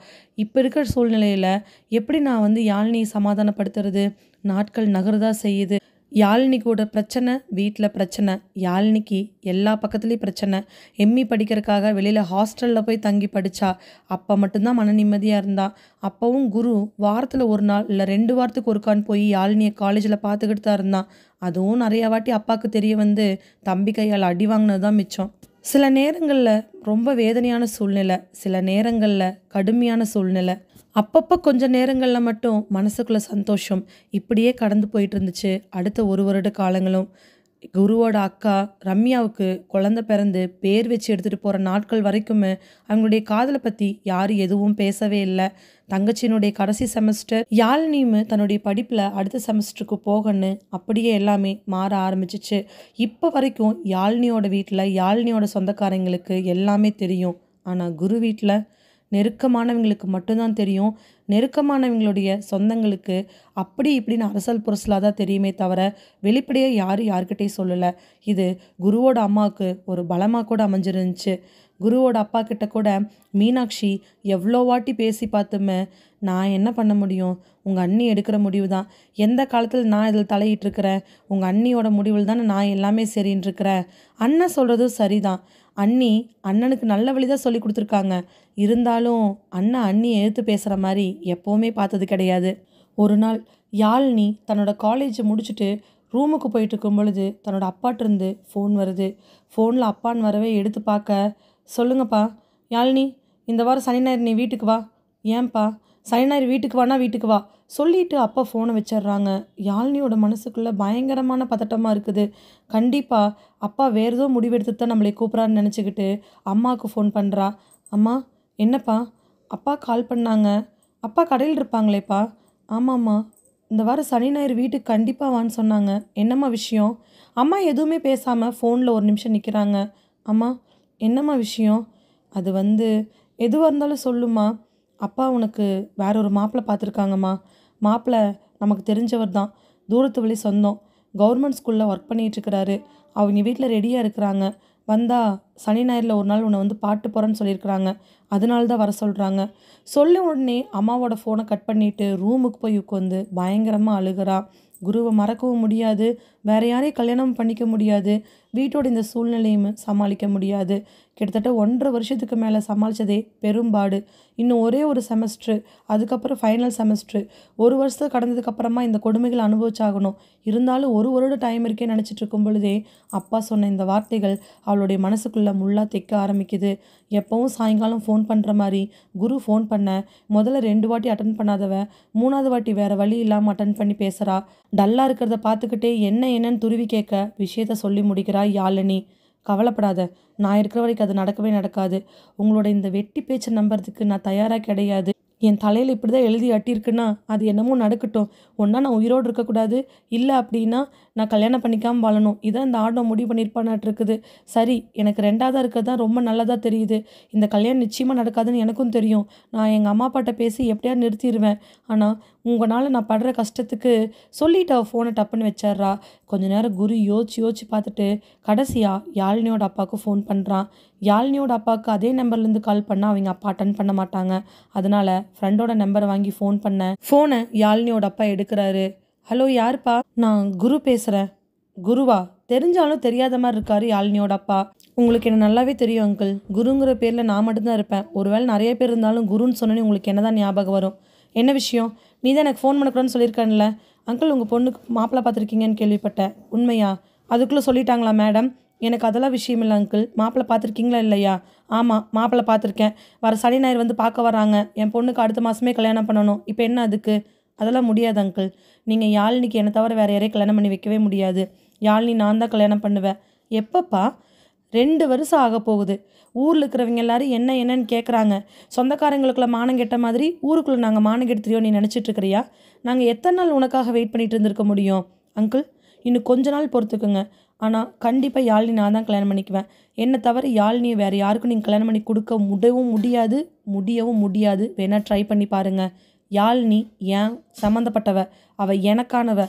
இப்போ இருக்கிற சூழ்நிலையில் எப்படி நான் வந்து யாழினியை சமாதானப்படுத்துறது? நாட்கள் நகருதா செய்யுது. யாழினி கூட பிரச்சனை, வீட்டில் பிரச்சனை. யாழினிக்கு எல்லா பக்கத்துலேயும் பிரச்சனை. எம்இ படிக்கிறதுக்காக வெளியில் ஹாஸ்டலில் போய் தங்கி படித்தா. அப்போ மட்டும்தான் மன நிம்மதியாக இருந்தா. அப்போவும் குரு வாரத்தில் 1 நாள் இல்லை 2 வாரத்துக்கு ஒருக்கான்னு போய் யாழினியை காலேஜில் பார்த்துக்கிட்டு தான் இருந்தான். அதுவும் நிறையா வாட்டி அப்பாவுக்கு தெரிய வந்து தம்பி கையால் அடி வாங்கினது தான் மிச்சம். சில நேரங்களில் ரொம்ப வேதனையான சூழ்நிலை, சில நேரங்களில் கடுமையான சூழ்நிலை, அப்பப்போ கொஞ்சம் நேரங்களில் மட்டும் மனசுக்குள்ள சந்தோஷம். இப்படியே கடந்து போயிட்டு இருந்துச்சு அடுத்த 1 வருட காலங்களும். குருவோட அக்கா ரம்யாவுக்கு குழந்தை பிறந்து பேர் வச்சு எடுத்துகிட்டு போகிற நாட்கள் வரைக்குமே அவங்களுடைய காதலை பற்றி யாரும் எதுவும் பேசவே இல்லை. தங்கச்சியினுடைய கடைசி செமஸ்டர், யாழினியும் தன்னுடைய படிப்பில் அடுத்த செமஸ்டருக்கு போகணுன்னு அப்படியே எல்லாமே மாற ஆரம்பிச்சிச்சு. இப்போ வரைக்கும் யாழினியோட வீட்டில் யாழினியோட சொந்தக்காரங்களுக்கு எல்லாமே தெரியும். ஆனால் குரு வீட்டில் நெருக்கமானவங்களுக்கு மட்டும்தான் தெரியும். நெருக்கமானவங்களுடைய சொந்தங்களுக்கு அப்படி இப்படின்னு அரசல் புரசலாக தான் தெரியுமே தவிர வெளிப்படையாக யார்கிட்டையும் சொல்லலை. இது குருவோட அம்மாவுக்கு ஒரு பலமாக கூட அமைஞ்சிருந்துச்சு. குருவோட அப்பா கிட்ட கூட மீனாட்சி எவ்வளோ வாட்டி பேசி பார்த்துமே, நான் என்ன பண்ண முடியும், உங்கள் அண்ணி எடுக்கிற முடிவு தான். எந்த காலத்தில் நான் இதில் தலையிட்டிருக்கிறேன்? உங்கள் அண்ணியோட முடிவில் தானே நான் எல்லாமே சரின்னு இருக்கிறேன். அண்ணன் சொல்கிறதும் சரிதான். அண்ணனுக்கு நல்ல வழி தான் சொல்லி கொடுத்துருக்காங்க. இருந்தாலும் அண்ணியை எதிர்த்து பேசுகிற மாதிரி எப்போவுமே பார்த்தது கிடையாது. ஒரு நாள் யாழினி தன்னோட காலேஜை முடிச்சுட்டு ரூமுக்கு போயிட்டு இருக்கும் பொழுது தன்னோட அப்பாட்டிருந்து ஃபோன் வருது. ஃபோனில் அப்பான்னு வரவே எடுத்து பார்க்க, சொல்லுங்கப்பா யாழினி, இந்த வாரம் சனி ஞாயிறு நீ வீட்டுக்கு வா. ஏன்பா? சனி ஞாயிறு வீட்டுக்கு வானா வீட்டுக்கு வா சொல்லிட்டு அப்பா ஃபோனை வச்சிடுறாங்க. யாழினியோட மனசுக்குள்ளே பயங்கரமான பதட்டமாக இருக்குது. கண்டிப்பாக அப்பா வேறு ஏதோ முடிவெடுத்துட்டு தான் நம்மளை கூப்பிட்றான்னு நினச்சிக்கிட்டு அம்மாவுக்கு ஃபோன் பண்ணுறா. அம்மா, என்னப்பா? அப்பா கால் பண்ணாங்க. அப்பா கடையில் இருப்பாங்களேப்பா. ஆமாம்மா, இந்த வாரம் சனி ஞாயிறு வீட்டுக்கு கண்டிப்பாக வான்னு சொன்னாங்க. என்னம்மா விஷயம்? அம்மா எதுவுமே பேசாமல் ஃபோனில் ஒரு நிமிஷம் நிற்கிறாங்க. அம்மா, என்னம்மா விஷயம்? அது எதுவாக இருந்தாலும் சொல்லுமா. அப்பா உனக்கு வேற ஒரு மாப்பிள்ளை பார்த்துருக்காங்கம்மா. மாப்பிள்ளை நமக்கு தெரிஞ்சவர் தான், தூரத்து வழி சொந்தம். கவர்மெண்ட் ஸ்கூலில் ஒர்க் பண்ணிகிட்ருக்கிறாரு. அவங்க வீட்டில் ரெடியாக இருக்கிறாங்க. வந்தால் சனி ஞாயிறில் ஒரு நாள் உன்னை பாட்டு போகிறேன்னு சொல்லியிருக்கிறாங்க. அதனால தான் வர சொல்கிறாங்க. சொல்ல உடனே அம்மாவோட ஃபோனை கட் பண்ணிவிட்டு ரூமுக்கு போய் உட்காந்து பயங்கரமாக அழுகிறா. குருவை மறக்கவும் முடியாது, வேறு யாரையும் கல்யாணம் பண்ணிக்க முடியாது, வீட்டோட இந்த சூழ்நிலையும் சமாளிக்க முடியாது. கிட்டத்தட்ட 1.5 வருஷத்துக்கு மேலே சமாளித்ததே பெரும்பாடு. இன்னும் ஒரே ஒரு செமஸ்ட்ரு, அதுக்கப்புறம் ஃபைனல் செமஸ்ட்ரு. 1 வருஷத்துக்கு கடந்ததுக்கப்புறமா இந்த கொடுமைகளை அனுபவிச்சாகணும். இருந்தாலும் 1 வருட டைம் இருக்கே நினச்சிட்டு இருக்கும் பொழுதே அப்பா சொன்ன இந்த வார்த்தைகள் அவளுடைய மனசுக்குள்ளே முள்ளாக தைக்க ஆரம்பிக்குது. எப்போவும் சாயங்காலம் ஃபோன் பண்ணுற மாதிரி குரு ஃபோன் பண்ண முதல்ல 2 வாட்டி அட்டன் பண்ணாதவ 3ஆவது வாட்டி வேறு வழி இல்லாமல் அட்டன் பண்ணி பேசுகிறா. டல்லாக இருக்கிறத பார்த்துக்கிட்டே என்னன்னு துருவி கேட்க விஷயத்த சொல்லி முடிக்கிறா. என்கிறாய் யாழினி. கவலைப்படாத, நான் இருக்கிற வரைக்கும் அது நடக்கவே நடக்காது. உங்களோட இந்த வெட்டி பேச்சை நம்புறதுக்கு நான் தயாராக கிடையாது. என் தலையில் இப்படி தான் எழுதி அட்டியிருக்குன்னா அது என்னமோ நடக்கட்டும். ஒன்றா நான் உயிரோடு இருக்கக்கூடாது, இல்லை அப்படின்னா நான் கல்யாணம் பண்ணிக்காமல் வாழணும். இதான் இந்த ஆடம் முடிவு பண்ணியிருப்பானாட்டு இருக்குது. சரி, எனக்கு ரெண்டாவதாக இருக்கிறது தான் ரொம்ப நல்லதாக தெரியுது. இந்த கல்யாணம் நிச்சயமாக நடக்காதுன்னு எனக்கும் தெரியும். நான் எங்கள் அம்மா அப்பாட்ட பேசி எப்படியாவது நிறுத்திடுவேன். ஆனால் உங்களால் நான் படுற கஷ்டத்துக்கு சொல்லிட்டு அவள் ஃபோனை டப்புன்னு வச்சிட்றா. கொஞ்ச நேரம் குரு யோசிச்சு பார்த்துட்டு கடைசியாக யாழினியோட அப்பாவுக்கு ஃபோன் பண்ணுறான். யாழினியோட அப்பாவுக்கு அதே நம்பர்லேருந்து கால் பண்ணால் அவங்க அப்பா அட்டன் பண்ண மாட்டாங்க. அதனால் ஃப்ரெண்டோட நம்பரை வாங்கி ஃபோன் பண்ணேன். ஃபோனை யாழினியோட அப்பா எடுக்கிறாரு. ஹலோ, யாருப்பா? நான் குரு பேசுகிறேன். குருவா? தெரிஞ்சாலும் தெரியாத மாதிரி இருக்காரு யாழினியோட அப்பா. உங்களுக்கு என்ன நல்லாவே தெரியும் அங்கிள். குருங்கிற பேரில் நான் மட்டும்தான் இருப்பேன். ஒருவேளை நிறைய பேர் இருந்தாலும் குருன்னு சொன்னோன்னே உங்களுக்கு என்ன தான் ஞாபகம் வரும்? என்ன விஷயம்? நீ தான் எனக்கு ஃபோன் பண்ணக்கூடாதுன்னு சொல்லியிருக்கேன்ல. அங்கிள், உங்கள் பொண்ணுக்கு மாப்பிள்ளை பார்த்துருக்கீங்கன்னு கேள்விப்பட்டேன். உண்மையா? அதுக்குள்ளே சொல்லிட்டாங்களா மேடம்? எனக்கு அதெல்லாம் விஷயம் இல்லை அங்கிள். மாப்பிள்ளை பார்த்துருக்கீங்களா இல்லையா? ஆமாம், மாப்பிள்ளை பார்த்துருக்கேன். வர சனி ஞாயிறு வந்து பார்க்க வராங்க. என் பொண்ணுக்கு அடுத்த மாதமே கல்யாணம் பண்ணணும். இப்போ என்ன அதுக்கு? அதெல்லாம் முடியாது அங்கிள். நீங்கள் யாழினிக்கு என்னை தவிர வேறு யாரையும் கல்யாணம் பண்ணி வைக்கவே முடியாது. யாழினி நான் தான் கல்யாணம் பண்ணுவேன். எப்பப்பா? 2 வருஷம் ஆக போகுது. ஊரில் இருக்கிறவங்க எல்லாரும் என்னன்னு கேட்குறாங்க. சொந்தக்காரங்களுக்குள்ள மானம் கெட்ட மாதிரி ஊருக்குள்ளே நாங்கள் மானம் கெடுத்துறியோ நீ நினச்சிட்டு இருக்கிறியா? நாங்கள் எத்தனை நாள் உனக்காக வெயிட் பண்ணிட்டு இருந்திருக்க முடியும்? அங்கிள், இன்னும் கொஞ்ச நாள் பொறுத்துக்குங்க. ஆனால் கண்டிப்பாக யாழினி நான் தான் கல்யாணம் பண்ணிக்குவேன். என்னை தவிர யாழினியை வேறு யாருக்கும் நீங்கள் கல்யாணம் பண்ணி கொடுக்க முடியவும் முடியாது. வேணால் ட்ரை பண்ணி பாருங்கள். யாழினி ஏன் சம்மந்தப்பட்டவ, அவள் எனக்கானவ.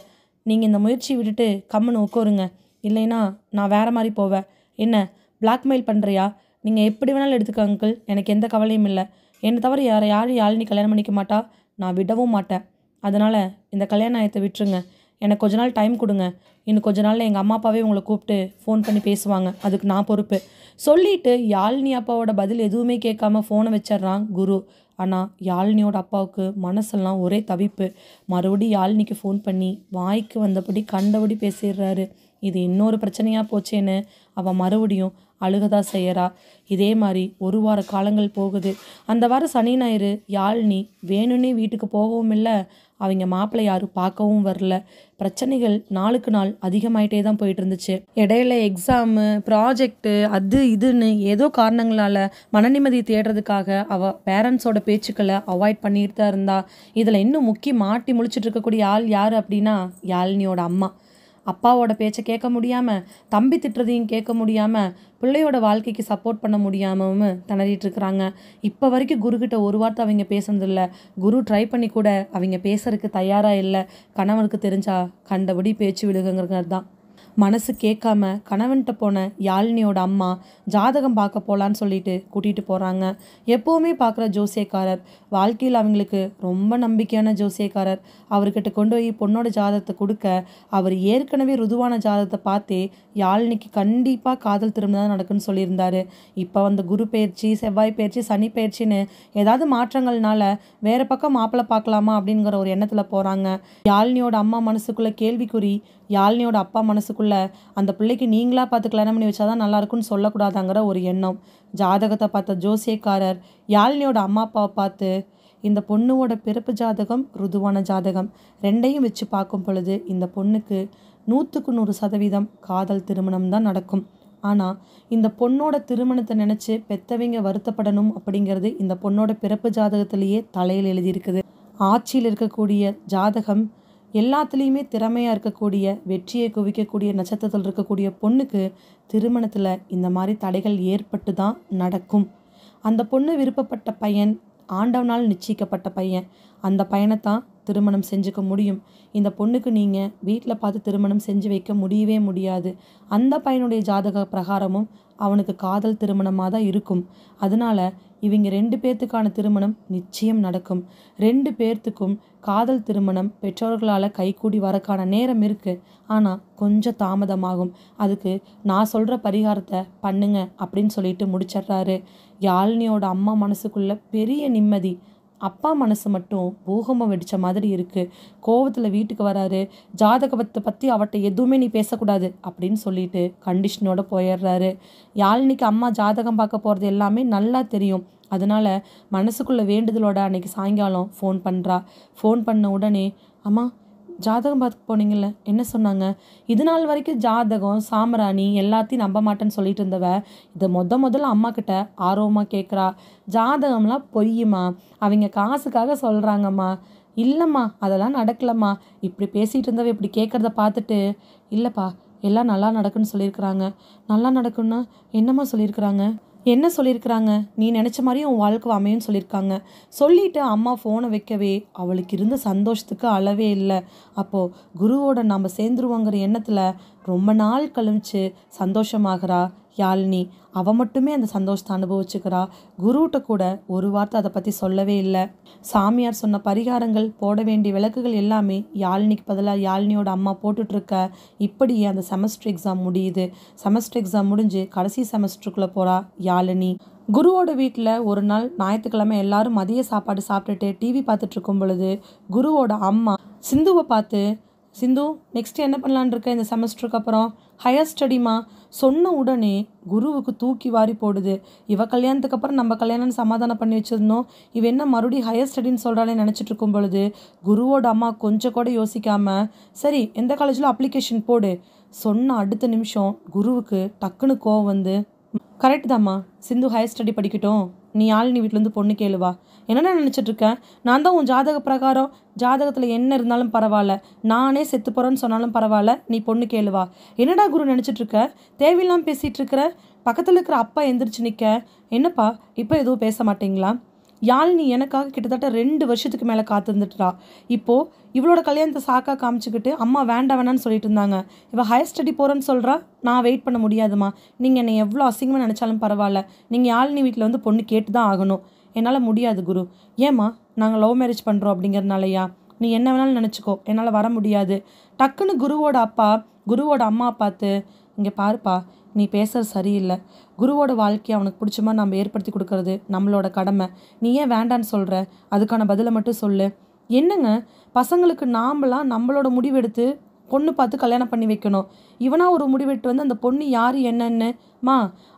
நீங்கள் இந்த முயற்சி விட்டுட்டு கம்முன்னு உட்காருங்க. இல்லைன்னா நான் வேறு மாதிரி போவேன். என்ன பிளாக்மெயில் பண்ணுறியா? நீங்கள் எப்படி வேணாலும் எடுத்துக்க அங்கிள், எனக்கு எந்த கவலையும் இல்லை. என்னை தவிர யாரும் யாழினி கல்யாணம் பண்ணிக்க மாட்டா, நான் விடவும் மாட்டேன். அதனால் இந்த கல்யாணத்தை விட்டுருங்க. எனக்கு கொஞ்ச நாள் டைம் கொடுங்க. இன்னும் கொஞ்ச நாளில் எங்கள் அம்மா அப்பாவே உங்களை கூப்பிட்டு ஃபோன் பண்ணி பேசுவாங்க. அதுக்கு நான் பொறுப்பு. சொல்லிவிட்டு யாழினி அப்பாவோட பதில் எதுவுமே கேட்காம ஃபோனை வச்சிட்றான் குரு. ஆனால் யாழினியோட அப்பாவுக்கு மனசெல்லாம் ஒரே தவிப்பு. மறுபடியும் யாழினிக்கு ஃபோன் பண்ணி வாய்க்கு வந்தபடி கண்டபடி பேசிடுறாரு. இது இன்னொரு பிரச்சனையாக போச்சேன்னு அவள் மறுபடியும் அழுகதான் செய்யறா. இதே மாதிரி 1 வார காலங்கள் போகுது. அந்த வாரம் சனி ஞாயிறு யாழினி வேணும்னே வீட்டுக்கு போகவும் இல்லை, அவங்க மாப்பிள்ளை யாரும் பார்க்கவும் வரல. பிரச்சனைகள் நாளுக்கு நாள் அதிகமாயிட்டே தான் போயிட்டு இருந்துச்சு. இடையில எக்ஸாமு, ப்ராஜெக்டு, அது இதுன்னு ஏதோ காரணங்களால் மன நிம்மதி தேடுறதுக்காக அவள் பேரண்ட்ஸோட பேச்சுக்களை அவாய்ட் பண்ணிட்டு தான் இருந்தா. இதில் இன்னும் மாட்டி முழிச்சிட்டு இருக்கக்கூடிய ஆள் யார் அப்படின்னா யாழினியோட அம்மா. அப்பாவோட பேச்சை கேட்க முடியாமல், தம்பி திட்டுறதையும் கேட்க முடியாமல், பிள்ளையோட வாழ்க்கைக்கு சப்போர்ட் பண்ண முடியாமல் திணறிட்டு இருக்கிறாங்க. இப்போ வரைக்கும் குருக்கிட்ட ஒரு வார்த்தை அவங்க பேசுனதில்லை. குரு ட்ரை பண்ணி கூட அவங்க பேசுறதுக்கு தயாராக இல்லை. கணவனுக்கு தெரிஞ்சா கண்டபடி பேச்சு விடுங்கிறது தான். மனசு கேட்காம கணவன்கிட்ட போன யாழினியோட அம்மா ஜாதகம் பார்க்க போகலான்னு சொல்லிட்டு கூட்டிகிட்டு போகிறாங்க. எப்போவுமே பார்க்குற ஜோசியக்காரர், வாழ்க்கையில் அவங்களுக்கு ரொம்ப நம்பிக்கையான ஜோசியக்காரர். அவர்கிட்ட கொண்டு போய் பொண்ணோட ஜாதகத்தை கொடுக்க அவர் ஏற்கனவே ருதுவான ஜாதகத்தை பார்த்தே யாழினிக்கு கண்டிப்பாக காதல் திருமணம் தான் நடக்குன்னு சொல்லியிருந்தாரு. இப்போ வந்த குரு பயிற்சி, செவ்வாய் பயிற்சி, சனி பயிற்சின்னு ஏதாவது மாற்றங்கள்னால வேறு பக்கம் மாப்பிள்ளை பார்க்கலாமா அப்படிங்கிற ஒரு எண்ணத்தில் போகிறாங்க. யாழினியோட அம்மா மனசுக்குள்ளே கேள்விக்குறி, யாழினியோட அப்பா மனசுக்குள்ள அந்த பிள்ளைக்கு நீங்களா பார்த்து கல்யாணம் பண்ணி வச்சாதான் நல்லா இருக்குன்னு சொல்லக்கூடாதாங்கிற ஒரு எண்ணம். ஜாதகத்தை பார்த்த ஜோசியக்காரர் யாழினியோட அம்மா அப்பாவை பார்த்து, இந்த பொண்ணுவோட பிறப்பு ஜாதகம் ருதுவான ஜாதகம், ரெண்டையும் வச்சு பார்க்கும் பொழுது இந்த பொண்ணுக்கு 100க்கு 100% காதல் திருமணம் தான் நடக்கும். ஆனால் இந்த பொண்ணோட திருமணத்தை நினச்சி பெற்றவங்க வருத்தப்படணும் அப்படிங்கிறது இந்த பொண்ணோட பிறப்பு ஜாதகத்திலேயே தலையில் எழுதியிருக்குது. ஆட்சியில் இருக்கக்கூடிய ஜாதகம் எல்லாத்துலேயுமே திறமையாக இருக்கக்கூடிய, வெற்றியை குவிக்கக்கூடிய நட்சத்திரத்தில் இருக்கக்கூடிய பொண்ணுக்கு திருமணத்தில் இந்த மாதிரி தடைகள் ஏற்பட்டு தான் நடக்கும். அந்த பொண்ணு விருப்பப்பட்ட பையன் ஆண்டவனால் நிச்சயிக்கப்பட்ட பையன். அந்த பையனைத்தான் திருமணம் செஞ்சுக்க முடியும். இந்த பொண்ணுக்கு நீங்கள் வீட்டில் பார்த்து திருமணம் செஞ்சு வைக்க முடியவே முடியாது. அந்த பையனுடைய ஜாதக பிரகாரமும் அவனுக்கு காதல் திருமணமாக தான் இருக்கும். அதனால் இவங்க 2 பேர்த்துக்கான திருமணம் நிச்சயம் நடக்கும். 2 பேர்த்துக்கும் காதல் திருமணம் பெற்றோர்களால் கைகூடி வரக்கான நேரம் இருக்குது. ஆனால் கொஞ்சம் தாமதமாகும். அதுக்கு நான் சொல்கிற பரிகாரத்தை பண்ணுங்க அப்படின்னு சொல்லிட்டு முடிச்சிட்றாரு. யாழினியோட அம்மா மனசுக்குள்ள பெரிய நிம்மதி. அப்பா மனசு மட்டும் பூகம்பம் வெடித்த மாதிரி இருக்குது. கோவத்தில் வீட்டுக்கு வராரு. ஜாதகத்தை பற்றி அவட்ட எதுவுமே நீ பேசக்கூடாது அப்படின்னு சொல்லிட்டு கண்டிஷனோட போயிடுறாரு. யாழினிக்கு அம்மா ஜாதகம் பார்க்க போகிறது எல்லாமே நல்லா தெரியும். அதனால் மனசுக்குள்ளே வேண்டுதலோட அன்றைக்கி சாயங்காலம் ஃபோன் பண்ணுறா. ஃபோன் பண்ண உடனே, அம்மா ஜாதகம் பார்த்து போனீங்கல்ல, என்ன சொன்னாங்க? இது நாள் வரைக்கும் ஜாதகம் சாம்பிராணி எல்லாத்தையும் நம்ப மாட்டேன்னு சொல்லிட்டு இருந்தவ இதை முதல்ல அம்மா கிட்ட ஆர்வமாக கேட்குறா. ஜாதகம்லாம் பொய்யுமா, அவங்க காசுக்காக சொல்கிறாங்கம்மா. இல்லைம்மா அதெல்லாம் நடக்கலம்மா. இப்படி பேசிகிட்டு இருந்தவ இப்படி கேட்குறத பார்த்துட்டு, இல்லைப்பா எல்லாம் நல்லா நடக்குன்னு சொல்லியிருக்கிறாங்க. நல்லா நடக்குன்னா என்னம்மா சொல்லியிருக்கிறாங்க? என்ன சொல்லியிருக்கிறாங்க? நீ நினச்ச மாதிரியும் உன் வாழ்க்கை அமையும்னு சொல்லியிருக்காங்க. சொல்லிவிட்டு அம்மா ஃபோனை வைக்கவே அவளுக்கு இருந்த சந்தோஷத்துக்கு அளவே இல்லை. அப்போது குருவோட நம்ம சேர்ந்துருவோங்கிற எண்ணத்தில் ரொம்ப நாள் கழிச்சு சந்தோஷமாகறா யாழினி. அவள் மட்டுமே அந்த சந்தோஷத்தை அனுபவிச்சுக்கிறா. குருகிட்ட கூட ஒரு வார்த்தை அதை பற்றி சொல்லவே இல்லை. சாமியார் சொன்ன பரிகாரங்கள், போட வேண்டிய விளக்குகள் எல்லாமே யாழினிக்கு பதிலாக யாழினியோட அம்மா போட்டுட்ருக்க. இப்படியே அந்த செமஸ்டர் எக்ஸாம் முடியுது. செமஸ்டர் எக்ஸாம் முடிஞ்சு கடைசி செமஸ்டருக்குள்ளே போகிறா யாழினி. குருவோட வீட்டில் ஒரு நாள் ஞாயிற்றுக்கிழமை எல்லாரும் மதிய சாப்பாடு சாப்பிட்டுட்டு டிவி பார்த்துட்டு இருக்கும் பொழுது குருவோட அம்மா சிந்துவை பார்த்து, சிந்து நெக்ஸ்ட் என்ன பண்ணலான் இருக்க இந்த செமஸ்டருக்கு அப்புறம்? ஹையர் ஸ்டடிமா. சொன்ன உடனே குருவுக்கு தூக்கி வாரி போடுது. இவ கல்யாணத்துக்கு அப்புறம் நம்ம கல்யாணம் சமாதானம் பண்ணி வச்சிருந்தோம், இவ என்ன மறுபடியும் ஹையர் ஸ்டடின்னு சொல்கிறாளே நினச்சிட்டு இருக்கும் பொழுது குருவோட அம்மா கொஞ்சம் கூட யோசிக்காம, சரி எந்த காலேஜில் அப்ளிகேஷன் போடு சொன்ன அடுத்த நிமிஷம் குருவுக்கு டக்குன்னு கோவம் வந்து, கரெக்ட் தாம்மா, சிந்து ஹையர் ஸ்டடி படிக்கட்டும், நீ யாழினி வீட்டிலேருந்து பொண்ணு கேளுவா. என்னென்ன நினச்சிட்ருக்கேன்? நான் தான் உன் ஜாதக பிரகாரம் ஜாதகத்தில் என்ன இருந்தாலும் பரவாயில்ல, நானே செத்து போகிறேன்னு சொன்னாலும் பரவாயில்ல, நீ பொண்ணு கேளுவா. என்னடா குரு நினச்சிட்ருக்க? தேவையில்லாமல் பேசிகிட்டு இருக்கிற. பக்கத்தில் இருக்கிற அப்பா எந்திரிச்சு நிற்க, என்னப்பா இப்போ எதுவும் பேச மாட்டீங்களா? யாழினி எனக்காக கிட்டத்தட்ட 2 வருஷத்துக்கு மேலே காத்திருந்துட்டுறா. இப்போது இவளோட கல்யாணத்தை சாக்கா காமிச்சிக்கிட்டு அம்மா வேண்டான்னு சொல்லிட்டு இருந்தாங்க. இவள் ஹையர் ஸ்டடி போகிறேன்னு சொல்கிறா. நான் வெயிட் பண்ண முடியாதுமா. நீங்கள் என்னை எவ்வளோ அசிங்கமாக நினச்சாலும் பரவாயில்ல, நீங்கள் யாழினி வீட்டில் வந்து பொண்ணு கேட்டு தான் ஆகணும். என்னால் முடியாது குரு. ஏம்மா? நாங்கள் லவ் மேரேஜ் பண்ணுறோம் அப்படிங்கிறதுனாலயா? நீ என்ன வேணாலும் நினச்சிக்கோ, என்னால் வர முடியாது. டக்குன்னு குருவோட அம்மா பார்த்து, இங்கே பாருப்பா, நீ பேசுறது சரியில்லை. குருவோட வாழ்க்கையை அவனுக்கு பிடிச்ச மாதிரி நம்ம ஏற்படுத்தி கொடுக்கறது நம்மளோட கடமை. நீ ஏன் வேண்டான்னு சொல்கிற? அதுக்கான பதிலை மட்டும் சொல்லு. என்னங்க பசங்களுக்கு நாமளாம் நம்மளோட முடிவெடுத்து பொண்ணு பார்த்து கல்யாணம் பண்ணி வைக்கணும். இவனா ஒரு முடிவெட்டு வந்து அந்த பொண்ணு யார் என்னன்னு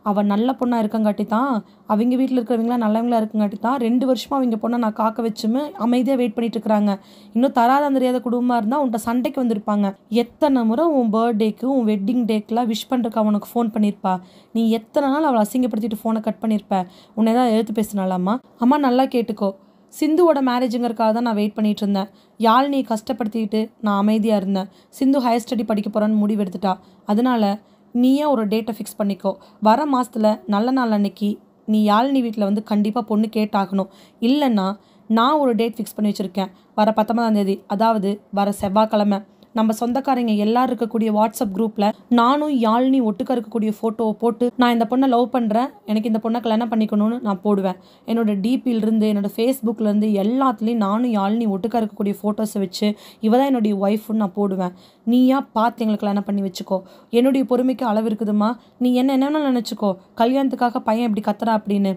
அவன் நல்ல பொண்ணாக இருக்கங்காட்டி தான், அவங்க வீட்டில் இருக்கிறவங்களாம் நல்லவங்களா இருக்கங்காட்டி தான் 2 வருஷமாக அவங்க பொண்ணை நான் காக்க வச்சுமே அமைதியாக வெயிட் பண்ணிட்டு இருக்கிறாங்க. இன்னும் தராத தெரியாத குடும்பமாக இருந்தால் உன்ட்ட சண்டைக்கு வந்திருப்பாங்க. எத்தனை முறை உன் பர்த்டேக்கு உன் வெட்டிங் டேக்கெலாம் விஷ் பண்ணுறக்கு அவனுக்கு ஃபோன் பண்ணியிருப்பா. நீ எத்தனை நாள் அவளை அசிங்கப்படுத்திட்டு ஃபோனை கட் பண்ணியிருப்ப. உன்னை ஏதாவது எழுத்து பேசினாலாம்மா? அம்மா நல்லா கேட்டுக்கோ, சிந்துவோட மேரேஜுங்கிறக்காக தான் நான் வெயிட் பண்ணிகிட்டு இருந்தேன். யாழினியை கஷ்டப்படுத்திக்கிட்டு நான் அமைதியாக இருந்தேன். சிந்து ஹையர் ஸ்டடி படிக்க போகிறான்னு முடிவு எடுத்துட்டா. அதனால் நீயே ஒரு டேட்டை ஃபிக்ஸ் பண்ணிக்கோ. வர மாதத்தில் நல்ல நாள் அன்னைக்கு நீ யாழினி வீட்டில் வந்து கண்டிப்பாக பொண்ணு கேட்டாகணும். இல்லைன்னா நான் ஒரு டேட் ஃபிக்ஸ் பண்ணி வச்சுருக்கேன். வர 19ஆம் தேதி, அதாவது வர செவ்வாய்க்கிழமை, நம்ம சொந்தக்காரங்க எல்லாரும் இருக்கக்கூடிய வாட்ஸ்அப் குரூப்பில் நானும் யாழினி ஒட்டுக்க இருக்கக்கூடிய ஃபோட்டோவை போட்டு, நான் இந்த பொண்ணை லவ் பண்ணுறேன், எனக்கு இந்த பொண்ணை கல்யாணம் பண்ணிக்கணும்னு நான் போடுவேன். என்னோடய டிபியிலிருந்து என்னோடய ஃபேஸ்புக்லேருந்து எல்லாத்துலேயும் நானும் யாழினி ஒட்டுக்க இருக்கக்கூடிய ஃபோட்டோஸை வச்சு இவ தான் என்னுடைய ஒய்ஃப்னு நான் போடுவேன். நீயா பார்த்து எங்களுக்கு கல்யாணம் பண்ணி வச்சுக்கோ. என்னுடைய பொறுமைக்கு அளவு இருக்குதுமா. நீ என்ன நினச்சிக்கோ, கல்யாணத்துக்காக பையன் இப்படி கத்துறா அப்படின்னு.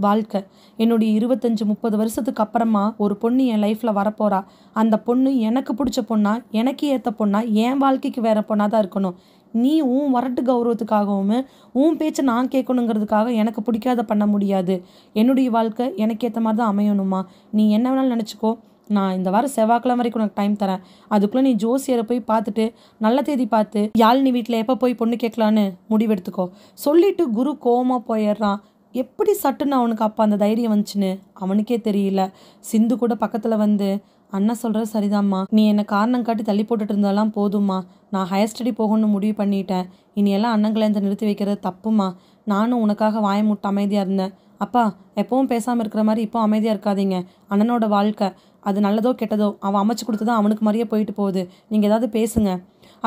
வாழ்க்கை என்னுடைய 25-30 வருஷத்துக்கு அப்புறமா ஒரு பொண்ணு என் லைஃப்பில் வரப்போகிறா. அந்த பொண்ணு எனக்கு பிடிச்ச பொண்ணா, எனக்கு ஏற்ற பொண்ணா, என் வாழ்க்கைக்கு வேற பொண்ணாக தான் இருக்கணும். நீ உன் வரட்டு கௌரவத்துக்காகவும் உன் பேச்சை நான் கேட்கணுங்கிறதுக்காக எனக்கு பிடிக்காத பண்ண முடியாது. என்னுடைய வாழ்க்கை எனக்கு ஏற்ற மாதிரி தான் அமையணுமா. நீ என்ன வேணாலும் நினச்சிக்கோ. நான் இந்த வாரம் செவ்வாய்க்கிழமை வரைக்கும் உனக்கு டைம் தரேன். அதுக்குள்ளே நீ ஜோசியரை போய் பார்த்துட்டு நல்ல தேதி பார்த்து யாழினி வீட்டில் எப்போ போய் பொண்ணு கேட்கலான்னு முடிவெடுத்துக்கோ. சொல்லிட்டு குரு கோவமாக போயிடுறான். எப்படி சட்டுன்னு அவனுக்கு அப்போ அந்த தைரியம் வந்துச்சுன்னு அவனுக்கே தெரியல. சிந்து கூட பக்கத்தில் வந்து, அண்ணா சொல்கிறது சரிதாம்மா, நீ என்னை காரணம் காட்டி தள்ளி போட்டுட்டு இருந்தாலாம் போதும்மா. நான் ஹையர் ஸ்டடி போகணும்னு முடிவு பண்ணிட்டேன். இனியெல்லாம் அண்ணன் கல்யாணத்தை நிறுத்தி வைக்கிறது தப்புமா. நானும் உனக்காக வாய முட்டு அமைதியாக இருந்தேன். அப்பா எப்பவும் பேசாமல் இருக்கிற மாதிரி இப்போ அமைதியாக இருக்காதீங்க. அண்ணனோட வாழ்க்கை அது நல்லதோ கெட்டதோ அவன் அமைச்சு கொடுத்ததோ அவனுக்கு மாதிரியே போயிட்டு போகுது. நீங்கள் ஏதாவது பேசுங்க.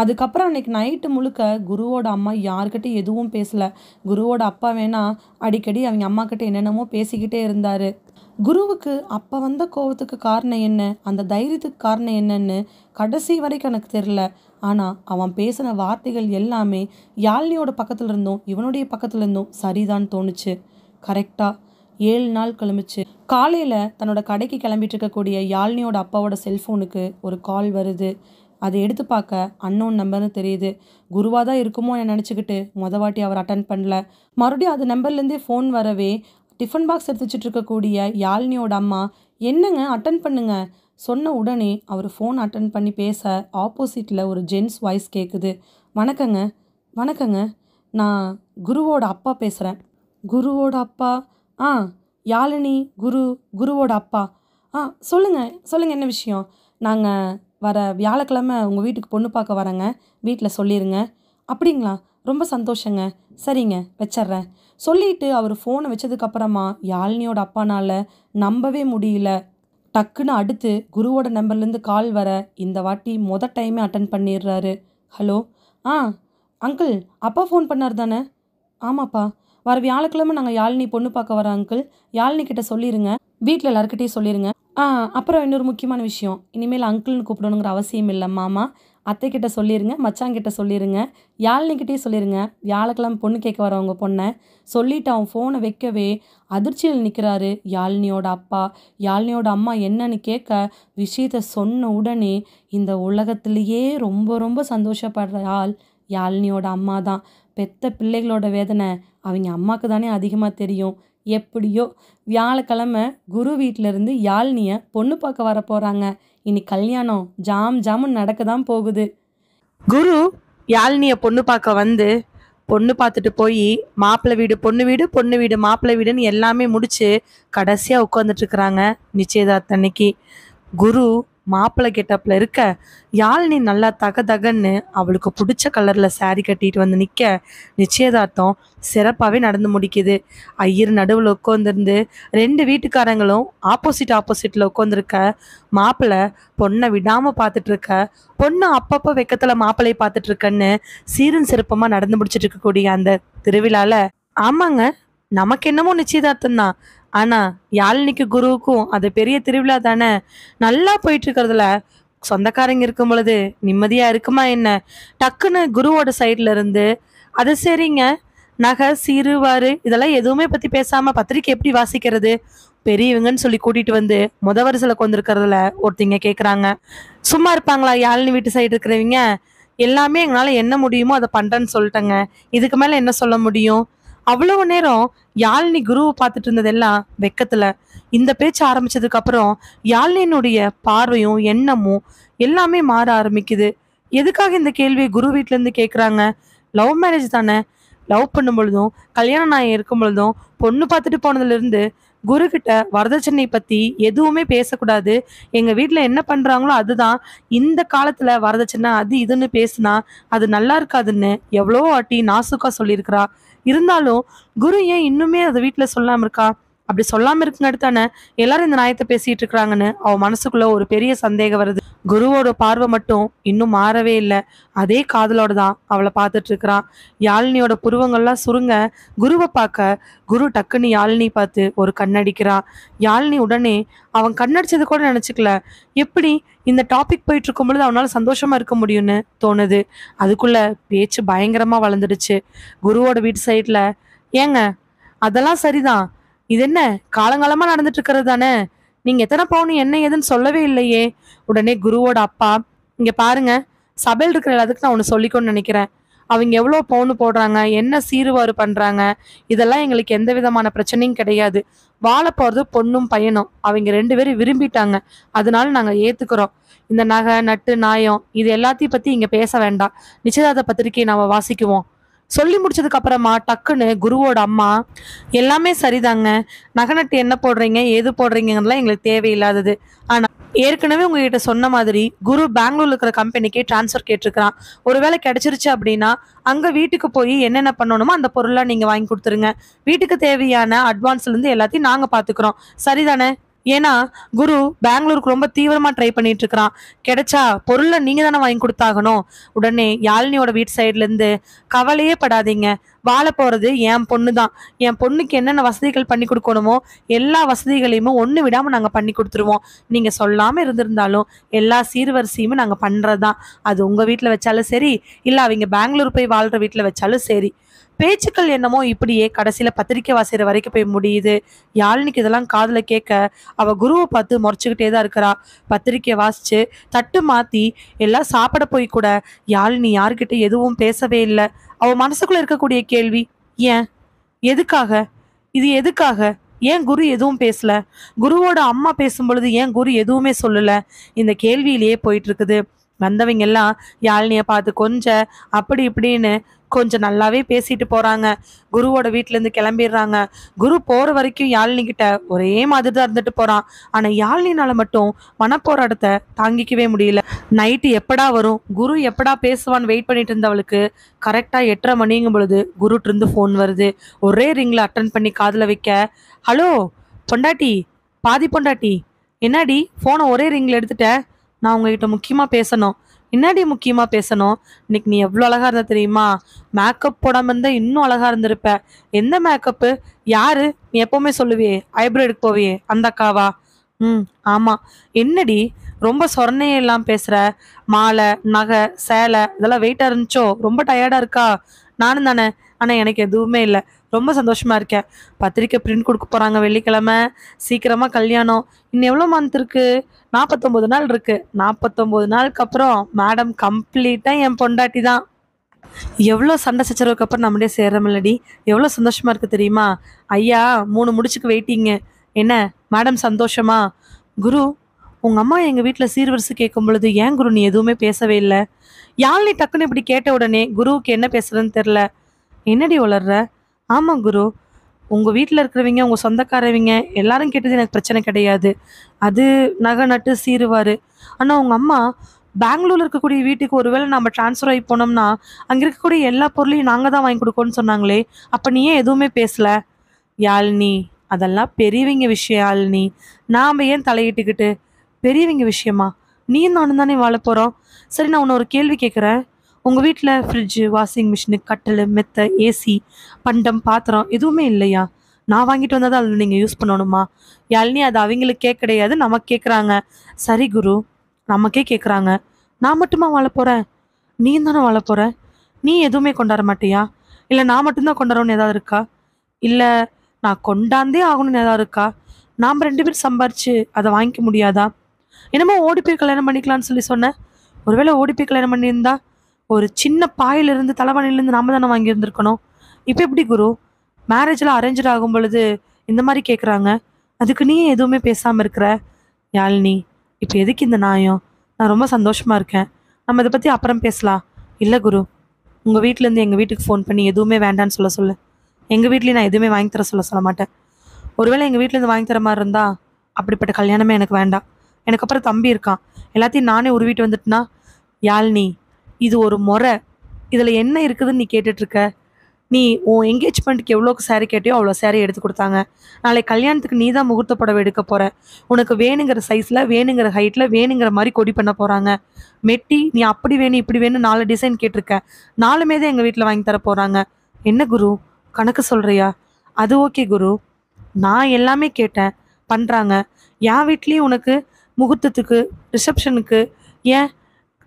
அதுக்கப்புறம் அன்றைக்கி நைட்டு முழுக்க குருவோட அம்மா யார்கிட்டையும் எதுவும் பேசலை. குருவோட அப்பா வேணா அடிக்கடி அவங்க அம்மாக்கிட்ட என்னென்னமோ பேசிக்கிட்டே இருந்தார். குருவுக்கு அப்போ வந்த கோவத்துக்கு காரணம் என்ன, அந்த தைரியத்துக்கு காரணம் என்னன்னு கடைசி வரைக்கும் எனக்கு தெரில. ஆனால் அவன் பேசின வார்த்தைகள் எல்லாமே யாழினியோட பக்கத்தில் இருந்தும் இவனுடைய பக்கத்தில் இருந்தும் சரிதான் தோணுச்சு. கரெக்டாக 7 நாள் கிளம்பிச்சு. காலையில் தன்னோட கடைக்கு கிளம்பிட்டு இருக்கக்கூடிய யாழினியோட அப்பாவோட செல்ஃபோனுக்கு ஒரு கால் வருது. அதை எடுத்து பார்க்க அன்னோன் நம்பர்னு தெரியுது. குருவாக தான் இருக்குமோ நினச்சிக்கிட்டு வாட்டி அவர் அட்டன் பண்ணல. மறுபடியும் அது நம்பர்லேருந்தே ஃபோன் வரவே டிஃபன் பாக்ஸ் எடுத்து வச்சுட்டு இருக்கக்கூடிய யாழினியோட அம்மா, என்னங்க அட்டன் பண்ணுங்க, சொன்ன உடனே அவர் ஃபோன் அட்டன் பண்ணி பேச ஆப்போசிட்டில் ஒரு ஜென்ஸ் வாய்ஸ் கேட்குது. வணக்கங்க, வணக்கங்க. நான் குருவோட அப்பா பேசுகிறேன். குருவோட அப்பா? ஆ, யாழினி குருவோட அப்பா. ஆ, சொல்லுங்கள் என்ன விஷயம்? நாங்கள் வர வியாழக்கிழமை உங்கள் வீட்டுக்கு பொண்ணு பார்க்க வரேங்க. வீட்டில் சொல்லிடுங்க. அப்படிங்களா? ரொம்ப சந்தோஷங்க. சரிங்க, வச்சிட்றேன். சொல்லிட்டு அவர் ஃபோனை வச்சதுக்கப்புறமா யாழினியோட அப்பானால நம்பவே முடியல. டக்குன்னு அடுத்து குருவோட நம்பர்லேருந்து கால் வர இந்த வாட்டி டைமே அட்டன் பண்ணிடுறாரு. ஹலோ. ஆ அங்கிள், அப்பா ஃபோன் பண்ணார் தானே? ஆமாப்பா. வர வியாழக்கிழமை நாங்கள் யாழினி பொண்ணு பார்க்க வரோம் அங்கிள். யாழினி கிட்ட சொல்லிடுங்க. வீட்டில் எல்லாருக்கிட்டையும் சொல்லிடுங்க. அப்புறம் இன்னொரு முக்கியமான விஷயம், இனிமேல் அங்கிள்னு கூப்பிடணுங்கிற அவசியம் இல்லை மாமா. அத்தைக்கிட்ட சொல்லிடுங்க, மச்சாங்கிட்ட சொல்லிடுங்க, யாழினிக்கிட்டே சொல்லிடுங்க. வியாழக்கிழமை பொண்ணு கேட்க வரவங்க பொண்ணை சொல்லிவிட்டு அவன் ஃபோனை வைக்கவே அதிர்ச்சியில் நிற்கிறாரு யாழினியோட அப்பா. யாழினியோட அம்மா என்னன்னு கேட்க விஷயத்த சொன்ன உடனே இந்த உலகத்திலேயே ரொம்ப ரொம்ப சந்தோஷப்படுற ஆள் யாழினியோட அம்மா தான். பெத்த பிள்ளைகளோட வேதனை அவங்க அம்மாவுக்கு தானே அதிகமாக தெரியும். எப்படியோ வியாழக்கிழமை குரு வீட்டிலேருந்து யாழினியை பொண்ணு பார்க்க வர போகிறாங்க. இனி கல்யாணம் ஜாமுன்னு நடக்க தான் போகுது. குரு யாழினியை பொண்ணு பார்க்க வந்து பொண்ணு பார்த்துட்டு போய் மாப்பிள்ளை வீடு பொண்ணு வீடு, பொண்ணு வீடு மாப்பிள்ளை வீடுன்னு எல்லாமே முடிச்சு கடைசியாக உட்காந்துட்டு இருக்கிறாங்க நிச்சயதார்த்த அன்னைக்கு. குரு மாப்பிள்ளை கெட்டப்பில் இருக்க, யாழினி நல்லா தகன்னு அவளுக்கு பிடிச்ச கலரில் சாரி கட்டிட்டு வந்து நிற்க நிச்சயதார்த்தம் சிறப்பாகவே நடந்து முடிக்குது. ஐயர் நடுவில் உட்காந்துருந்து 2 வீட்டுக்காரங்களும் ஆப்போசிட்டில் உட்காந்துருக்க, மாப்பிள்ளை பொண்ணை விடாமல் பார்த்துட்டு இருக்க, பொண்ணு அப்பப்போ வெக்கத்தில் மாப்பிள்ளையை பார்த்துட்டு இருக்கன்னு சீரும் சிறப்பமாக நடந்து முடிச்சிட்டு இருக்கக்கூடிய அந்த திருவிழாவில், ஆமாங்க நமக்கு என்னமோ நிச்சயதார்த்தம் தான், ஆனால் யாழினிக்கு குருவுக்கும் அது பெரிய திருவிழா தானே. நல்லா போயிட்டு இருக்கிறதுல சொந்தக்காரங்க இருக்கும் பொழுது நிம்மதியாக இருக்குமா என்ன? டக்குன்னு குருவோட சைடில் இருந்து, அது சரிங்க, நகை சீருவாரு இதெல்லாம் எதுவுமே பற்றி பேசாமல் பத்திரிக்கை எப்படி வாசிக்கிறது? பெரியவங்கன்னு சொல்லி கூட்டிகிட்டு வந்து வரிசையில் கொண்டிருக்கிறதுல ஒருத்தங்க கேட்குறாங்க. சும்மா இருப்பாங்களா யாழினி வீட்டு சைடு இருக்கிறவங்க? எல்லாமே எங்களால் என்ன முடியுமோ அதை பண்ணுறேன்னு சொல்லிட்டேங்க, இதுக்கு மேலே என்ன சொல்ல முடியும்? அவ்வளவு நேரம் யாழினி குருவை பார்த்துட்டு இருந்ததெல்லாம் வெக்கத்துல. இந்த பேச்சு ஆரம்பிச்சதுக்கு அப்புறம் யாழினியினுடைய பார்வையும் எண்ணமும் எல்லாமே மாற ஆரம்பிக்குது. எதுக்காக இந்த கேள்வியை குரு வீட்டுல இருந்து கேட்குறாங்க? லவ் மேரேஜ் தானே. லவ் பண்ணும் பொழுதும் கல்யாணம் நான் இருக்கும் பொழுதும் பொண்ணு பார்த்துட்டு போனதுலேருந்து குரு கிட்ட வரதட்சணை பற்றி எதுவுமே பேசக்கூடாது, எங்கள் வீட்டில் என்ன பண்ணுறாங்களோ அதுதான், இந்த காலத்தில் வரதட்சணை அது இதுன்னு பேசுனா அது நல்லா இருக்காதுன்னு எவ்வளோ வாட்டி நாசுக்கா சொல்லியிருக்கிறா. இருந்தாலும் குரு ஏன் இன்னுமே அதை வீட்டில் சொல்லாமல் இருக்கா? அப்படி சொல்லாமல் இருக்குங்காட்டி தானே எல்லாரும் இந்த நியாயத்தை பேசிட்டு இருக்கிறாங்கன்னு அவன் மனசுக்குள்ள ஒரு பெரிய சந்தேகம் வருது. குருவோட பார்வை மட்டும் இன்னும் மாறவே இல்லை. அதே காதலோட தான் அவளை பார்த்துட்டு இருக்கிறான். யாழினியோட புருவங்கள்லாம் சுருங்க குருவை பார்க்க குரு டக்குன்னு யாழினி பார்த்து ஒரு கண்ணடிக்கிறான். யாழினி உடனே அவன் கண்ணடிச்சது கூட நினச்சிக்கல. எப்படி இந்த டாபிக் போயிட்டு இருக்கும் பொழுது அவனால் சந்தோஷமா இருக்க முடியும்னு தோணுது. அதுக்குள்ள பேச்சு பயங்கரமா வளர்ந்துடுச்சு. குருவோட வீட்டு சைட்ல, ஏங்க அதெல்லாம் சரிதான், இது என்ன காலங்காலமா நடந்துட்டு இருக்கிறது தானே, நீங்க எத்தனை பவுன் என்ன ஏதுன்னு சொல்லவே இல்லையே. உடனே குருவோட அப்பா, இங்க பாருங்க, சபையில் இருக்கிற எல்லாத்துக்கும் நான் ஒன்று சொல்லிக்கணும்னு நினைக்கிறேன். அவங்க எவ்வளோ பவுன் போடுறாங்க, என்ன சீருவாறு பண்றாங்க, இதெல்லாம் எங்களுக்கு எந்த விதமான பிரச்சனையும் கிடையாது. வாழ போறது பொண்ணும் பையனும், அவங்க 2 பேரும் விரும்பிட்டாங்க, அதனால நாங்க ஏத்துக்கிறோம். இந்த நகை நட்டு நாயம் இது எல்லாத்தையும் பத்தி இங்க பேச வேண்டாம். நிச்சயதார்த்த பத்திரிகையை நாம வாசிக்குவோம். சொல்லி முடிச்சதுக்கு அப்புறமா டக்குன்னு குருவோட அம்மா, எல்லாமே சரிதாங்க, நகை நட்டு என்ன போடுறீங்க ஏது போடுறீங்கலாம் எங்களுக்கு தேவையில்லாதது. ஆனா ஏற்கனவே உங்ககிட்ட சொன்ன மாதிரி குரு பெங்களூர்ல இருக்கிற கம்பெனிக்கே டிரான்ஸ்ஃபர் கேட்டிருக்கிறான். ஒருவேளை கிடைச்சிருச்சு அப்படின்னா அங்க வீட்டுக்கு போய் என்னென்ன பண்ணணுமோ அந்த பொருள்லாம் நீங்க வாங்கி கொடுத்துருங்க. வீட்டுக்கு தேவையான அட்வான்ஸ்ல இருந்து எல்லாத்தையும் நாங்க பாத்துக்கிறோம், சரிதானே? ஏன்னா குரு பெங்களூருக்கு ரொம்ப தீவிரமா ட்ரை பண்ணிட்டு இருக்கிறான். கிடைச்சா பொருளை நீங்க தானே வாங்கி கொடுத்தாகணும். உடனே யாழினியோட வீட்டு சைட்ல இருந்து, கவலையே படாதீங்க, வாழ போறது என் பொண்ணு தான், என் பொண்ணுக்கு என்னென்ன வசதிகள் பண்ணி கொடுக்கணுமோ எல்லா வசதிகளையுமே ஒண்ணு விடாம நாங்க பண்ணி கொடுத்துருவோம். நீங்க சொல்லாம இருந்திருந்தாலும் எல்லா சீர்வரிசையுமே நாங்க பண்றதுதான். அது உங்க வீட்டுல வச்சாலும் சரி, இல்ல அவங்க பெங்களூர் போய் வாழ்ற வீட்டுல வச்சாலும் சரி. பேச்சுக்கள் என்னமோ இப்படியே கடைசியில பத்திரிக்கை வாசிக்கிற வரைக்கும் போய் முடியுது. யாழினிக்கு இதெல்லாம் காதுல கேட்க அவ குருவை பார்த்து முறைச்சுக்கிட்டே தான் இருக்கிறா. பத்திரிக்கையை வாசிச்சு தட்டு மாத்தி எல்லாம் சாப்பிட போய் கூட யாழினி யார்கிட்ட எதுவும் பேசவே இல்லை. அவ மனசுக்குள்ள இருக்கக்கூடிய கேள்வி, ஏன், எதுக்காக, இது எதுக்காக, ஏன் குரு எதுவும் பேசல? குருவோட அம்மா பேசும்பொழுது ஏன் குரு எதுவுமே சொல்லல? இந்த கேள்வியிலேயே போயிட்டு இருக்குது. வந்தவங்க எல்லாம் யாழினிய பார்த்து கொஞ்சம் அப்படி இப்படின்னு கொஞ்சம் நல்லாவே பேசிட்டு போறாங்க. குருவோட வீட்ல இருந்து கிளம்பிடுறாங்க. குரு போற வரைக்கும் யாழினி கிட்ட ஒரே மாதிரி தான் இருந்துட்டு போறான். ஆனா யாழினினால மட்டும் மனப்போராட்டத்தை தாங்கிக்கவே முடியல. நைட்டு எப்படா வரும், குரு எப்படா பேசுவான்னு வெயிட் பண்ணிட்டு இருந்தவளுக்கு கரெக்டா 8:30 மணிங்கும் பொழுது குருட்டு இருந்து ஃபோன் வருது. ஒரே ரிங்ல அட்டன் பண்ணி காதுல வைக்க, ஹலோ பொண்டாட்டி, பாதி பொண்டாட்டி, என்னடி ஃபோனை ஒரே ரிங்ல எடுத்துட்ட? நான் உங்ககிட்ட முக்கியமா பேசணும். என்னடி முக்கியமா பேசணும்? இன்னைக்கு நீ எவ்வளோ அழகா இருந்த தெரியுமா? மேக்கப் போடாம இருந்தா இன்னும் அழகா இருந்திருப்ப. எந்த மேக்கப்பு? யாரு? நீ எப்பவுமே சொல்லுவியே ஐப்ரோ எடுக்க போவியே அந்த அக்காவா? ம், ஆமா. என்னடி ரொம்ப சொரணையெல்லாம் பேசுற? மாலை, நகை, சேலை இதெல்லாம் வெயிட்டா இருந்துச்சோ? ரொம்ப டயர்டா இருக்கா? நானும் தானே. ஆனா எனக்கு எதுவுமே இல்லை. ரொம்ப சந்தோஷமா இருக்கேன். பத்திரிக்கை பிரிண்ட் கொடுக்க போறாங்க வெள்ளிக்கிழமை. சீக்கிரமா கல்யாணம். இன்னும் எவ்வளோ மந்த் இருக்கு? 49 நாள் இருக்கு. 49 நாளுக்கு அப்புறம் மேடம் கம்ப்ளீட்டா என் பொண்டாட்டி தான். எவ்வளோ சண்டை சச்சரவுக்கு அப்புறம் நம்மளே சேர்றமில்லடி. எவ்வளோ சந்தோஷமா இருக்கு தெரியுமா? ஐயா 3 முடிச்சுக்கு வெயிட்டிங்கு. என்ன மேடம் சந்தோஷமா? குரு, உங்க அம்மா எங்க வீட்டில் சீர்வரிசை கேட்கும் பொழுது ஏன் குரு நீ எதுவுமே பேசவே இல்லை? யாழ்னி டக்குன்னு இப்படி கேட்ட உடனே குருவுக்கு என்ன பேசுறதுன்னு தெரில. என்னடி வளர்ற? ஆமா குரு, உங்க வீட்டில் இருக்கிறவங்க உங்க சொந்தக்காரவங்க எல்லாரும் கேட்டது எனக்கு பிரச்சனை கிடையாது. அது நகை நட்டு சீருவாரு. ஆனா உங்க அம்மா பெங்களூர்ல இருக்கக்கூடிய வீட்டுக்கு ஒருவேளை நம்ம டிரான்ஸ்ஃபர் ஆகி போனோம்னா அங்க இருக்கக்கூடிய எல்லா பொருளையும் நாங்க தான் வாங்கி கொடுக்கோன்னு சொன்னாங்களே, அப்ப நீ ஏன் எதுவுமே பேசல? யாழ்னி, அதெல்லாம் பெரியவங்க விஷயம் யாழ்னி. நாம ஏன் தலையிட்டுக்கிட்டு? பெரியவங்க விஷயமா? நீயும் நானும் தானே வாழ போறோம். சரி, நான் உன்னை ஒரு கேள்வி கேட்குறேன். உங்க வீட்டில் ஃப்ரிட்ஜு, வாஷிங் மிஷினு, கட்டில், மெத்தை, ஏசி, பண்டம், பாத்திரம் எதுவுமே இல்லையா? நான் வாங்கிட்டு வந்ததை அதில் நீங்கள் யூஸ் பண்ணணுமா? யாழ்னி, அது அவங்களுக்கே கிடையாது, நமக்கு கேட்குறாங்க. சரி குரு, நமக்கே கேட்குறாங்க. நான் மட்டுமா வாழ போகிறேன்? நீ தானே வாழ போகிற. நீ எதுவுமே கொண்டாட மாட்டியா? இல்லை நான் மட்டும்தான் கொண்டாடணும்னு ஏதாவது இருக்கா? இல்லை நான் கொண்டாந்தே ஆகணும்னு ஏதாவது இருக்கா? நாம் 2 பேரும் சம்பாரிச்சு அதை வாங்கிக்க முடியாதா? என்னமோ ஓடி போய் கல்யாணம் பண்ணிக்கலாம்னு சொல்லி சொன்னேன். ஒருவேளை ஓடி போய் கல்யாணம் பண்ணியிருந்தா ஒரு சின்ன பாயிலிருந்து தலைவாணிலேருந்து நாம தானே வாங்கியிருந்திருக்கணும். இப்போ எப்படி குரு, மேரேஜில் அரேஞ்சு ஆகும் பொழுது இந்த மாதிரி கேட்குறாங்க, அதுக்கு நீ எதுவுமே பேசாமல் இருக்கிற? யாழ்னி, இப்போ எதுக்கு இந்த நியாயம்? நான் ரொம்ப சந்தோஷமா இருக்கேன். நம்ம இதை பற்றி அப்புறம் பேசலாம். இல்லை குரு, உங்கள் வீட்டிலேருந்து எங்கள் வீட்டுக்கு ஃபோன் பண்ணி எதுவுமே வேண்டான்னு சொல்ல சொல்லு. எங்கள் வீட்லேயும் நான் எதுவுமே வாங்கி தர சொல்ல மாட்டேன். ஒருவேளை எங்கள் வீட்டிலேருந்து வாங்கி தர மாதிரி இருந்தால் அப்படிப்பட்ட கல்யாணமே எனக்கு வேண்டாம். எனக்கு அப்புறம் தம்பி இருக்கான், எல்லாத்தையும் நானே உருவிட்டு வந்துட்டுனா? யாழ்னி, இது ஒரு முறை. இதில் என்ன இருக்குதுன்னு நீ கேட்டுட்ருக்க? நீ உன் என்கேஜ்மெண்ட்டுக்கு எவ்வளோக்கு சாரீ கேட்டியோ அவ்வளோ சாரீ எடுத்து கொடுத்தாங்க. நாளைக்கு கல்யாணத்துக்கு நீ தான் முகூர்த்த புடவை எடுக்க போகிற. உனக்கு வேணுங்கிற சைஸில், வேணுங்கிற ஹைட்டில், வேணுங்கிற மாதிரி கொடி பண்ண போகிறாங்க. மெட்டி நீ அப்படி வேணும் இப்படி வேணும் 4 டிசைன் கேட்டிருக்க. 4மே தான் எங்கள் வீட்டில் வாங்கி தர போகிறாங்க. என்ன குரு, கணக்கு சொல்கிறியா? அது ஓகே குரு, நான் எல்லாமே கேட்டேன், பண்ணுறாங்க. என் வீட்லேயும் உனக்கு முகூர்த்தத்துக்கு, ரிசப்ஷனுக்கு, ஏன்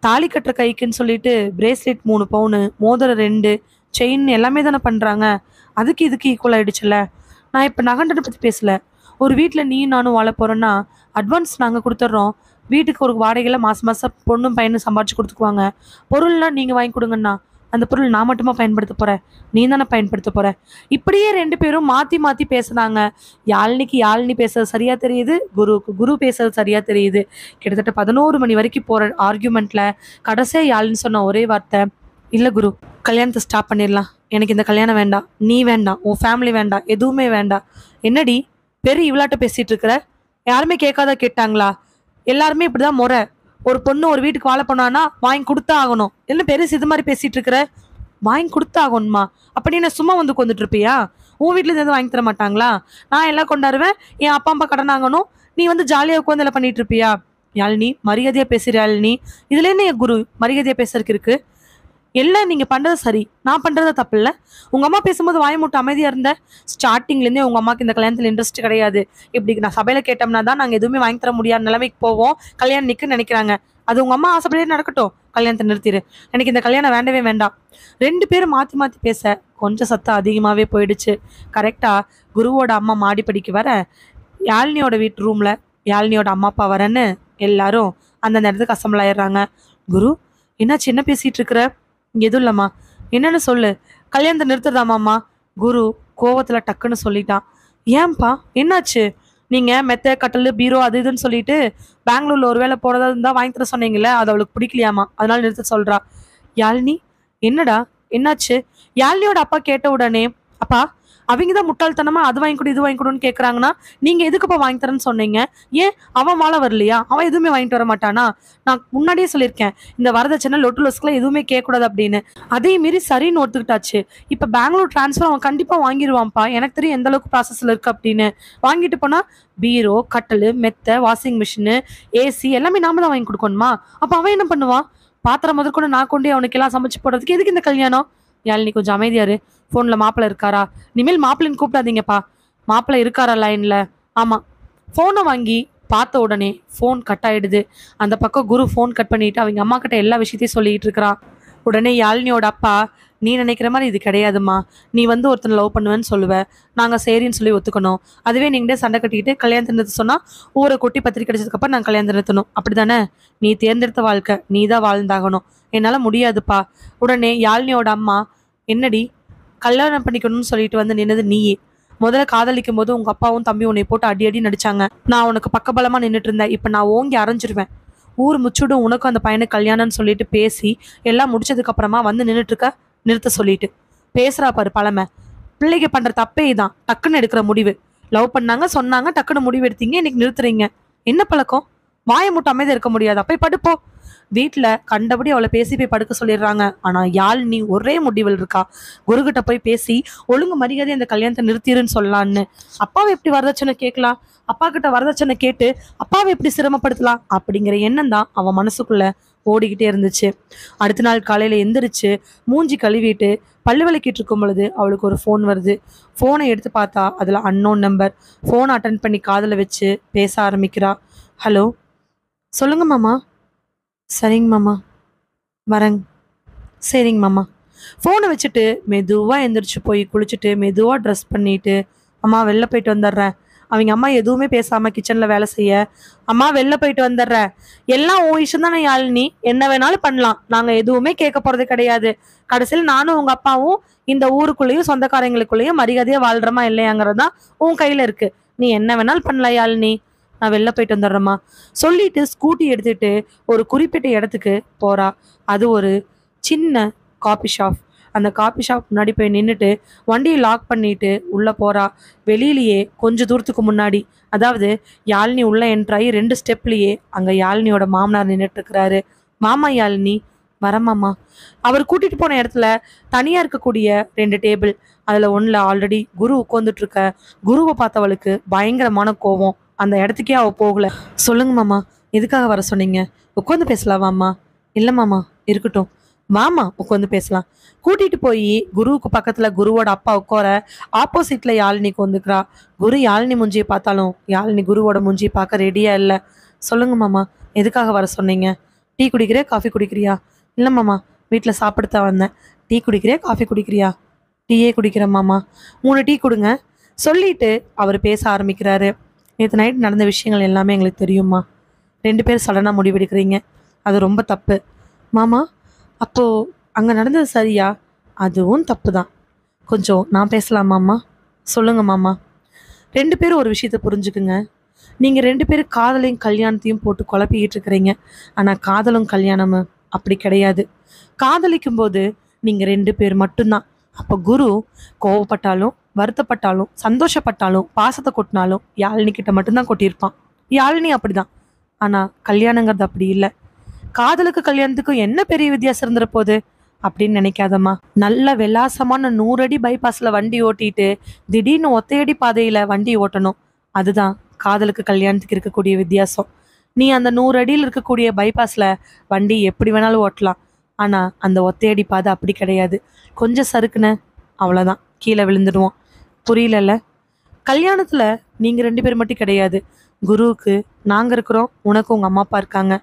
தாலி கட்டுற கைக்குன்னு சொல்லிட்டு பிரேஸ்லெட் 3 பவுனு, மோதிரம் 2, செயின் எல்லாமே தானே பண்ணுறாங்க. அதுக்கு இதுக்கு ஈக்குவல் ஆகிடுச்சுல்ல. நான் இப்போ நகண்டனை பற்றி பேசல. ஒரு வீட்டில் நீயும் நானும் வாழ போகிறோன்னா அட்வான்ஸ் நாங்கள் கொடுத்துட்றோம். வீட்டுக்கு ஒரு வாடகையில் மாதம் மாதம் பொண்ணும் பையனும் சம்பாரிச்சு கொடுத்துக்குவாங்க. பொருள்லாம் நீங்கள் வாங்கி கொடுங்கண்ணா, அந்த பொருள் நான் மட்டுமா பயன்படுத்த போகிறேன்? நீ தானே பயன்படுத்த போகிற. இப்படியே 2 பேரும் மாற்றி மாற்றி பேசுனாங்க. யாழ்னிக்கு யாழ்னி பேசுறது சரியாக தெரியுது, குருவுக்கு குரு பேசுறது சரியாக தெரியுது. கிட்டத்தட்ட 11 மணி வரைக்கும் போகிற ஆர்கியூமெண்ட்டில் கடைசியாக யாழ்னி சொன்ன ஒரே வார்த்தை, இல்லை குரு, கல்யாணத்தை ஸ்டாப் பண்ணிடலாம். எனக்கு இந்த கல்யாணம் வேண்டாம், நீ வேண்டாம், உன் ஃபேமிலி வேண்டாம், எதுவுமே வேண்டாம். என்னடி பெரிய இவ்வளாட்ட பேசிகிட்டு இருக்கிற? யாருமே கேட்காத கேட்டாங்களா? எல்லாருமே இப்படி தான் முறை. ஒரு பொண்ணு ஒரு வீட்டுக்கு வாழ போனான்னா வாங்கி கொடுத்தா ஆகணும். என்ன பெருசு இது மாதிரி பேசிகிட்டு இருக்கிற? வாங்கி கொடுத்தா ஆகணுமா? அப்படி என்ன சும்மா வந்து கொண்டுட்டு இருப்பியா? உன் வீட்டில் எதுவும் வாங்கி தர மாட்டாங்களா? நான் எல்லாம் கொண்டாடுவேன், என் அப்பா அம்மா கடன் ஆகணும், நீ வந்து ஜாலியாக உட்காந்து எல்லாம் பண்ணிட்டு இருப்பியா? யாழ்னி, மரியாதையாக பேசுகிற யாழ்னி. இதுல என்ன என் குரு மரியாதையாக பேசுறதுக்கு இருக்கு? எல்லாம் நீங்க பண்றது சரி, நான் பண்றது தப்பு இல்லை. உங்க அம்மா பேசும்போது வாய மூட்டு அமைதியா இருந்த. ஸ்டார்டிங்லேருந்தே உங்க அம்மாக்கு இந்த கல்யாணத்தில் இன்ட்ரெஸ்ட் கிடையாது. இப்படி நான் சபையில கேட்டோம்னா தான் நாங்கள் எதுவுமே வாங்கி தர முடியாத நிலைமைக்கு போவோம், கல்யாணம் நிற்குன்னு நினைக்கிறாங்க. அது உங்க அம்மா ஆசைப்படியே நடக்கட்டும், கல்யாணத்தை நிறுத்திடு. எனக்கு இந்த கல்யாணம் வேண்டவே வேண்டாம். 2 பேரும் மாற்றி மாற்றி பேச கொஞ்சம் சத்தம் அதிகமாகவே போயிடுச்சு. கரெக்டாக குருவோட அம்மா மாடிப்படிக்கு வர, யாழ்னியோட வீட்டு ரூமில் யாழ்னியோட அம்மா அப்பா வரேன்னு எல்லாரும் அந்த நேரத்துக்கு அசம்பிள் ஆயிடுறாங்க. குரு, என்ன சின்ன பேசிகிட்டு இருக்கிற? எதுவும் இல்லைம்மா. என்னன்னு சொல்லு. கல்யாணத்தை நிறுத்துறதாமாம்மா. குரு கோவத்தில் டக்குன்னு சொல்லிட்டான். ஏன்பா என்னாச்சு? நீங்க மெத்த கட்டல் பீரோ அது இதுன்னு சொல்லிட்டு பெங்களூர்ல ஒரு வேளை போறதா இருந்தா வாங்கி தர சொன்னீங்கல்ல, அது அவளுக்கு பிடிக்கலையாமா, அதனால நிறுத்த சொல்றா. யாழினி, என்னடா என்னாச்சு? யாழினியோட அப்பா கேட்ட உடனே, அப்பா அவங்க தான் முட்டாள்தனமா அது வாங்கி கொடு இது வாங்கி கொடுன்னு கேக்குறாங்கன்னா நீங்க எதுக்குப்பா வாங்கி தரேன்னு சொன்னீங்க? ஏன் அவன் வாழ வரலையா? அவன் எதுவுமே வாங்கிட்டு வர மாட்டானா? நான் முன்னாடியே சொல்லியிருக்கேன், இந்த வரதட்சணை லொட்டு லொஸ்க்குலாம் எதுவுமே கேட்கக்கூடாது அப்படின்னு. அதே மீறி சரின்னு ஒத்துக்கிட்டாச்சு. இப்ப பெங்களூர் டிரான்ஸ்ஃபர் அவன் கண்டிப்பா வாங்கிடுவான்ப்பா. எனக்கு தெரியும் எந்த அளவுக்கு ப்ராசஸ்ல இருக்கு அப்படின்னு. வாங்கிட்டு போனா பீரோ கட்டலு மெத்த வாஷிங் மிஷினு ஏசி எல்லாமே நாம தான் வாங்கி கொடுக்கணுமா? அப்ப அவன் என்ன பண்ணுவான்? பாத்திரம் முதற்கொண்டு நான் கொண்டு அவனுக்கு எல்லாம் சமைச்சு போடுறதுக்கு எதுக்கு இந்த கல்யாணம்? யாழினி கொஞ்சம் அமைதியாரு. போன்ல மாப்பிள்ள இருக்காரா? இனிமேல் மாப்பிள்ளைன்னு கூப்பிடாதீங்கப்பா. மாப்பிள்ள இருக்காரா லைன்ல? ஆமா. போனை வாங்கி பார்த்த உடனே ஃபோன் கட் ஆயிடுது. அந்த பக்கம் குரு ஃபோன் கட் பண்ணிட்டு அவங்க அம்மா கிட்ட எல்லா விஷயத்தையும் சொல்லிட்டு இருக்கிறான். உடனே யாழினியோட அப்பா, நீ நினைக்கிற மாதிரி இது கிடையாதும்மா. நீ வந்து ஒருத்தனை லவ் பண்ணுவேன்னு சொல்லுவ, நாங்க சரின்னு சொல்லி ஒத்துக்கணும். அதுவே நீங்களே சண்டை கட்டிக்கிட்டு கல்யாணத்தை நிறுத்த சொன்னா ஊரை கொட்டி பத்திரிக்கை அடிச்சதுக்கப்புறம் நாங்கள் கல்யாணத்தை நிறுத்தணும், அப்படிதானே? நீ தேர்ந்தெடுத்த வாழ்க்கை நீ தான் வாழ்ந்தாகணும். என்னால முடியாதுப்பா. உடனே யாழினியோட அம்மா, என்னடி கல்யாணம் பண்ணிக்கணும்னு சொல்லிட்டு வந்து நின்னது நீயே. முதல்ல காதலிக்கும் போது உங்க அப்பாவும் தம்பி உன்னை போட்டு அடி அடி நடிச்சாங்க. நான் உனக்கு பக்கபலமா நின்றுட்டு இருந்தேன். இப்ப நான் ஓங்கி அரைஞ்சிருவேன். ஊர் முச்சுடும் உனக்கும் அந்த பையனுக்கு கல்யாணம்னு சொல்லிட்டு பேசி எல்லாம் முடிச்சதுக்கு அப்புறமா வந்து நின்றுட்டு இருக்க, நிறுத்த சொல்லிட்டு பேசுறா பாரு பழமை. பிள்ளைங்க பண்ற தப்பே இதான், டக்குன்னு எடுக்கிற முடிவு. லவ் பண்ணாங்க சொன்னாங்க, டக்குன்னு முடிவு எடுத்தீங்க, இன்னைக்கு நிறுத்துறீங்க. என்ன பழக்கம்? வாயை மூட்ட அமைதியா இருக்க முடியாதா? போய் படுப்போ. வீட்டுல கண்டபடி அவளை பேசி போய் படுக்க சொல்லிடுறாங்க. ஆனா யாழினி ஒரே முடிவில் இருக்கா. குருகிட்ட போய் பேசி ஒழுங்கு மரியாதை அந்த கல்யாணத்தை நிறுத்திடுன்னு சொல்லலான்னு. அப்பாவை எப்படி வரதட்சணை கேட்கலாம்? அப்பா கிட்ட வரதட்சணை கேட்டு அப்பாவை எப்படி சிரமப்படுத்தலாம் அப்படிங்கிற எண்ணம் தான் அவன் மனசுக்குள்ள ஓடிக்கிட்டே இருந்துச்சு. அடுத்த நாள் காலையில எந்திரிச்சு மூஞ்சி கழுவிட்டு பல்லு விளக்கிட்டு இருக்கும் பொழுது அவளுக்கு ஒரு ஃபோன் வருது. ஃபோனை எடுத்து பார்த்தா அதுல அன்னோன் நம்பர். ஃபோனை அட்டன் பண்ணி காதுல வச்சு பேச ஆரம்பிக்கிறா. ஹலோ, சொல்லுங்க மாமா. சரிங்க மாமா, வரேங்க. சரிங்க மாமா. ஃபோனை வச்சுட்டு மெதுவாக எந்திரிச்சு போய் குளிச்சுட்டு மெதுவாக ட்ரெஸ் பண்ணிட்டு, அம்மா வெளில போயிட்டு வந்துடுறேன். அவங்க அம்மா எதுவுமே பேசாமல் கிச்சனில் வேலை செய்ய, அம்மா வெளில போயிட்டு வந்துடுறேன். எல்லாம் உன் இஷ்டம் தானே யாழினி, என்ன வேணாலும் பண்ணலாம், நாங்கள் எதுவுமே கேட்க போகிறது கிடையாது. கடைசியில் நானும் உங்கள் அப்பாவும் இந்த ஊருக்குள்ளேயும் சொந்தக்காரங்களுக்குள்ளேயும் மரியாதையாக வாழ்கிறோமா இல்லையாங்கிறது தான் உன் கையில் இருக்குது. நீ என்ன வேணாலும் பண்ணலாம் யாழினி, நான் வெளில போயிட்டு வந்துடுறேம்மா சொல்லிட்டு ஸ்கூட்டி எடுத்துட்டு ஒரு குறிப்பிட்ட இடத்துக்கு போறா. அது ஒரு சின்ன காபி ஷாப். அந்த காபி ஷாப் முன்னாடி போய் நின்றுட்டு வண்டியை லாக் பண்ணிட்டு உள்ள போறா. வெளியிலேயே கொஞ்ச தூரத்துக்கு முன்னாடி, அதாவது யாழினி உள்ள என்ட்ராயி 2 ஸ்டெப்லயே அங்க யாழினியோட மாமனார் நின்றுட்டு இருக்கிறாரு. மாமா யாழினி, வரமாமா. அவர் கூட்டிட்டு போன இடத்துல தனியா இருக்கக்கூடிய 2 டேபிள், அதுல ஒண்ணுல ஆல்ரெடி குரு உட்காந்துட்டு இருக்க. குருவை பார்த்தவளுக்கு பயங்கரமான கோவம். அந்த இடத்துக்கே அவ போகல. சொல்லுங்க மாமா, எதுக்காக வர சொன்னீங்க? உட்காந்து பேசலாமாம்மா? இல்லை மாமா, இருக்கட்டும், வாமா உட்காந்து பேசலாம். கூட்டிட்டு போய் குருவுக்கு பக்கத்துல குருவோட அப்பா உட்கார, ஆப்போசிட்ல யாழினி உட்காந்துக்கிறா. குரு யாழினி மூஞ்சியை பார்த்தாலும் யாழினி குருவோட மூஞ்சியை பார்க்க ரெடியா இல்லை. சொல்லுங்க மாமா, எதுக்காக வர சொன்னீங்க? டீ குடிக்கிறியா காஃபி குடிக்கிறியா? இல்லை மாமா, வீட்டில் சாப்பிடுத்தான் வந்தேன். டீ குடிக்கிறியா காஃபி குடிக்கிறியா? டீயே குடிக்கிறேன் மாமா. 3 டீ கொடுங்க சொல்லிட்டு அவர் பேச ஆரம்பிக்கிறாரு. நேற்று நைட் நடந்த விஷயங்கள் எல்லாமே எங்களுக்கு தெரியுமா. 2 பேர் சடனாக முடிவெடுக்கிறீங்க, அது ரொம்ப தப்பு. மாமா, அப்போது அங்கே நடந்தது சரியா? அதுவும் தப்பு தான். கொஞ்சம் நான் பேசலாமாம்மா? சொல்லுங்க மாமா. 2 பேரும் ஒரு விஷயத்த புரிஞ்சுக்குங்க. நீங்கள் 2 பேரும் காதலையும் கல்யாணத்தையும் போட்டு குழப்பிக்கிட்டு இருக்கிறீங்க. ஆனால் காதலும் கல்யாணமும் அப்படி கிடையாது. காதலிக்கும் போது நீங்கள் 2 பேர் மட்டும்தான். அப்போ குரு கோவப்பட்டாலும் வருத்தப்பட்டாலும் சந்தோஷப்பட்டாலும் பாசத்தை கொட்டினாலும் யாழினி கிட்ட மட்டும்தான் கொட்டியிருப்பான். யாழினி அப்படிதான். ஆனா கல்யாணங்கிறது அப்படி இல்லை. காதலுக்கு கல்யாணத்துக்கும் என்ன பெரிய வித்தியாசம் இருந்துற போகுது அப்படின்னு நினைக்காதம்மா. நல்ல விலாசமான 100 அடி பைபாஸ்ல வண்டி ஓட்டிட்டு திடீர்னு ஒத்தையடி பாதையில வண்டி ஓட்டணும். அதுதான் காதலுக்கு கல்யாணத்துக்கு இருக்கக்கூடிய வித்தியாசம். நீ அந்த 100 அடியில் இருக்கக்கூடிய பைபாஸ்ல வண்டி எப்படி வேணாலும் ஓட்டலாம். ஆனா அந்த ஒத்தையடி பாதை அப்படி கிடையாது. கொஞ்சம் சறுக்குன அவ்வளோதான், கீழே விழுந்துடுவோம். புரியலல்ல? கல்யாணத்துல நீங்க 2 பேர் மட்டும் கிடையாது. குருவுக்கு நாங்க இருக்கிறோம், உனக்கு உங்க அம்மா அப்பா இருக்காங்க.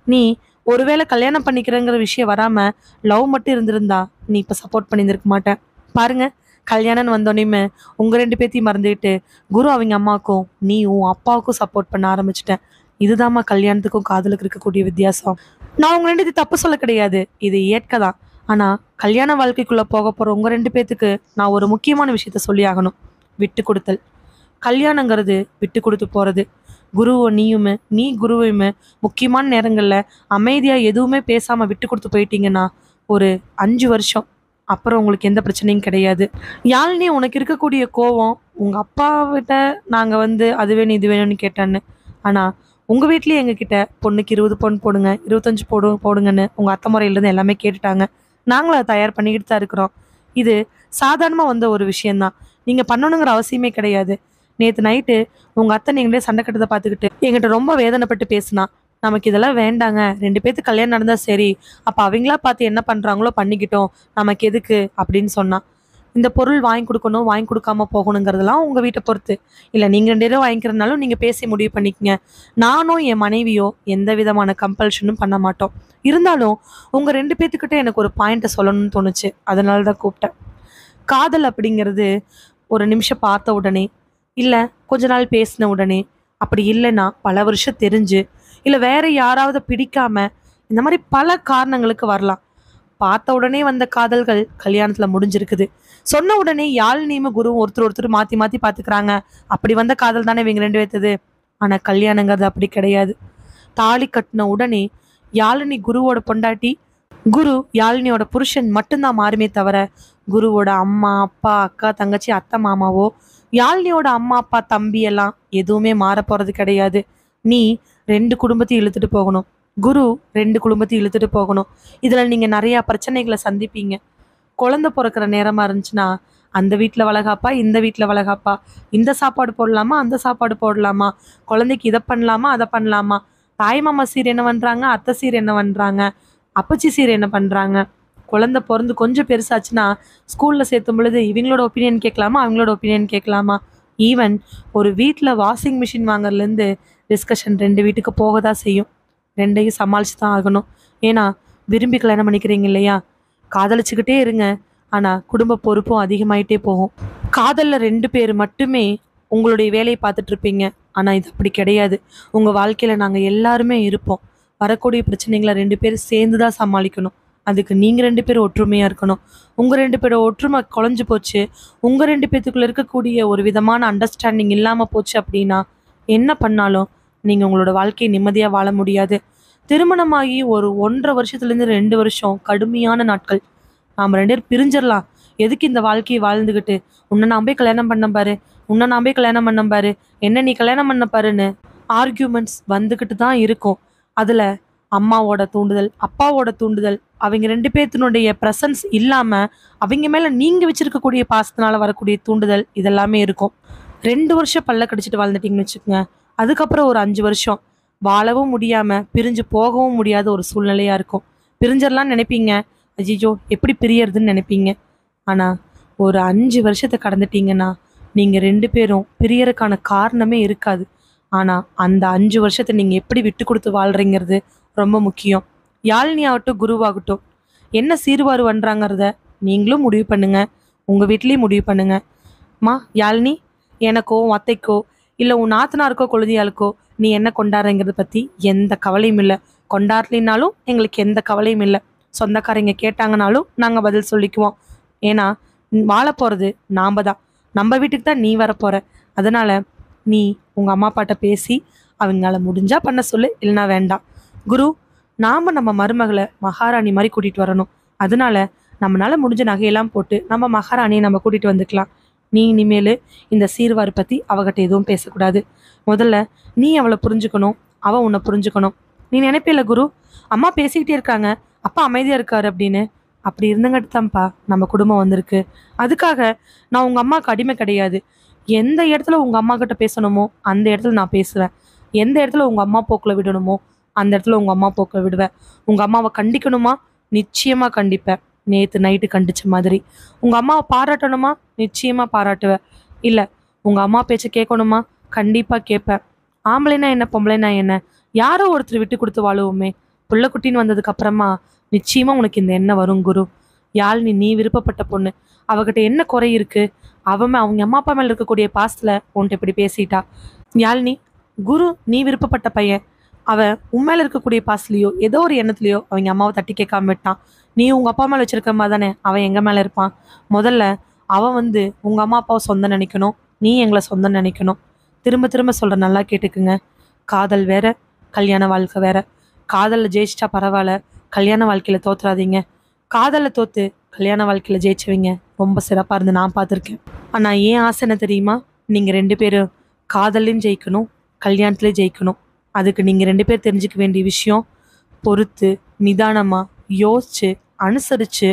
நீ ஒருவேளை கல்யாணம் பண்ணிக்கிறங்கிற விஷயம் வராம லவ் மட்டும் இருந்திருந்தா நீ இப்ப சப்போர்ட் பண்ணியிருக்க மாட்டேன். பாருங்க, கல்யாணம்னு வந்தோடனே உங்க 2 பேத்தையும் மறந்துக்கிட்டு குரு அவங்க அம்மாவுக்கும் நீ உன் அப்பாவுக்கும் சப்போர்ட் பண்ண ஆரம்பிச்சிட்டேன். இதுதாம்மா கல்யாணத்துக்கும் காதலுக்கு இருக்கக்கூடிய வித்தியாசம். நான் உங்க 2 பேத்தையும் தப்பு சொல்ல கிடையாது, இது இயற்கை தான். ஆனா கல்யாண வாழ்க்கைக்குள்ள போக போற உங்க 2 பேத்துக்கு நான் ஒரு முக்கியமான விஷயத்த சொல்லி ஆகணும். விட்டு கொடுத்தல். கல்யாணங்கிறது விட்டு கொடுத்து போறது. குருவோ நீயுமே, நீ குருவையுமே முக்கியமான நேரங்கள்ல அமைதியா எதுவுமே பேசாம விட்டு கொடுத்து போயிட்டீங்கன்னா ஒரு 5 வருஷம் அப்புறம் உங்களுக்கு எந்த பிரச்சனையும் கிடையாது. யாழினி, உனக்கு இருக்கக்கூடிய கோவம் உங்க அப்பாவிட்ட நாங்க அது வேணும் இது வேணும்னு கேட்டேன்னு. ஆனா உங்க வீட்லயே எங்ககிட்ட பொண்ணுக்கு 20 பவுன் போடுங்க, 25 போடுங்கன்னு உங்க அத்தை முறையில இருந்து எல்லாமே கேட்டுட்டாங்க. நாங்களும் அதை தயார் பண்ணிக்கிட்டு தான் இருக்கிறோம். இது சாதாரணமா வந்த ஒரு விஷயம்தான். நீங்க பண்ணணுங்கிற அவசியமே கிடையாது. நேத்து நைட்டு உங்க அத்தை நீங்களே சண்டை கட்டதை பார்த்துக்கிட்டு என்கிட்ட ரொம்ப வேதனைப்பட்டு பேசுனா. நமக்கு இதெல்லாம் வேண்டாங்க, 2 பேத்துக்கு கல்யாணம் நடந்தா சரி, அப்ப அவங்களா பார்த்து என்ன பண்றாங்களோ பண்ணிக்கிட்டோம், நமக்கு எதுக்கு அப்படின்னு சொன்னா. இந்த பொருள் வாங்கி கொடுக்கணும், வாங்கி கொடுக்காம போகணுங்கிறதெல்லாம் உங்க வீட்டை பொறுத்து. இல்ல நீங்க 2 பேரும் வாங்கிக்கிறதுனாலும் நீங்க பேசி முடிவு பண்ணிக்கங்க. நானும் என் மனைவியோ எந்த விதமான கம்பல்ஷனும் பண்ண மாட்டோம். இருந்தாலும் உங்க 2 பேத்துக்கிட்ட எனக்கு ஒரு பாயிண்ட்டை சொல்லணும்னு தோணுச்சு. அதனால தான் கூப்பிட்டேன். காதல் அப்படிங்கிறது ஒரு நிமிஷம் பார்த்த உடனே, இல்ல கொஞ்ச நாள் பேசின உடனே, அப்படி இல்லைன்னா பல வருஷம் தெரிஞ்சு, இல்ல வேற யாராவது பிடிக்காம, இந்த மாதிரி பல காரணங்களுக்கு வரலாம். பார்த்த உடனே வந்த காதல்கள் கல்யாணத்துல முடிஞ்சிருக்குது. சொன்ன உடனே யாழ்னியும் குருவும் ஒருத்தர் மாத்தி மாத்தி பாத்துக்கிறாங்க. அப்படி வந்த காதல் தானே இவங்க 2 பேர்த்தது. ஆனா கல்யாணங்கிறது அப்படி கிடையாது. தாலி கட்டின உடனே யாழினி குருவோட பொண்டாட்டி, குரு யாழினியோட புருஷன் மட்டும்தான் மாறுமே தவிர, குருவோட அம்மா அப்பா அக்கா தங்கச்சி அத்தை மாமாவோ யாழினியோட அம்மா அப்பா தம்பி எல்லாம் எதுவுமே மாற போறது கிடையாது. நீ 2 குடும்பத்தையும் இழுத்துட்டு போகணும், குரு 2 குடும்பத்தையும் இழுத்துட்டு போகணும். இதுல நீங்க நிறைய பிரச்சனைகளை சந்திப்பீங்க. குழந்தை பிறக்கிற நேரமா இருந்துச்சுன்னா அந்த வீட்டில் வளகாப்பா, இந்த வீட்டில் வளகாப்பா, இந்த சாப்பாடு போடலாமா, அந்த சாப்பாடு போடலாமா, குழந்தைக்கு இதை பண்ணலாமா, அதை பண்ணலாமா, தாய் மாமா சீர் என்ன பண்றாங்க, அத்தை சீர் என்ன பண்றாங்க, அப்பச்சி சீர் என்ன பண்றாங்க. குழந்தை பிறந்து கொஞ்சம் பெருசாச்சுன்னா ஸ்கூல்ல சேர்த்தும் பொழுது இவங்களோட ஒப்பீனியன் கேட்கலாமா, அவங்களோட ஒப்பீனியன் கேட்கலாமா. ஈவன் ஒரு வீட்டில் வாஷிங் மிஷின் வாங்குறதுலேருந்து டிஸ்கஷன் 2 வீட்டுக்கு போக தான் செய்யும். 2ஐயும் சமாளிச்சு தான் ஆகணும். ஏன்னா விரும்பி கல்யாணம் பண்ணிக்கிறீங்க இல்லையா. காதலிச்சுக்கிட்டே இருங்க, ஆனா குடும்ப பொறுப்பும் அதிகமாயிட்டே போகும். காதல்ல 2 பேர் மட்டுமே உங்களுடைய வேலையை பார்த்துட்டு இருப்பீங்க. ஆனா இது அப்படி கிடையாது. உங்க வாழ்க்கையில நாங்க எல்லாருமே இருப்போம். வரக்கூடிய பிரச்சனைகளை 2 பேரும் சேர்ந்து தான் சமாளிக்கணும். அதுக்கு நீங்க 2 பேரும் ஒற்றுமையா இருக்கணும். உங்க 2 பேரோட ஒற்றுமை குலைஞ்சு போச்சு, உங்க 2 பேத்துக்குள்ள இருக்கக்கூடிய ஒரு விதமான அண்டர்ஸ்டாண்டிங் இல்லாம போச்சு அப்படின்னா என்ன பண்ணாலும் நீங்க உங்களோட வாழ்க்கையை நிம்மதியா வாழ முடியாது. திருமணமாகி ஒரு 1.5 வருஷத்துலேருந்து 2 வருஷம் கடுமையான நாட்கள். நாம் 2 பேரும் பிரிஞ்சிடலாம். எதுக்கு இந்த வாழ்க்கையை வாழ்ந்துக்கிட்டு, உன்னை நான் போய் கல்யாணம் பண்ண பாரு, உன்னை நான் போய் கல்யாணம் பண்ண பாரு, என்ன நீ கல்யாணம் பண்ண பாருன்னு ஆர்கியூமெண்ட்ஸ் வந்துக்கிட்டு தான் இருக்கும். அதுல அம்மாவோட தூண்டுதல், அப்பாவோட தூண்டுதல், அவங்க 2 பேர்த்தினுடைய ப்ரெசன்ஸ் இல்லாம அவங்க மேல நீங்க வச்சிருக்கக்கூடிய பாசத்தினால வரக்கூடிய தூண்டுதல் இதெல்லாமே இருக்கும். 2 வருஷம் பல்ல கடிச்சிட்டு வாழ்ந்துட்டீங்கன்னு வச்சுக்கோங்க. அதுக்கப்புறம் ஒரு 5 வருஷம் வாழவும் முடியாம பிரிஞ்சு போகவும் முடியாத ஒரு சூழ்நிலையா இருக்கும். பிரிஞ்சிடலாம்னு நினைப்பீங்க, அஜிஜோ எப்படி பிரியறதுன்னு நினைப்பீங்க. ஆனா ஒரு 5 வருஷத்தை கடந்துட்டீங்கன்னா நீங்க 2 பேரும் பிரியறதுக்கான காரணமே இருக்காது. ஆனா அந்த 5 வருஷத்தை நீங்க எப்படி விட்டு கொடுத்து வாழ்றீங்கிறது ரொம்ப முக்கியம். யாழினி ஆகட்டும் குருவாகட்டும் என்ன சீர்வாறு பண்றாங்கிறத நீங்களும் முடிவு பண்ணுங்க, உங்க வீட்லயும் முடிவு பண்ணுங்க. மா யாழினி, எனக்கோ உன் அத்தைக்கோ இல்லை உன் நாத்தனாருக்கோ கொழுதியாளுக்கோ நீ என்ன கொண்டாடுறங்கிறத பற்றி எந்த கவலையும் இல்லை. கொண்டாடலினாலும் எங்களுக்கு எந்த கவலையும் இல்லை. சொந்தக்காரங்க கேட்டாங்கனாலும் நாங்கள் பதில் சொல்லிக்குவோம். ஏன்னா வாழ போகிறது நாம் தான், நம்ம வீட்டுக்கு தான் நீ வரப்போகிற. அதனால் நீ உங்கள் அம்மா அப்பாட்ட பேசி அவங்களால முடிஞ்சா பண்ண சொல்லு, இல்லைனா வேண்டாம். குரு, நாம் நம்ம மருமகளை மகாராணி மாதிரி கூட்டிகிட்டு வரணும். அதனால நம்மளால முடிஞ்ச நகையெல்லாம் போட்டு நம்ம மகாராணியை நம்ம கூட்டிகிட்டு வந்துக்கலாம். நீ இனிமேல் இந்த சீர்வாறு பற்றி அவகிட்ட எதுவும் பேசக்கூடாது. முதல்ல நீ அவளை புரிஞ்சுக்கணும், அவள் உன்னை புரிஞ்சுக்கணும். நீ நினைப்பில்ல குரு, அம்மா பேசிக்கிட்டே இருக்காங்க, அப்பா அமைதியாக இருக்காரு அப்படின்னு. அப்படி இருந்தங்காட்டி தான்ப்பா நம்ம குடும்பம் வந்திருக்கு. அதுக்காக நான் உங்கள் அம்மாவுக்கு அடிமை கிடையாது. எந்த இடத்துல உங்கள் அம்மா கிட்ட பேசணுமோ அந்த இடத்துல நான் பேசுவேன். எந்த இடத்துல உங்கள் அம்மா போக்கில் விடணுமோ அந்த இடத்துல உங்கள் அம்மா போக்கில் விடுவேன். உங்கள் அம்மாவை கண்டிக்கணுமா, நிச்சயமாக கண்டிப்பேன். நேற்று நைட்டு கண்டிச்ச மாதிரி. உங்கள் அம்மாவை பாராட்டணுமா, நிச்சயமாக பாராட்டுவேன். இல்லை உங்கள் அம்மா பேச்சை கேட்கணுமா, கண்டிப்பாக கேட்பேன். ஆம்பளைனா என்ன பொம்பளைனா என்ன, யாரோ ஒருத்தர் விட்டு கொடுத்து வாழுவோமே. புள்ள குட்டின்னு வந்ததுக்கு அப்புறமா நிச்சயமாக உனக்கு இந்த எண்ணம் வரும் குரு. யாழினி நீ விருப்பப்பட்ட பொண்ணு, அவகிட்ட என்ன குறை இருக்கு, அவங்க அம்மா அப்பா மேலே இருக்கக்கூடிய பாசத்தில் உன்ட்டு இப்படி பேசிட்டா. யாழினி, குரு நீ விருப்பப்பட்ட பையன், அவன் உண்மையில இருக்கக்கூடிய பாசலையோ ஏதோ ஒரு எண்ணத்துலையோ அவங்க அம்மாவை தட்டி கேட்காம விட்டான். நீ உங்கள் அப்பா மேலே வச்சிருக்க மாதிரி தானே அவன் எங்கள் மேலே இருப்பான். முதல்ல அவன் உங்கள் அம்மா அப்பாவை சொந்தம் நினைக்கணும். நீ எங்களை சொந்தம் நினைக்கணும். திரும்ப திரும்ப சொல்ற, நல்லா கேட்டுக்குங்க. காதல் வேற, கல்யாண வாழ்க்கை வேற. காதலில் ஜெயிச்சிட்டா பரவாயில்ல, கல்யாண வாழ்க்கையில் தோத்துறாதீங்க. காதலில் தோத்து கல்யாண வாழ்க்கையில் ஜெயிச்சவங்க ரொம்ப சிறப்பாக இருந்து நான் பார்த்துருக்கேன். ஆனால் ஏன் ஆசை என்ன தெரியுமா? நீங்கள் 2 பேரும் காதல்லையும் ஜெயிக்கணும், கல்யாணத்துலேயும் ஜெயிக்கணும். அதுக்கு நீங்கள் 2 பேர் தெரிஞ்சுக்க வேண்டிய விஷயம், பொறுத்து நிதானமாக யோசித்து அனுசரித்து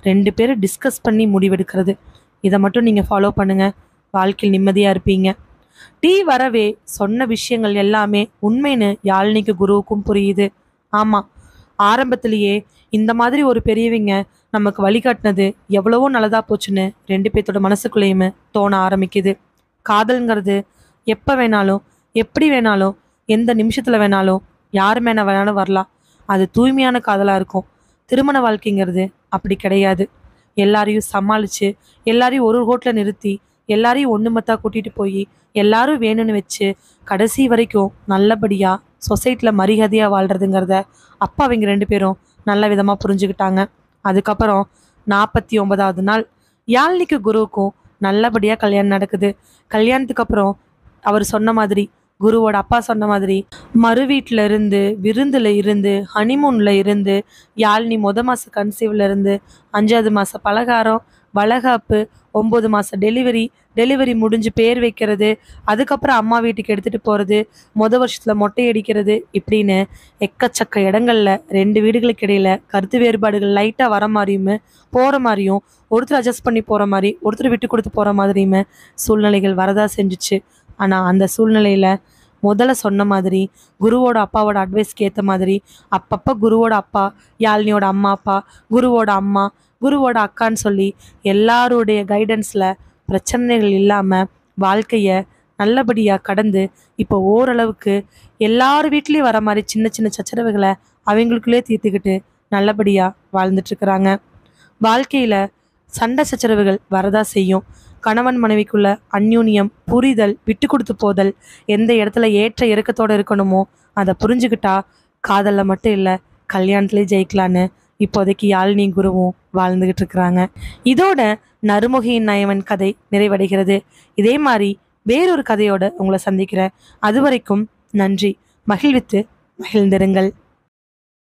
2 பேரும் டிஸ்கஸ் பண்ணி முடிவெடுக்கிறது. இதை மட்டும் நீங்கள் ஃபாலோ பண்ணுங்கள், வாழ்க்கையில் நிம்மதியாக இருப்பீங்க. டீ வரவே சொன்ன விஷயங்கள் எல்லாமே உண்மைன்னு யாழினிக்கு குருவுக்கும் புரியுது. ஆமாம், ஆரம்பத்திலேயே இந்த மாதிரி ஒரு பெரியவங்க நமக்கு வழிகாட்டினது எவ்வளவோ நல்லதா போச்சுன்னு 2 பேர்த்தோட மனசுக்குள்ளேயுமே தோண ஆரம்பிக்குது. காதல்ங்கிறது எப்போ வேணாலும், எப்படி வேணாலும், எந்த நிமிஷத்தில் வேணாலும், யார் மேலே வேணாலும் வரலாம். அது தூய்மையான காதலாக இருக்கும். திருமண வாழ்க்கைங்கிறது அப்படி கிடையாது. எல்லாரையும் சமாளித்து, எல்லாரையும் ஒரு ரோட்டில் நிறுத்தி, எல்லாரையும் ஒன்றுமத்தா கூட்டிகிட்டு போய் எல்லாரும் வேணும்னு வச்சு கடைசி வரைக்கும் நல்லபடியாக சொசைட்டியில் மரியாதையாக வாழ்கிறதுங்கிறத அப்பா அவங்க 2 பேரும் நல்ல விதமாக புரிஞ்சுக்கிட்டாங்க. அதுக்கப்புறம் 49வது நாள் யாழினிக்கு குருவுக்கும் நல்லபடியாக கல்யாணம் நடக்குது. கல்யாணத்துக்கு அப்புறம் அவர் சொன்ன மாதிரி, குருவோட அப்பா சொன்ன மாதிரி, மறு வீட்டில் இருந்து, விருந்தில் இருந்து, ஹனிமூனில் இருந்து, யாழினி மாதம் கன்சீவில் இருந்து, 5வது மாதம் பலகாரம், வளகாப்பு, 9 மாதம் டெலிவரி முடிஞ்சு பேர் வைக்கிறது, அதுக்கப்புறம் அம்மா வீட்டுக்கு எடுத்துகிட்டு போகிறது, வருஷத்தில் மொட்டை அடிக்கிறது, இப்படின்னு எக்கச்சக்க இடங்களில் 2 வீடுகளுக்கு இடையில் கருத்து வேறுபாடுகள் லைட்டாக வர மாதிரியும் போகிற மாதிரியும், ஒருத்தர் அட்ஜஸ்ட் பண்ணி போகிற மாதிரி, ஒருத்தர் விட்டு கொடுத்து போகிற மாதிரியுமே சூழ்நிலைகள் வரதா செஞ்சிச்சு. ஆனால் அந்த சூழ்நிலையில் முதல்ல சொன்ன மாதிரி, குருவோட அப்பாவோட அட்வைஸ்க்கு ஏற்ற மாதிரி அப்பப்போ குருவோட அப்பா, யாழினியோட அம்மா அப்பா, குருவோட அம்மா, குருவோட அக்கான்னு சொல்லி எல்லாருடைய கைடன்ஸில் பிரச்சனைகள் இல்லாமல் வாழ்க்கையை நல்லபடியாக கடந்து இப்போ ஓரளவுக்கு எல்லார் வீட்லேயும் வர மாதிரி சின்ன சின்ன சச்சரவுகளை அவங்களுக்குள்ளே தீர்த்துக்கிட்டு நல்லபடியாக வாழ்ந்துட்டுருக்குறாங்க. வாழ்க்கையில் சண்டை சச்சரவுகள் வரதா செய்யும். கணவன் மனைவிக்குள்ள அந்யூன்யம், புரிதல், விட்டு கொடுத்து போதல், எந்த இடத்துல ஏற்ற இறக்கத்தோடு இருக்கணுமோ அதை புரிஞ்சுக்கிட்டா காதலில் மட்டும் இல்லை, கல்யாணத்துலேயே ஜெயிக்கலான்னு இப்போதைக்கு யாழினி குருவும் வாழ்ந்துக்கிட்டு இருக்கிறாங்க. இதோட நறுமுகையின் நயவன் கதை நிறைவடைகிறது. இதே மாதிரி வேறொரு கதையோட உங்களை சந்திக்கிறேன். அது வரைக்கும் நன்றி. மகிழ்வித்து மகிழ்ந்திருங்கள்.